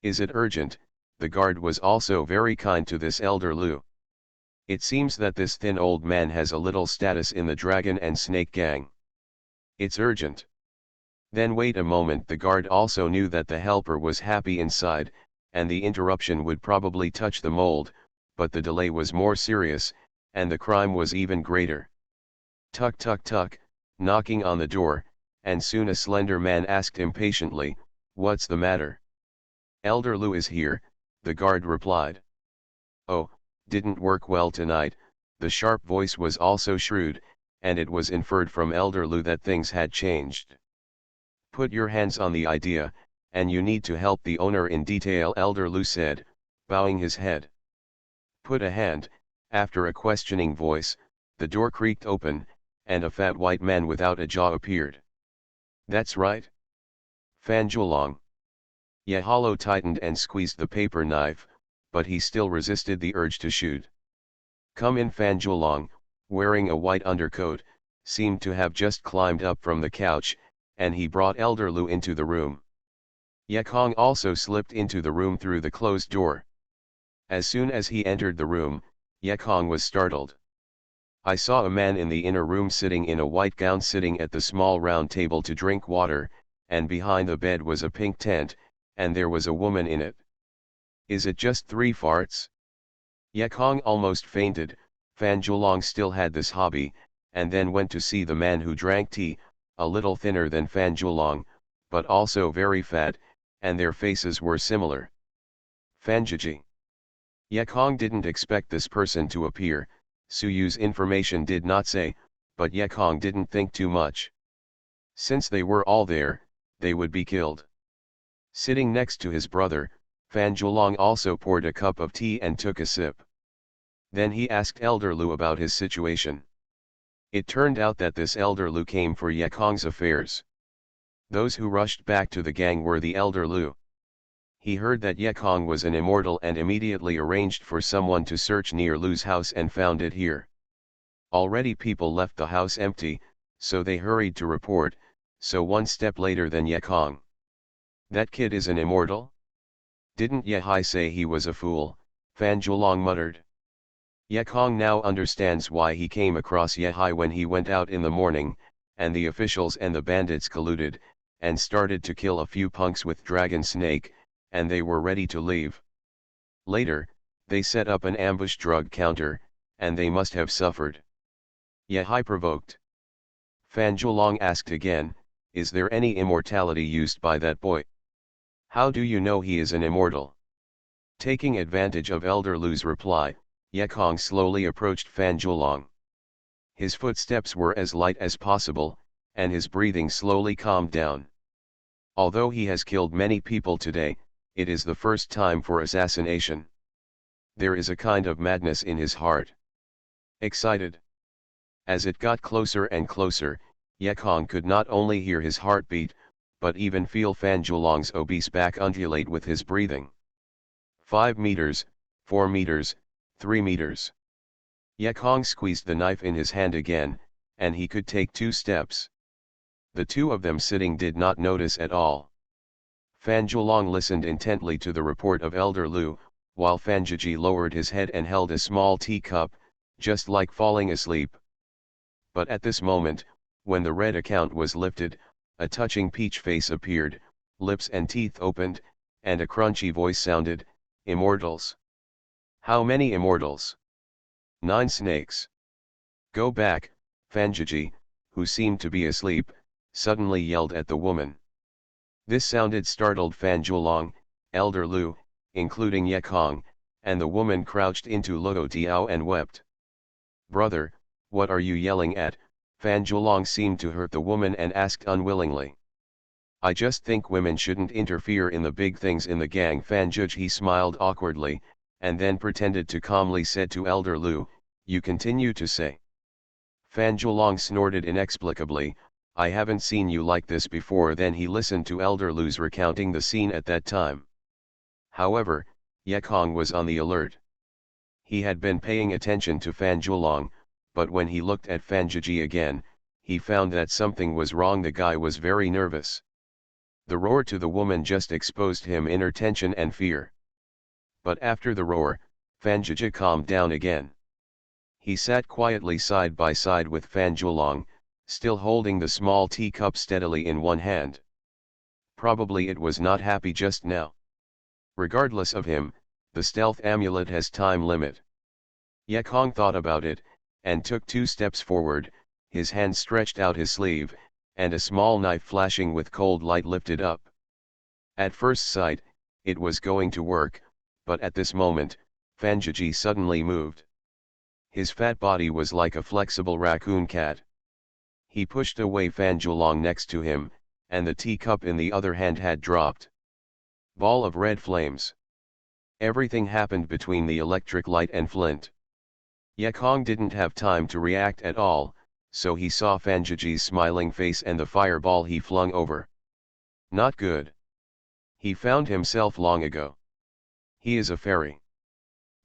Is it urgent? The guard was also very kind to this Elder Lu. It seems that this thin old man has a little status in the Dragon and Snake gang. It's urgent. Then wait a moment, the guard also knew that the helper was happy inside, and the interruption would probably touch the mold, but the delay was more serious, and the crime was even greater. Tuck tuck tuck, knocking on the door, and soon a slender man asked impatiently, "What's the matter?" "Elder Lu is here," the guard replied. "Oh, didn't work well tonight." The sharp voice was also shrewd, and it was inferred from Elder Lu that things had changed. "Put your hands on the idea, and you need to help the owner in detail," Elder Lu said, bowing his head. "Put a hand." After a questioning voice, the door creaked open, and a fat white man without a jaw appeared. "That's right. Fan Zhuolong." Yehalo tightened and squeezed the paper knife, but he still resisted the urge to shoot. "Come in." Fan Zhuolong, wearing a white undercoat, seemed to have just climbed up from the couch, and he brought Elder Lu into the room. Ye Kong also slipped into the room through the closed door. As soon as he entered the room, Ye Kong was startled. "I saw a man in the inner room sitting in a white gown, sitting at the small round table to drink water, and behind the bed was a pink tent, and there was a woman in it. Is it just 3 farts?" Ye Kong almost fainted. Fan Zhuolong still had this hobby, and then went to see the man who drank tea, a little thinner than Fan Zhuolong, but also very fat, and their faces were similar. Fanjiji. Ye Kong didn't expect this person to appear. Suyu's information did not say, but Ye Kong didn't think too much. Since they were all there, they would be killed. Sitting next to his brother, Fan Zhuolong also poured a cup of tea and took a sip. Then he asked Elder Lu about his situation. It turned out that this Elder Lu came for Ye Kong's affairs. Those who rushed back to the gang were the Elder Lu. He heard that Ye Kong was an immortal and immediately arranged for someone to search near Lu's house and found it here. Already people left the house empty, so they hurried to report, so 1 step later than Ye Kong. "That kid is an immortal? Didn't Ye Hai say he was a fool?" Fan Zhuolong muttered. Ye Kong now understands why he came across Ye Hai when he went out in the morning, and the officials and the bandits colluded, and started to kill a few punks with Dragon Snake, and they were ready to leave. Later, they set up an ambush drug counter, and they must have suffered. Ye Hai provoked. Fan Zhuolong asked again, "Is there any immortality used by that boy? How do you know he is an immortal?" Taking advantage of Elder Lu's reply, Ye Kong slowly approached Fan Zhuolong. His footsteps were as light as possible, and his breathing slowly calmed down. Although he has killed many people today, it is the first time for assassination. There is a kind of madness in his heart. Excited. As it got closer and closer, Ye Kong could not only hear his heartbeat, but even feel Fan Zhuolong's obese back undulate with his breathing. 5 meters, 4 meters, 3 meters. Ye Kong squeezed the knife in his hand again, and he could take 2 steps. The 2 of them sitting did not notice at all. Fan Zhuolong listened intently to the report of Elder Lu, while Fan Zhiji lowered his head and held a small teacup, just like falling asleep. But at this moment, when the red account was lifted, a touching peach face appeared, lips and teeth opened, and a crunchy voice sounded, "Immortals. How many immortals? 9 snakes." "Go back," Fan Zhiji, who seemed to be asleep, suddenly yelled at the woman. This sounded startled Fan Zhuolong, Elder Lu, including Ye Kong, and the woman crouched into Luo Tiao and wept. "Brother, what are you yelling at?" Fan Zhuolong seemed to hurt the woman and asked unwillingly. "I just think women shouldn't interfere in the big things in the gang." Fan Zhiji smiled awkwardly, and then pretended to calmly said to Elder Lu, "You continue to say." Fan Zhuolong snorted inexplicably, "I haven't seen you like this before." Then he listened to Elder Lu's recounting the scene at that time. However, Ye Kong was on the alert. He had been paying attention to Fan Zhuolong, but when he looked at Fan Zhiji again, he found that something was wrong. The guy was very nervous. The roar to the woman just exposed him inner tension and fear. But after the roar, Fan Zhiji calmed down again. He sat quietly side by side with Fan Zhuolong, still holding the small teacup steadily in one hand. Probably it was not happy just now. Regardless of him, the stealth amulet has time limit. Ye Kong thought about it, and took 2 steps forward, his hand stretched out his sleeve, and a small knife flashing with cold light lifted up. At first sight, it was going to work, but at this moment, Fan Zhiji suddenly moved. His fat body was like a flexible raccoon cat. He pushed away Fan Zhuolong next to him, and the teacup in the other hand had dropped. Ball of red flames. Everything happened between the electric light and flint. Ye Kong didn't have time to react at all, so he saw Fan Zhiji's smiling face and the fireball he flung over. Not good. He found himself long ago. He is a fairy.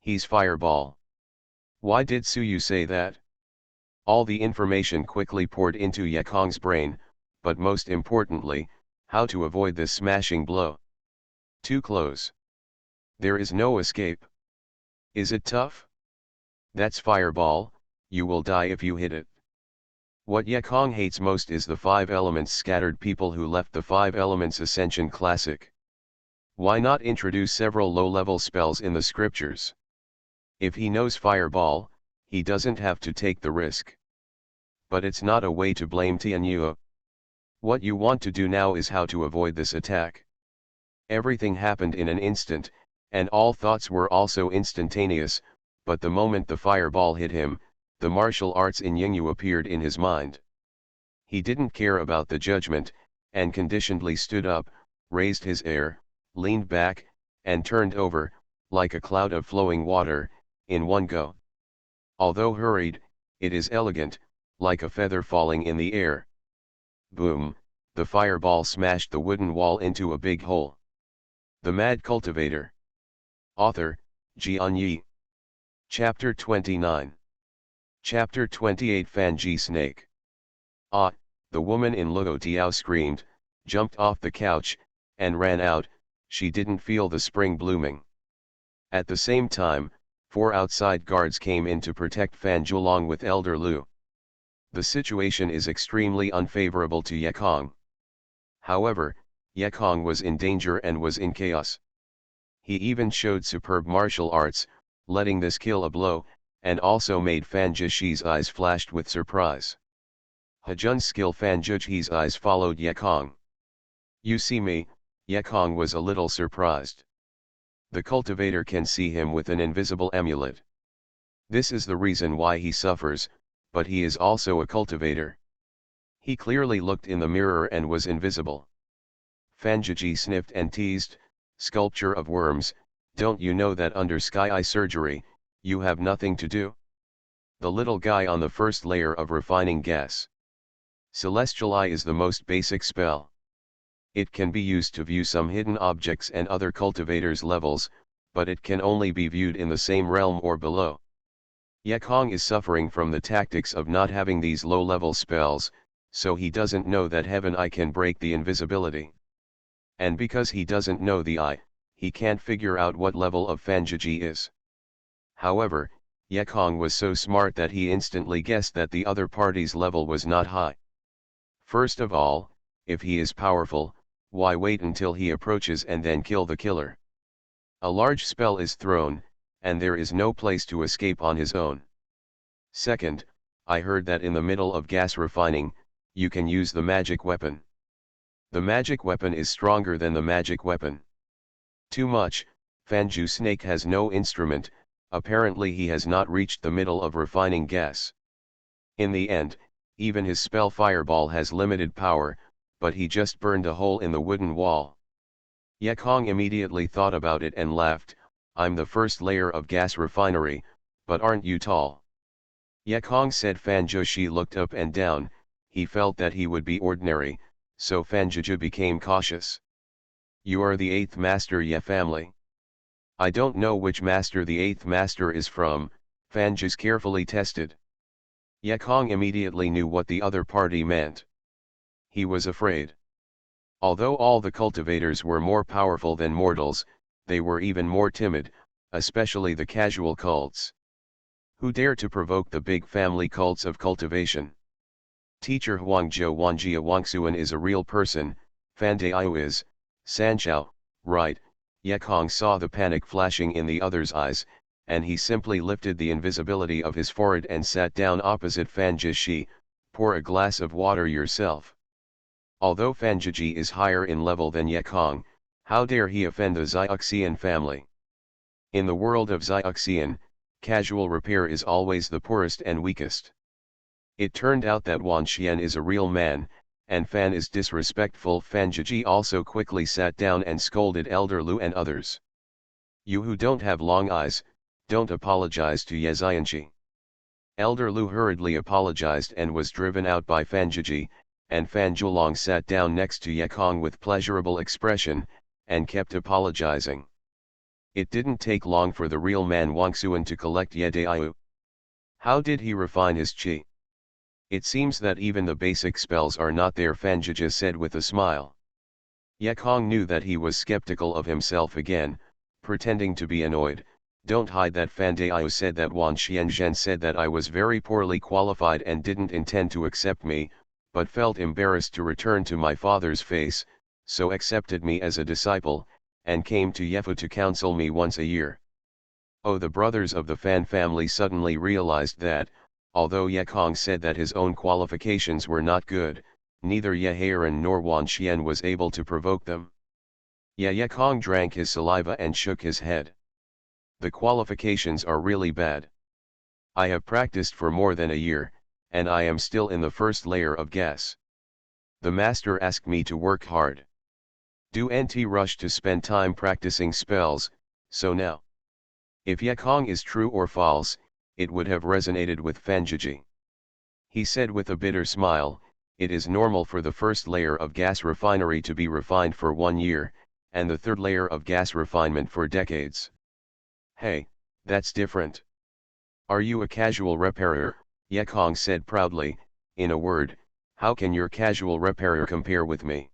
He's fireball. Why did Suyu say that? All the information quickly poured into Ye Kong's brain, but most importantly, how to avoid this smashing blow. Too close. There is no escape. Is it tough? That's fireball, you will die if you hit it. What Ye Kong hates most is the 5 elements scattered people who left the 5 elements Ascension Classic. Why not introduce several low-level spells in the scriptures? If he knows fireball, he doesn't have to take the risk. But it's not a way to blame Tianyue. What you want to do now is how to avoid this attack. Everything happened in an instant, and all thoughts were also instantaneous, but the moment the fireball hit him, the martial arts in Yingyu appeared in his mind. He didn't care about the judgment, and conditionedly stood up, raised his air, leaned back, and turned over, like a cloud of flowing water, in one go. Although hurried, it is elegant, like a feather falling in the air. Boom, the fireball smashed the wooden wall into a big hole. The Mad Cultivator. Author, Xianxia. Chapter 29. Chapter 28. Fanji Snake. Ah, the woman in Luo Tiao screamed, jumped off the couch, and ran out. She didn't feel the spring blooming. At the same time, 4 outside guards came in to protect Fan Zhuolong with Elder Lu. The situation is extremely unfavorable to Ye Kong. However, Ye Kong was in danger and was in chaos. He even showed superb martial arts, letting this kill a blow, and also made Fan Zhiji's eyes flashed with surprise. Hajun's skill. Fan Zhiji's eyes followed Ye Kong. "You see me?" Ye Kong was a little surprised. The cultivator can see him with an invisible amulet. This is the reason why he suffers, but he is also a cultivator. He clearly looked in the mirror and was invisible. Fan Zhiji sniffed and teased, "Sculpture of worms, don't you know that under Sky Eye surgery, you have nothing to do?" The little guy on the first layer of refining gas. Celestial Eye is the most basic spell. It can be used to view some hidden objects and other cultivators' levels, but it can only be viewed in the same realm or below. Ye Kong is suffering from the tactics of not having these low-level spells, so he doesn't know that Heaven Eye can break the invisibility. And because he doesn't know the I, he can't figure out what level of Fanjiji is. However, Yekong was so smart that he instantly guessed that the other party's level was not high. First of all, if he is powerful, why wait until he approaches and then kill the killer? A large spell is thrown, and there is no place to escape on his own. Second, I heard that in the middle of gas refining, you can use the magic weapon. The magic weapon is stronger than the magic weapon. Too much, Fanju Snake has no instrument, apparently he has not reached the middle of refining gas. In the end, even his spell fireball has limited power, but he just burned a hole in the wooden wall. Yekong immediately thought about it and laughed, I'm the first layer of gas refinery, but aren't you tall? Yekong said. Fanjoshi looked up and down, he felt that he would be ordinary, so Fanjuju became cautious. You are the 8th master Ye family. I don't know which master the 8th master is from, Fanjus carefully tested. Yekong immediately knew what the other party meant. He was afraid. Although all the cultivators were more powerful than mortals, they were even more timid, especially the casual cults. Who dare to provoke the big family cults of cultivation? Teacher Huangzhou Wangjia Wangsuan is a real person, Fandaiyu is, Sanchao, right. Yekong saw the panic flashing in the other's eyes, and he simply lifted the invisibility of his forehead and sat down opposite Fanjishi. Pour a glass of water yourself. Although Fanjiji is higher in level than Yekong, how dare he offend the Xianxian family? In the world of Xianxian, casual repair is always the poorest and weakest. It turned out that Wan Xian is a real man, and Fan is disrespectful. Fanjiji also quickly sat down and scolded Elder Lu and others. You who don't have long eyes, don't apologize to Ye Xianxi. Elder Lu hurriedly apologized and was driven out by Fanjiji, and Fan Julong sat down next to Yekong with pleasurable expression, and kept apologizing. It didn't take long for the real man Wangsuan to collect Ye Daiyu. How did he refine his qi? It seems that even the basic spells are not there, Fanjiji said with a smile. Yekong knew that he was skeptical of himself again, pretending to be annoyed. Don't hide that. Fandaiyu said that Wan Xianzhen said that I was very poorly qualified and didn't intend to accept me, but felt embarrassed to return to my father's face, so accepted me as a disciple, and came to Yefu to counsel me once a year. Oh, the brothers of the Fan family suddenly realized that, although Yekong said that his own qualifications were not good, neither Ye Harem nor Wan Xian was able to provoke them. Yekong drank his saliva and shook his head. The qualifications are really bad. I have practiced for more than a year, and I am still in the first layer of gas. The master asked me to work hard. Do NT rush to spend time practicing spells, so now. If Yekong is true or false, it would have resonated with Fanjiji. He said with a bitter smile, it is normal for the first layer of gas refinery to be refined for 1 year, and the third layer of gas refinement for decades. Hey, that's different. Are you a casual repairer? Yekong said proudly. In a word, how can your casual repairer compare with me?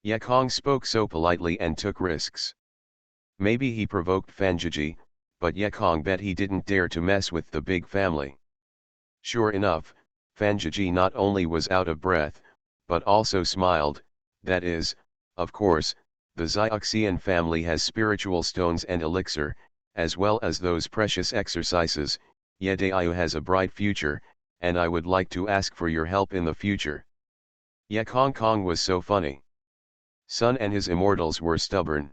Yekong spoke so politely and took risks. Maybe he provoked Fanjiji, but Yekong bet he didn't dare to mess with the big family. Sure enough, Fanjiji not only was out of breath, but also smiled. That is, of course, the Xianxian family has spiritual stones and elixir, as well as those precious exercises. Ye Daiyu has a bright future, and I would like to ask for your help in the future. Yekong Kong was so funny. Sun and his immortals were stubborn.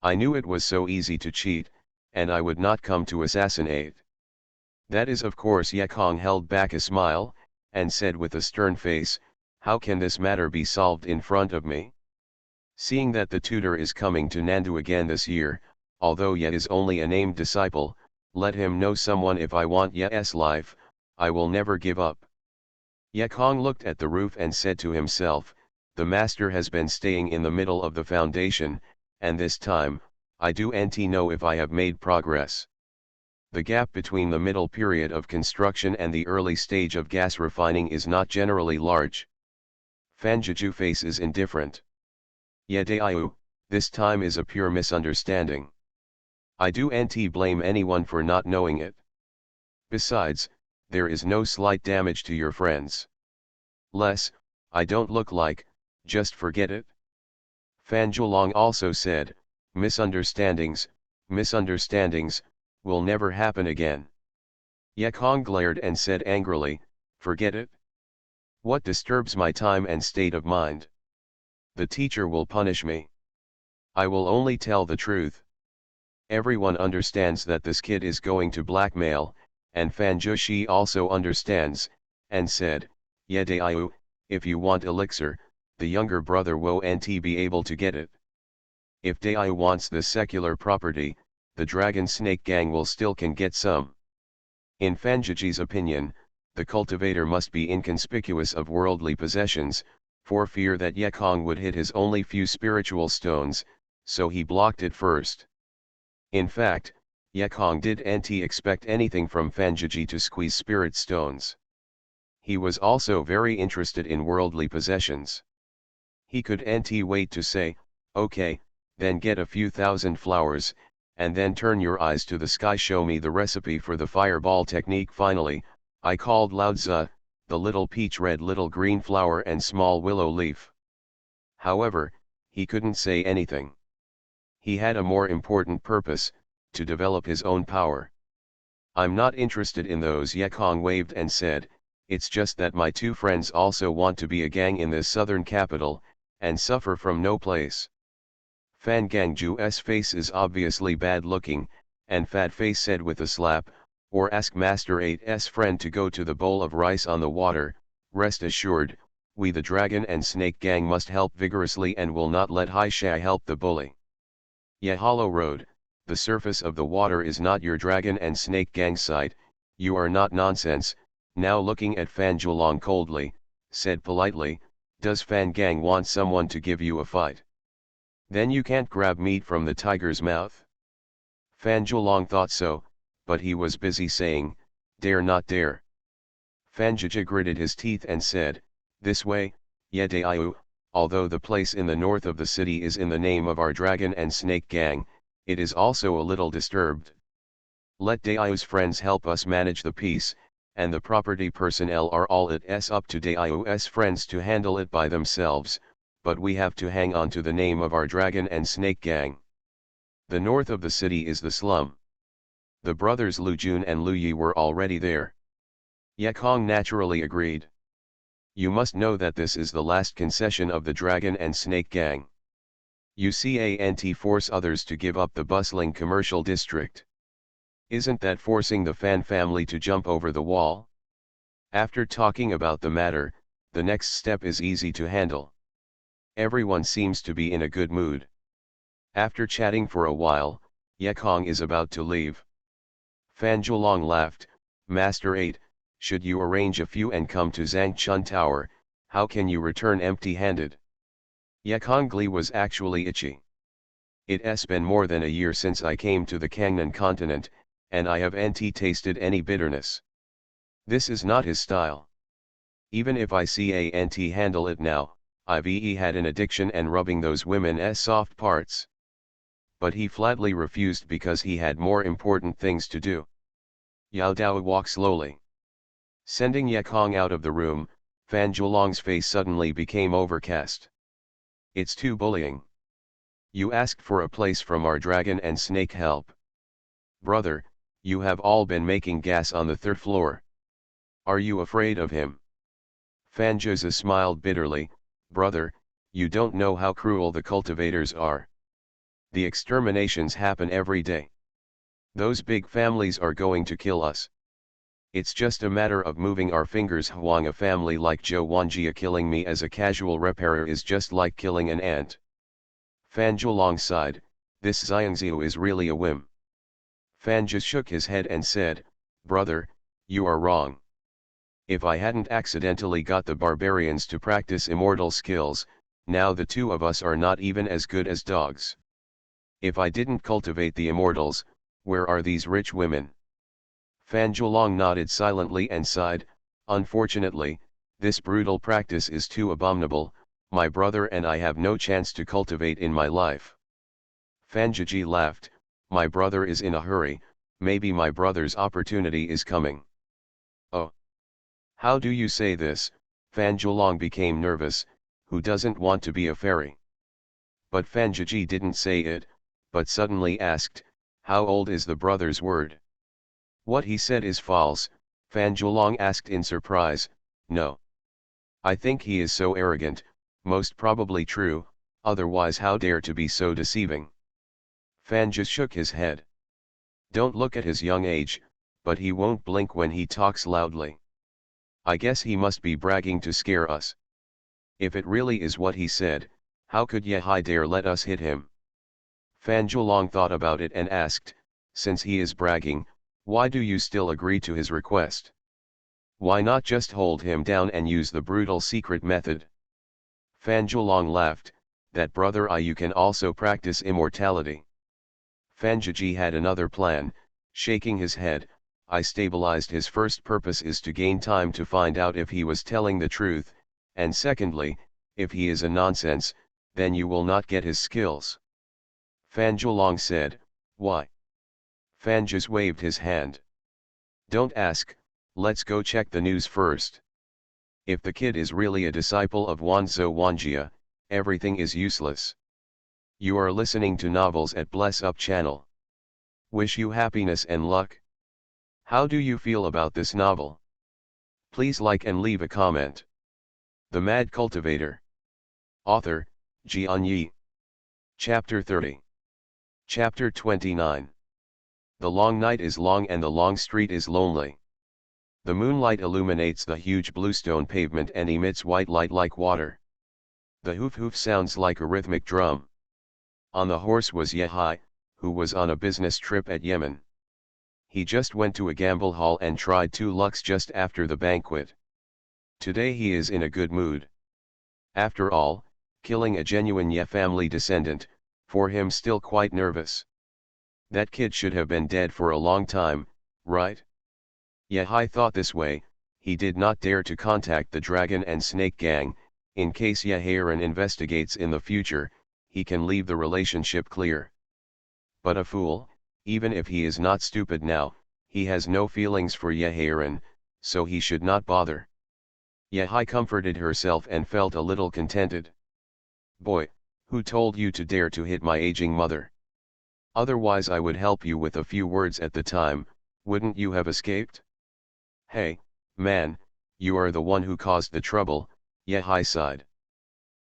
I knew it was so easy to cheat, and I would not come to assassinate. That is, of course. Yekong held back a smile, and said with a stern face, how can this matter be solved in front of me? Seeing that the tutor is coming to Nandu again this year, although Ye is only a named disciple, let him know someone. If I want Ye's life, I will never give up. Yekong looked at the roof and said to himself, the master has been staying in the middle of the foundation, and this time, I do not know if I have made progress. The gap between the middle period of construction and the early stage of gas refining is not generally large. Fanjiju face is indifferent. Yedaiu, this time is a pure misunderstanding. I do not blame anyone for not knowing it. Besides, there is no slight damage to your friends. Less, I don't look like, just forget it. Fan Zhuolong also said, misunderstandings, will never happen again. Ye Kong glared and said angrily, forget it? What disturbs my time and state of mind? The teacher will punish me. I will only tell the truth. Everyone understands that this kid is going to blackmail, and Fan Zhuxi also understands, and said, Yedaiu, if you want elixir, the younger brother won't be able to get it. If Daiu wants this secular property, the Dragon Snake Gang will still can get some. In Fan Zhuxi's opinion, the cultivator must be inconspicuous of worldly possessions, for fear that Ye Kong would hit his only few spiritual stones, so he blocked it first. In fact, Ye Kong didn't expect anything from Fan Zhuxi to squeeze spirit stones. He was also very interested in worldly possessions. He couldn't wait to say, okay, then get a few thousand flowers, and then turn your eyes to the sky, show me the recipe for the fireball technique. Finally, I called Lao Tzu, the little peach red little green flower and small willow leaf. However, he couldn't say anything. He had a more important purpose, to develop his own power. I'm not interested in those. Ye Kong waved and said, it's just that my two friends also want to be a gang in this southern capital, and suffer from no place. Fan Gangju's face is obviously bad looking, and Fat Face said with a slap, or ask Master 8's friend to go to the bowl of rice on the water, rest assured, we the Dragon and Snake Gang must help vigorously and will not let Hai Shai help the bully. Ye Hollow Road, the surface of the water is not your Dragon and Snake Gang site, you are not nonsense. Now looking at Fan Zhuolong coldly, said politely, does Fan Gang want someone to give you a fight? Then you can't grab meat from the tiger's mouth. Fan Zhuolong thought so, but he was busy saying, dare not dare. Fan Zhuxi gritted his teeth and said, this way, Yedaiu, although the place in the north of the city is in the name of our Dragon and Snake Gang, it is also a little disturbed. Let Daiu's friends help us manage the peace, and the property personnel are all it's up to Daiu's friends to handle it by themselves, but we have to hang on to the name of our Dragon and Snake Gang. The north of the city is the slum. The brothers Lu Jun and Lu Yi were already there. Ye Kong naturally agreed. You must know that this is the last concession of the Dragon and Snake Gang. You can't force others to give up the bustling commercial district. Isn't that forcing the Fan family to jump over the wall? After talking about the matter, the next step is easy to handle. Everyone seems to be in a good mood. After chatting for a while, Ye Kong is about to leave. Fan Zhuolong laughed, Master 8, should you arrange a few and come to Zhangchun Tower, how can you return empty-handed? Ye Kong Gli was actually itchy. It's been more than a year since I came to the Kangnan continent, and I haven't tasted any bitterness. This is not his style. Even if I can't handle it now, I've had an addiction and rubbing those women's soft parts. But he flatly refused because he had more important things to do. Yao Dao walked slowly. Sending Ye Kong out of the room, Fan Zhuolong's face suddenly became overcast. It's too bullying. You asked for a place from our Dragon and Snake help. Brother, you have all been making gas on the third floor. Are you afraid of him? Fan Zhuxi smiled bitterly, brother, you don't know how cruel the cultivators are. The exterminations happen every day. Those big families are going to kill us. It's just a matter of moving our fingers. Huang, a family like Zhou Wanjia killing me as a casual repairer is just like killing an ant. Fan Zhuolong sighed, this Xianxia is really a whim. Fan just shook his head and said, brother, you are wrong. If I hadn't accidentally got the barbarians to practice immortal skills, now the two of us are not even as good as dogs. If I didn't cultivate the immortals, where are these rich women? Fan Zhuolong nodded silently and sighed, unfortunately, this brutal practice is too abominable, my brother and I have no chance to cultivate in my life. Fanjiji laughed, my brother is in a hurry, maybe my brother's opportunity is coming. Oh. How do you say this? Fan Zhuolong became nervous, who doesn't want to be a fairy? But Fanjiji didn't say it, but suddenly asked, how old is the brother's word? What he said is false, Fan Zhuolong asked in surprise, no. I think he is so arrogant, most probably true, otherwise how dare to be so deceiving? Fan just shook his head. Don't look at his young age, but he won't blink when he talks loudly. I guess he must be bragging to scare us. If it really is what he said, how could Yehai dare let us hit him? Fan Zhuolong thought about it and asked, since he is bragging, why do you still agree to his request? Why not just hold him down and use the brutal secret method? Fan Zhuolong laughed, that brother you can also practice immortality. Fanjiji had another plan, shaking his head, I stabilized his first purpose is to gain time to find out if he was telling the truth, and secondly, if he is a nonsense, then you will not get his skills. Fan Zhuolong said, why? Fan just waved his hand. Don't ask, let's go check the news first. If the kid is really a disciple of Wanzhou Wanjia, everything is useless. You are listening to novels at Bless Up channel. Wish you happiness and luck. How do you feel about this novel? Please like and leave a comment. The Mad Cultivator. Author, Xianxia. Chapter 30. Chapter 29. The long night is long and the long street is lonely. The moonlight illuminates the huge bluestone pavement and emits white light like water. The hoof sounds like a rhythmic drum. On the horse was Yehai, who was on a business trip at Yemen. He just went to a gamble hall and tried 2 lucks just after the banquet. Today he is in a good mood. After all, killing a genuine Ye family descendant, for him still quite nervous. That kid should have been dead for a long time, right? Yehai thought this way, he did not dare to contact the Dragon and Snake Gang, in case Yeharan investigates in the future, he can leave the relationship clear. But a fool, even if he is not stupid now, he has no feelings for Yeharan, so he should not bother. Yehai comforted herself and felt a little contented. Boy, who told you to dare to hit my aging mother? Otherwise I would help you with a few words at the time, wouldn't you have escaped? Hey, man, you are the one who caused the trouble, Yehai sighed.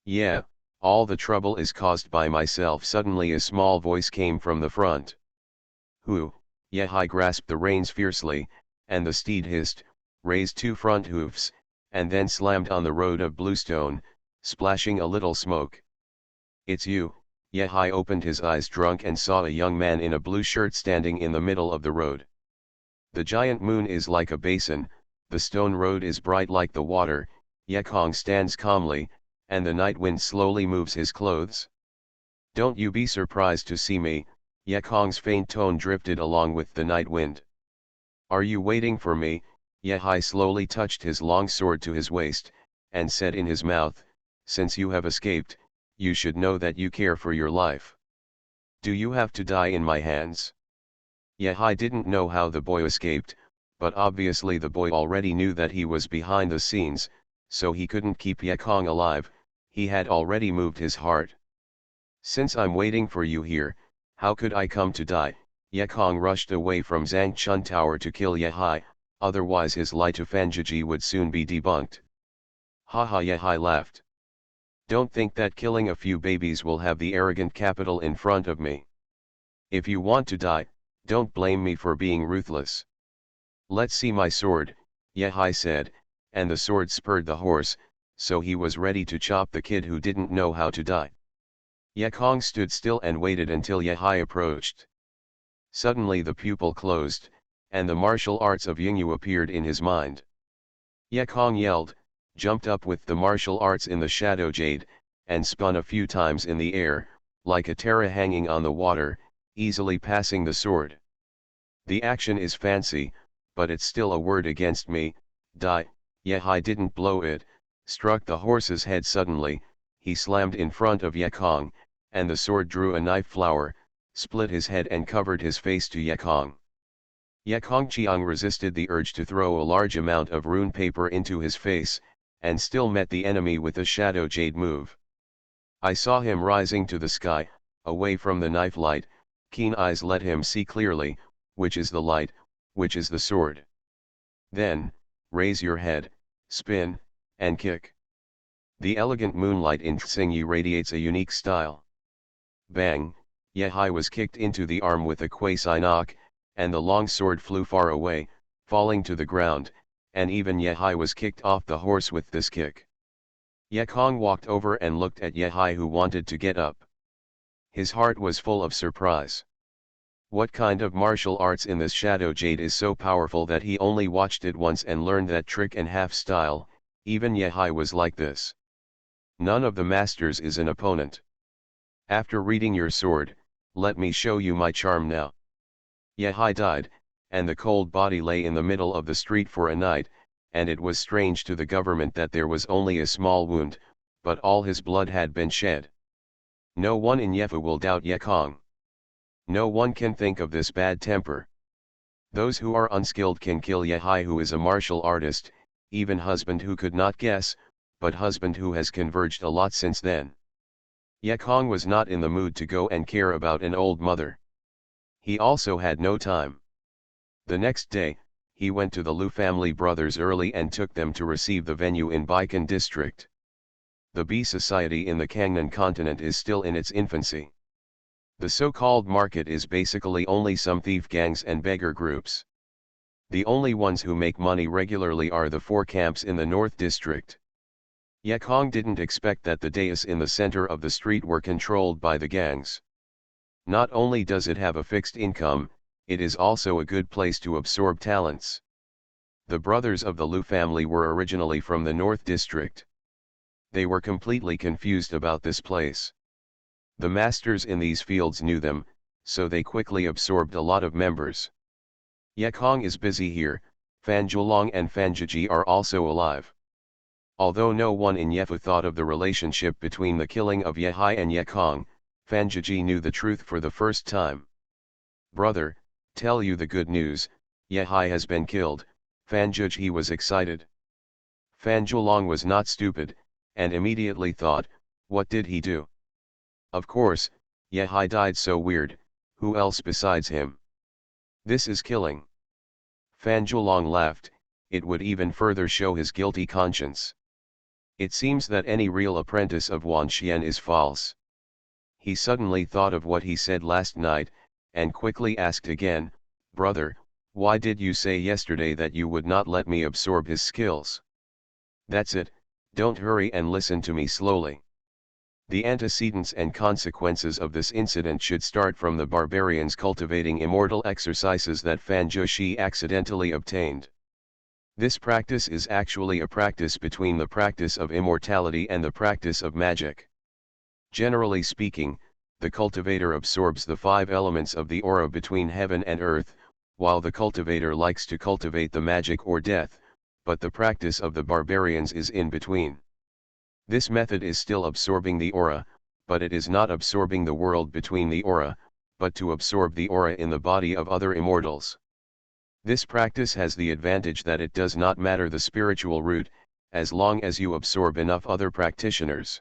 Yeah, all the trouble is caused by myself. Suddenly a small voice came from the front. Who? Yehai grasped the reins fiercely, and the steed hissed, raised 2 front hoofs, and then slammed on the road of bluestone, splashing a little smoke. It's you. Yehai opened his eyes drunk and saw a young man in a blue shirt standing in the middle of the road. The giant moon is like a basin, the stone road is bright like the water, Yekong stands calmly, and the night wind slowly moves his clothes. Don't you be surprised to see me, Yekong's faint tone drifted along with the night wind. Are you waiting for me? Yehai slowly touched his long sword to his waist, and said in his mouth, since you have escaped, you should know that you care for your life. Do you have to die in my hands? Yehai didn't know how the boy escaped, but obviously the boy already knew that he was behind the scenes, so he couldn't keep Yekong alive, he had already moved his heart. Since I'm waiting for you here, how could I come to die? Yekong rushed away from Zhangchun Tower to kill Yehai, otherwise his lie to Fanjiji would soon be debunked. Haha, Yehai laughed. Don't think that killing a few babies will have the arrogant capital in front of me. If you want to die, don't blame me for being ruthless. Let's see my sword, Yehai said, and the sword spurred the horse, so he was ready to chop the kid who didn't know how to die. Yekong stood still and waited until Yehai approached. Suddenly the pupil closed, and the martial arts of Yingyu appeared in his mind. Yekong yelled, jumped up with the martial arts in the shadow jade, and spun a few times in the air, like a Terra hanging on the water, easily passing the sword. The action is fancy, but it's still a word against me, die. Yehai didn't blow it, struck the horse's head suddenly, he slammed in front of Yekong, and the sword drew a knife flower, split his head and covered his face to Yekong. Yekong Chiang resisted the urge to throw a large amount of rune paper into his face, and still met the enemy with a shadow jade move. I saw him rising to the sky, away from the knife light. Keen eyes let him see clearly, which is the light, which is the sword. Then, raise your head, spin, and kick. The elegant moonlight in Xingyi radiates a unique style. Bang, Yehai was kicked into the arm with a quasi knock, and the long sword flew far away, falling to the ground, and even Yehai was kicked off the horse with this kick. Yekong walked over and looked at Yehai, who wanted to get up. His heart was full of surprise. What kind of martial arts in this shadow jade is so powerful that he only watched it once and learned that trick and half style? Even Yehai was like this. None of the masters is an opponent. After reading your sword, let me show you my charm now. Yehai died, and the cold body lay in the middle of the street for a night, and it was strange to the government that there was only a small wound, but all his blood had been shed. No one in Yefa will doubt Yekong. No one can think of this bad temper. Those who are unskilled can kill Yehai, who is a martial artist, even husband who could not guess, but husband who has converged a lot since then. Yekong was not in the mood to go and care about an old mother. He also had no time. The next day, he went to the Lu family brothers early and took them to receive the venue in Baikan district. The bee society in the Kangnan continent is still in its infancy. The so-called market is basically only some thief gangs and beggar groups. The only ones who make money regularly are the 4 camps in the North District. Yekong didn't expect that the dais in the center of the street were controlled by the gangs. Not only does it have a fixed income, it is also a good place to absorb talents. The brothers of the Lu family were originally from the North District. They were completely confused about this place. The masters in these fields knew them, so they quickly absorbed a lot of members. Yekong is busy here. Fan Zhulong and Fan Jiji are also alive. Although no one in Yefa thought of the relationship between the killing of Yehai and Yekong, Fan Jiji knew the truth for the first time. Brother, tell you the good news, Yehai has been killed. Fan Jiji was excited. Fan Zhulong was not stupid, and immediately thought, what did he do? Of course, Yehai died so weird, who else besides him? This is killing. Fan Zhulong laughed, it would even further show his guilty conscience. It seems that any real apprentice of Wan Xian is false. He suddenly thought of what he said last night, and quickly asked again, brother, why did you say yesterday that you would not let me absorb his skills? That's it, don't hurry and listen to me slowly. The antecedents and consequences of this incident should start from the barbarians cultivating immortal exercises that Fan Zhuxi accidentally obtained. This practice is actually a practice between the practice of immortality and the practice of magic. Generally speaking, the cultivator absorbs the 5 elements of the aura between heaven and earth, while the cultivator likes to cultivate the magic or death, but the practice of the barbarians is in between. This method is still absorbing the aura, but it is not absorbing the world between the aura, but to absorb the aura in the body of other immortals. This practice has the advantage that it does not matter the spiritual route, as long as you absorb enough other practitioners.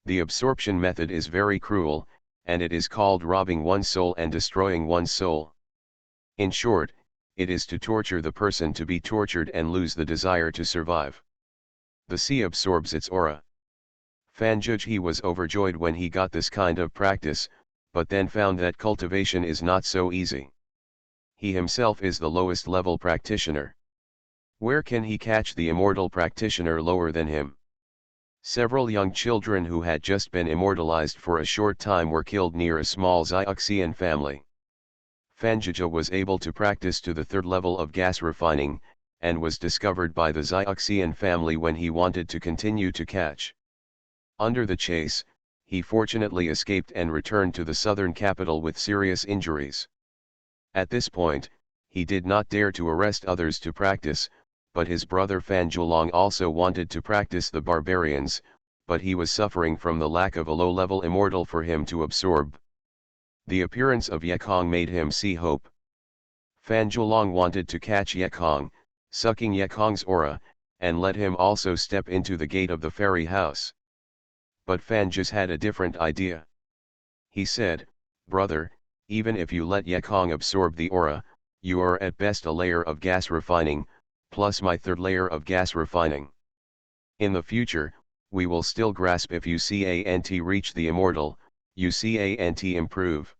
The absorption method is very cruel, and it is called robbing one's soul and destroying one's soul. In short, it is to torture the person to be tortured and lose the desire to survive. The sea absorbs its aura. Fan Zhuxi was overjoyed when he got this kind of practice, but then found that cultivation is not so easy. He himself is the lowest level practitioner. Where can he catch the immortal practitioner lower than him? Several young children who had just been immortalized for a short time were killed near a small Xianxia family. Fan Zhuxi was able to practice to the 3rd level of gas refining, and was discovered by the Xianxia family when he wanted to continue to catch. Under the chase, he fortunately escaped and returned to the southern capital with serious injuries. At this point, he did not dare to arrest others to practice, but his brother Fan Zhulong also wanted to practice the barbarians, but he was suffering from the lack of a low-level immortal for him to absorb. The appearance of Yekong made him see hope. Fan Zhuolong wanted to catch Yekong, sucking Yekong's aura, and let him also step into the gate of the fairy house. But Fan just had a different idea. He said, "Brother, even if you let Yekong absorb the aura, you are at best a layer of gas refining, plus my third layer of gas refining. In the future, we will still grasp if you can't reach the immortal, you can't improve."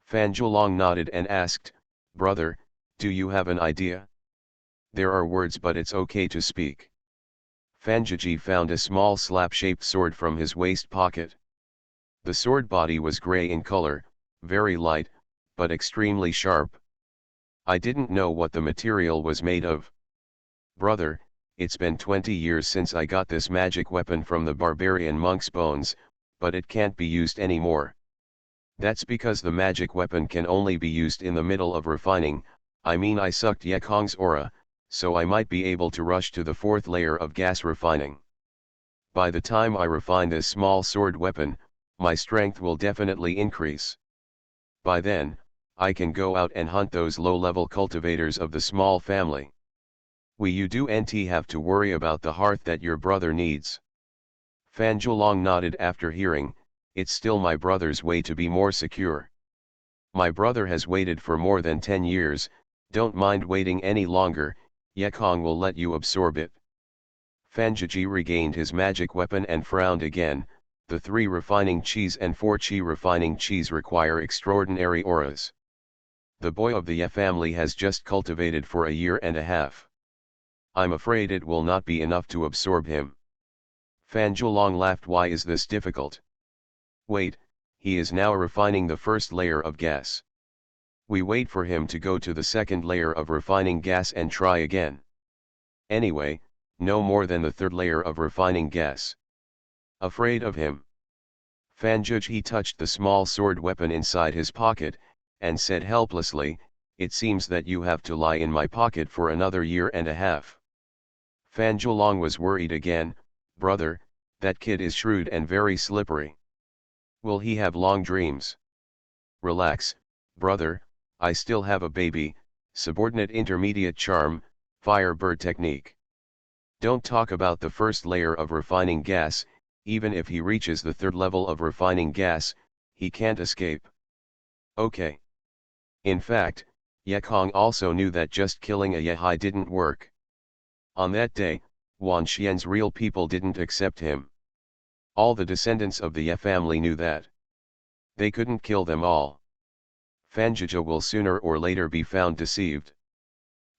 Fan Zhuolong nodded and asked, "Brother, do you have an idea?" "There are words but it's okay to speak." Fan Zhiji found a small slap-shaped sword from his waist pocket. The sword body was gray in color, very light, but extremely sharp. "I didn't know what the material was made of." "Brother, it's been 20 years since I got this magic weapon from the barbarian monk's bones, but it can't be used anymore." "That's because the magic weapon can only be used in the middle of refining. I sucked Yekong's aura, so I might be able to rush to the fourth layer of gas refining. By the time I refine this small sword weapon, my strength will definitely increase. By then, I can go out and hunt those low-level cultivators of the small family. You don't have to worry about the hearth that your brother needs." Fan Zhuolong nodded after hearing, "It's still my brother's way to be more secure. My brother has waited for more than 10 years, don't mind waiting any longer, Yekong will let you absorb it." Fan Zhiji regained his magic weapon and frowned again. The 3 refining cheese and 4 chi refining cheese require extraordinary auras. The boy of the Ye family has just cultivated for a year and a half. I'm afraid it will not be enough to absorb him. Fan Zhuolong laughed. "Why is this difficult? Wait, he is now refining the first layer of gas. We wait for him to go to the second layer of refining gas and try again. Anyway, no more than the third layer of refining gas." Afraid of him? Fan Zhiji touched the small sword weapon inside his pocket, and said helplessly, "It seems that you have to lie in my pocket for another year and a half." Fan Zhuolong was worried again. "Brother, that kid is shrewd and very slippery. Will he have long dreams?" "Relax, brother, I still have a baby, subordinate intermediate charm, Firebird technique. Don't talk about the first layer of refining gas, even if he reaches the third level of refining gas, he can't escape." "Okay." In fact, Yekong also knew that just killing a Yehai didn't work. On that day, Wan Xian's real people didn't accept him. All the descendants of the Ye family knew that. They couldn't kill them all. Fan Zhiji will sooner or later be found deceived.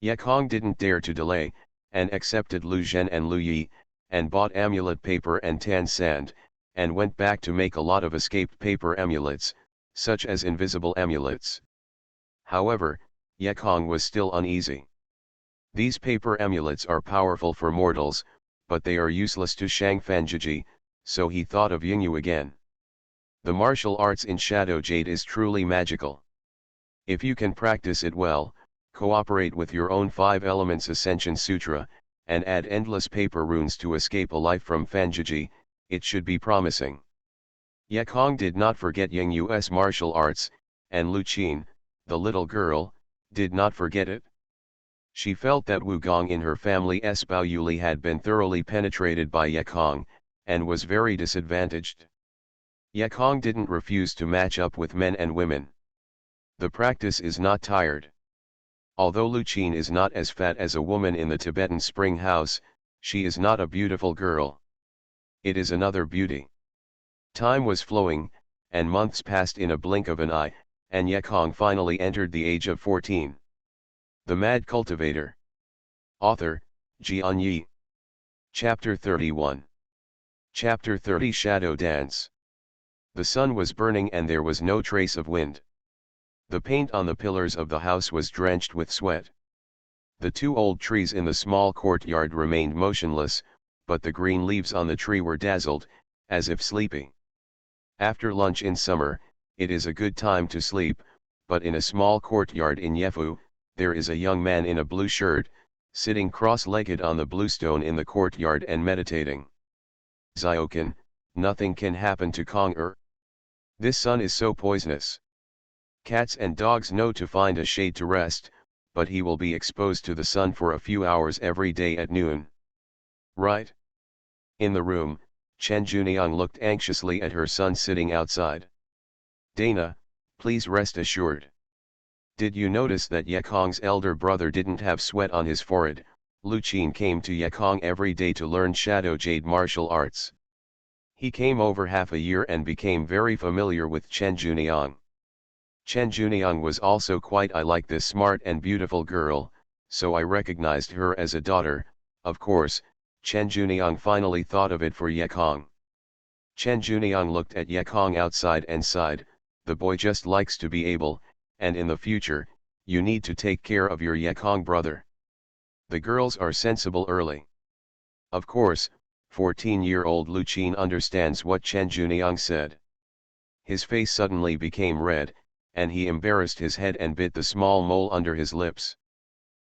Yekong didn't dare to delay, and accepted Lu Zhen and Lu Yi, and bought amulet paper and tan sand, and went back to make a lot of escaped paper amulets, such as invisible amulets. However, Yekong was still uneasy. These paper amulets are powerful for mortals, but they are useless to Fan Zhiji, so he thought of Yingyu again. The martial arts in Shadow Jade is truly magical. If you can practice it well, cooperate with your own 5 elements Ascension Sutra, and add endless paper runes to escape a life from Fan Zhiji, it should be promising. Yekong did not forget Yingyu's martial arts, and Lu Qin, the little girl, did not forget it. She felt that Wugong in her family's Baoyuli had been thoroughly penetrated by Yekong, and was very disadvantaged. Yekong didn't refuse to match up with men and women. The practice is not tired. Although Lu Qin is not as fat as a woman in the Tibetan spring house, she is not a beautiful girl. It is another beauty. Time was flowing, and months passed in a blink of an eye, and Yekong finally entered the age of 14. The Mad Cultivator. Author, Xianxia. Chapter 31. Chapter 30 Shadow Dance. The sun was burning and there was no trace of wind. The paint on the pillars of the house was drenched with sweat. The 2 old trees in the small courtyard remained motionless, but the green leaves on the tree were dazzled, as if sleepy. After lunch in summer, it is a good time to sleep, but in a small courtyard in Yefu, there is a young man in a blue shirt, sitting cross-legged on the blue stone in the courtyard and meditating. Ziokan, nothing can happen to Kong. This sun is so poisonous. Cats and dogs know to find a shade to rest, but he will be exposed to the sun for a few hours every day at noon. Right? In the room, Chen Juniang looked anxiously at her son sitting outside. Dana, please rest assured. Did you notice that Yekong's elder brother didn't have sweat on his forehead? Lu Qin came to Yekong every day to learn Shadow Jade martial arts. He came over half a year and became very familiar with Chen Juniang. Chen Juniang was also quite I like this smart and beautiful girl, so I recognized her as a daughter. Of course, Chen Juniang finally thought of it for Yekong. Chen Juniang looked at Yekong outside and sighed, the boy just likes to be able, and in the future, you need to take care of your Yekong brother. The girls are sensible early. Of course, 14-year-old Lu Qin understands what Chen Juniang said. His face suddenly became red, and he embarrassed his head and bit the small mole under his lips.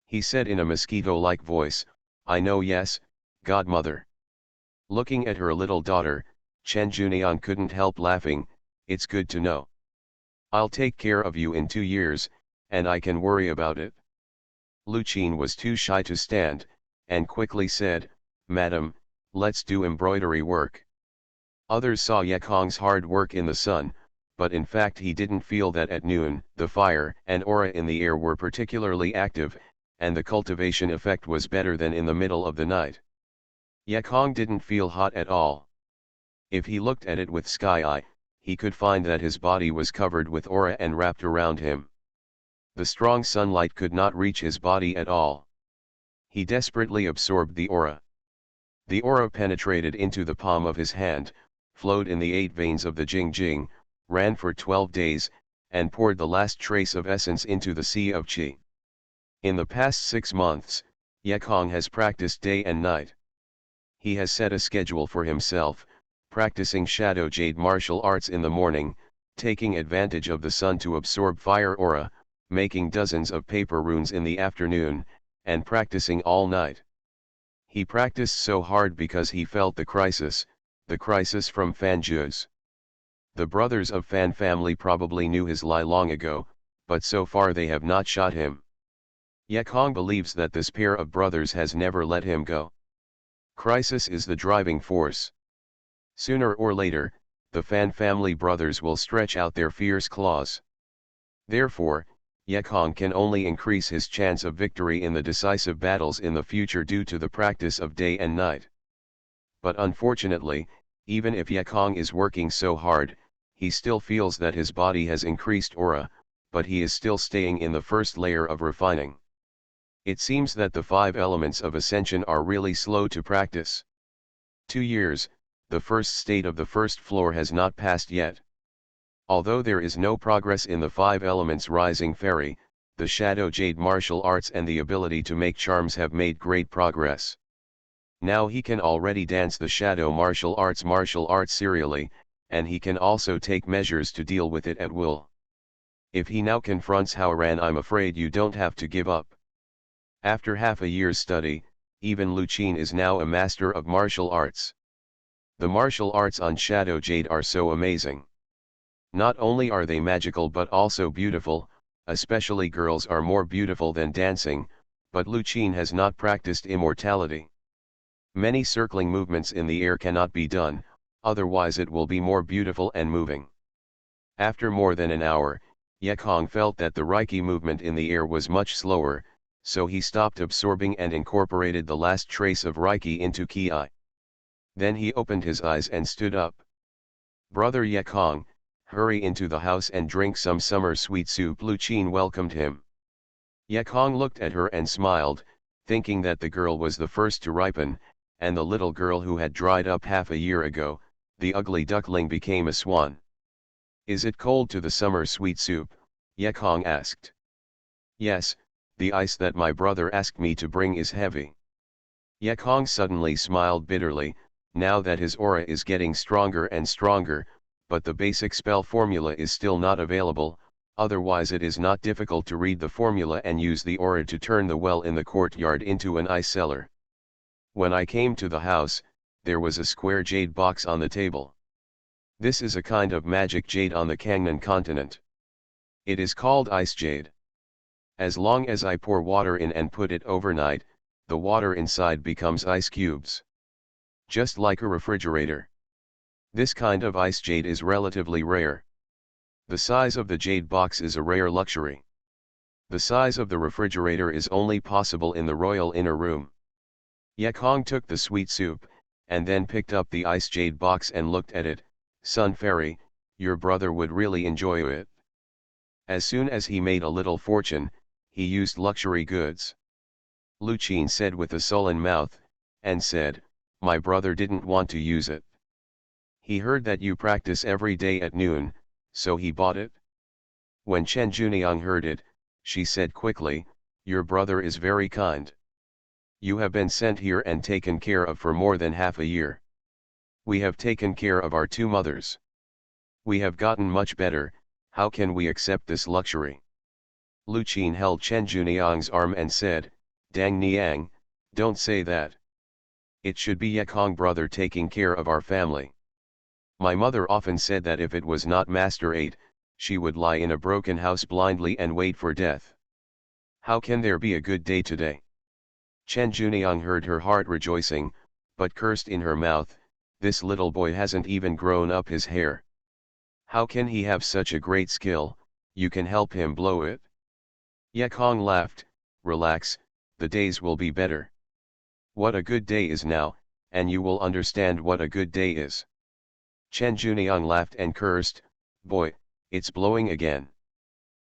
He said in a mosquito-like voice, I know, yes, godmother. Looking at her little daughter, Chen Juniang couldn't help laughing. It's good to know. I'll take care of you in 2 years, and I can worry about it. Lu Qin was too shy to stand, and quickly said, Madam, let's do embroidery work. Others saw Yekong's hard work in the sun, but in fact he didn't feel that at noon. The fire and aura in the air were particularly active, and the cultivation effect was better than in the middle of the night. Yekong didn't feel hot at all. If he looked at it with sky eye, he could find that his body was covered with aura and wrapped around him. The strong sunlight could not reach his body at all. He desperately absorbed the aura. The aura penetrated into the palm of his hand, flowed in the 8 veins of the Jing, ran for 12 days, and poured the last trace of essence into the sea of qi. In the past 6 months, Yekong has practiced day and night. He has set a schedule for himself, practicing Shadow Jade martial arts in the morning, taking advantage of the sun to absorb fire aura, making dozens of paper runes in the afternoon, and practicing all night. He practiced so hard because he felt the crisis from Fan Zhu's. The brothers of Fan family probably knew his lie long ago, but so far they have not shot him. Yekong believes that this pair of brothers has never let him go. Crisis is the driving force. Sooner or later, the Fan family brothers will stretch out their fierce claws. Therefore, Yekong can only increase his chance of victory in the decisive battles in the future due to the practice of day and night. But unfortunately, even if Yekong is working so hard, he still feels that his body has increased aura, but he is still staying in the first layer of refining. It seems that the 5 elements of ascension are really slow to practice. 2 years, the first state of the first floor has not passed yet. Although there is no progress in the 5 elements rising fairy, the Shadow Jade martial arts and the ability to make charms have made great progress. Now he can already dance the Shadow martial arts serially, and he can also take measures to deal with it at will. If he now confronts Haoran, I'm afraid you don't have to give up. After half a year's study, even Lu Qin is now a master of martial arts. The martial arts on Shadow Jade are so amazing. Not only are they magical but also beautiful, especially girls are more beautiful than dancing, but Lu Qin has not practiced immortality. Many circling movements in the air cannot be done, otherwise it will be more beautiful and moving. After more than an hour, Yekong felt that the Reiki movement in the air was much slower, so he stopped absorbing and incorporated the last trace of Reiki into Ki. Then he opened his eyes and stood up. Brother Yekong, hurry into the house and drink some summer sweet soup. Lu Qin welcomed him. Yekong looked at her and smiled, thinking that the girl was the first to ripen, and the little girl who had dried up half a year ago, the ugly duckling, became a swan. Is it cold to the summer sweet soup? Yekong asked. Yes, the ice that my brother asked me to bring is heavy. Yekong suddenly smiled bitterly, now that his aura is getting stronger and stronger, but the basic spell formula is still not available, otherwise it is not difficult to read the formula and use the aura to turn the well in the courtyard into an ice cellar. When I came to the house, there was a square jade box on the table. This is a kind of magic jade on the Kangnan continent. It is called ice jade. As long as I pour water in and put it overnight, the water inside becomes ice cubes. Just like a refrigerator. This kind of ice jade is relatively rare. The size of the jade box is a rare luxury. The size of the refrigerator is only possible in the royal inner room. Yekong took the sweet soup, and then picked up the ice jade box and looked at it. Son Fairy, your brother would really enjoy it. As soon as he made a little fortune, he used luxury goods. Lu Qin said with a sullen mouth, and said, my brother didn't want to use it. He heard that you practice every day at noon, so he bought it. When Chen Juniang heard it, she said quickly, your brother is very kind. You have been sent here and taken care of for more than half a year. We have taken care of our two mothers. We have gotten much better, how can we accept this luxury? Lu Qin held Chen Juniang's arm and said, Dang Niang, don't say that. It should be Yekong brother taking care of our family. My mother often said that if it was not Master 8, she would lie in a broken house blindly and wait for death. How can there be a good day today? Chen Juniang heard her heart rejoicing, but cursed in her mouth, this little boy hasn't even grown up his hair. How can he have such a great skill? You can help him blow it? Yekong laughed, relax, the days will be better. What a good day is now, and you will understand what a good day is. Chen Juniang laughed and cursed, boy, it's blowing again.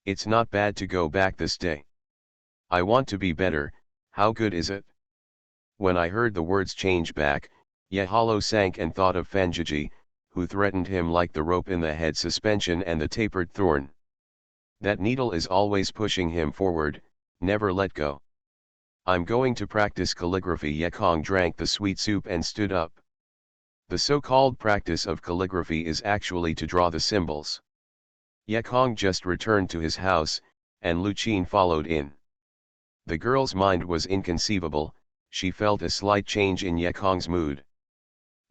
It's not bad to go back this day. I want to be better, how good is it? When I heard the words change back, Yehalo sank and thought of Fanjiji, who threatened him like the rope in the head suspension and the tapered thorn. That needle is always pushing him forward, never let go. I'm going to practice calligraphy. Yekong drank the sweet soup and stood up. The so-called practice of calligraphy is actually to draw the symbols. Yekong just returned to his house, and Lu Qin followed in. The girl's mind was inconceivable, she felt a slight change in Yekong's mood.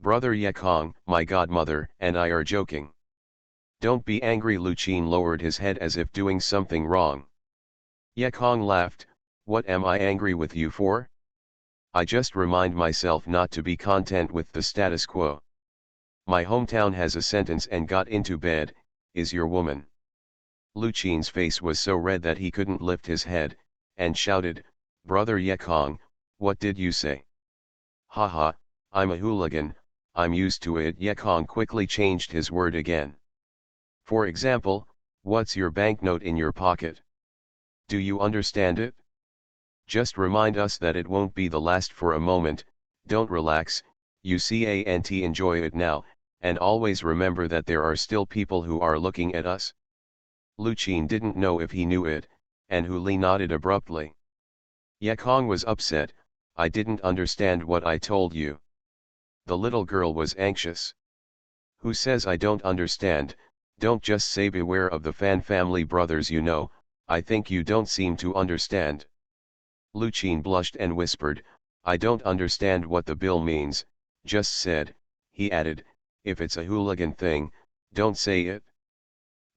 Brother Yekong, my godmother, and I are joking. Don't be angry. Lu Qin lowered his head as if doing something wrong. Yekong laughed, what am I angry with you for? I just remind myself not to be content with the status quo. My hometown has a sentence and got into bed, is your woman. Lu Qin's face was so red that he couldn't lift his head, and shouted, Brother Yekong, what did you say? Haha, I'm a hooligan, I'm used to it. Yekong quickly changed his word again. For example, what's your banknote in your pocket? Do you understand it? Just remind us that it won't be the last for a moment, don't relax, you can't enjoy it now, and always remember that there are still people who are looking at us. Lu Qin didn't know if he knew it, and Hu Li nodded abruptly. Yekong was upset, I didn't understand what I told you. The little girl was anxious. Who says I don't understand? Don't just say beware of the Fan family brothers, you know, I think you don't seem to understand. Lu Qin blushed and whispered, I don't understand what the bill means, just said, he added, if it's a hooligan thing, don't say it.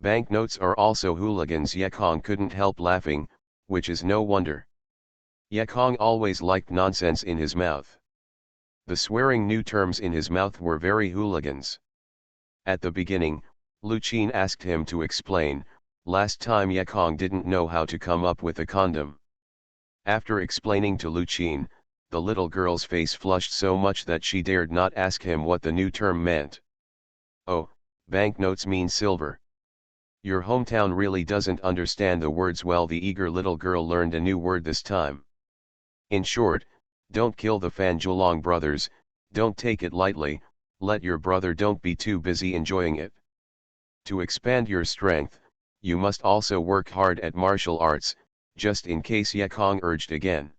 Banknotes are also hooligans. Yekong couldn't help laughing, which is no wonder. Yekong always liked nonsense in his mouth. The swearing new terms in his mouth were very hooligans. At the beginning, Lu Qin asked him to explain, last time Yekong didn't know how to come up with a condom. After explaining to Lu Qin, the little girl's face flushed so much that she dared not ask him what the new term meant. Oh, banknotes mean silver. Your hometown really doesn't understand the words well. The eager little girl learned a new word this time. In short, don't kill the Fan Julong brothers, don't take it lightly, let your brother don't be too busy enjoying it. To expand your strength, you must also work hard at martial arts, just in case. Yekong urged again.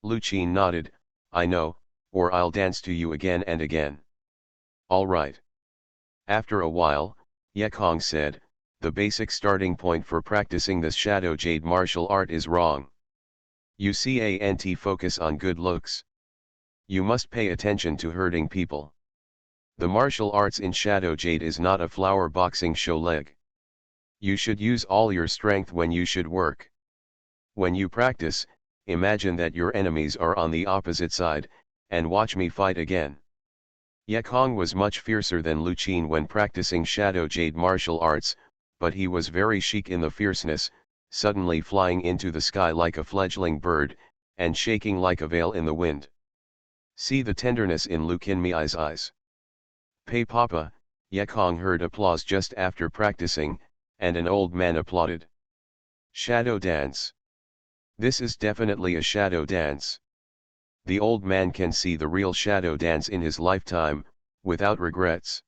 Lu Qin nodded, I know, or I'll dance to you again and again. All right. After a while, Yekong said, the basic starting point for practicing this shadow jade martial art is wrong. You can't focus on good looks. You must pay attention to hurting people. The martial arts in Shadow Jade is not a flower boxing show leg. You should use all your strength when you should work. When you practice, imagine that your enemies are on the opposite side, and watch me fight again. Ye Kong was much fiercer than Lu Qin when practicing Shadow Jade martial arts, but he was very chic in the fierceness, suddenly flying into the sky like a fledgling bird, and shaking like a veil in the wind. See the tenderness in Lu Qinmi's eyes. Pei Papa, Ye Kong heard applause just after practicing, and an old man applauded. Shadow dance. This is definitely a shadow dance. The old man can see the real shadow dance in his lifetime, without regrets.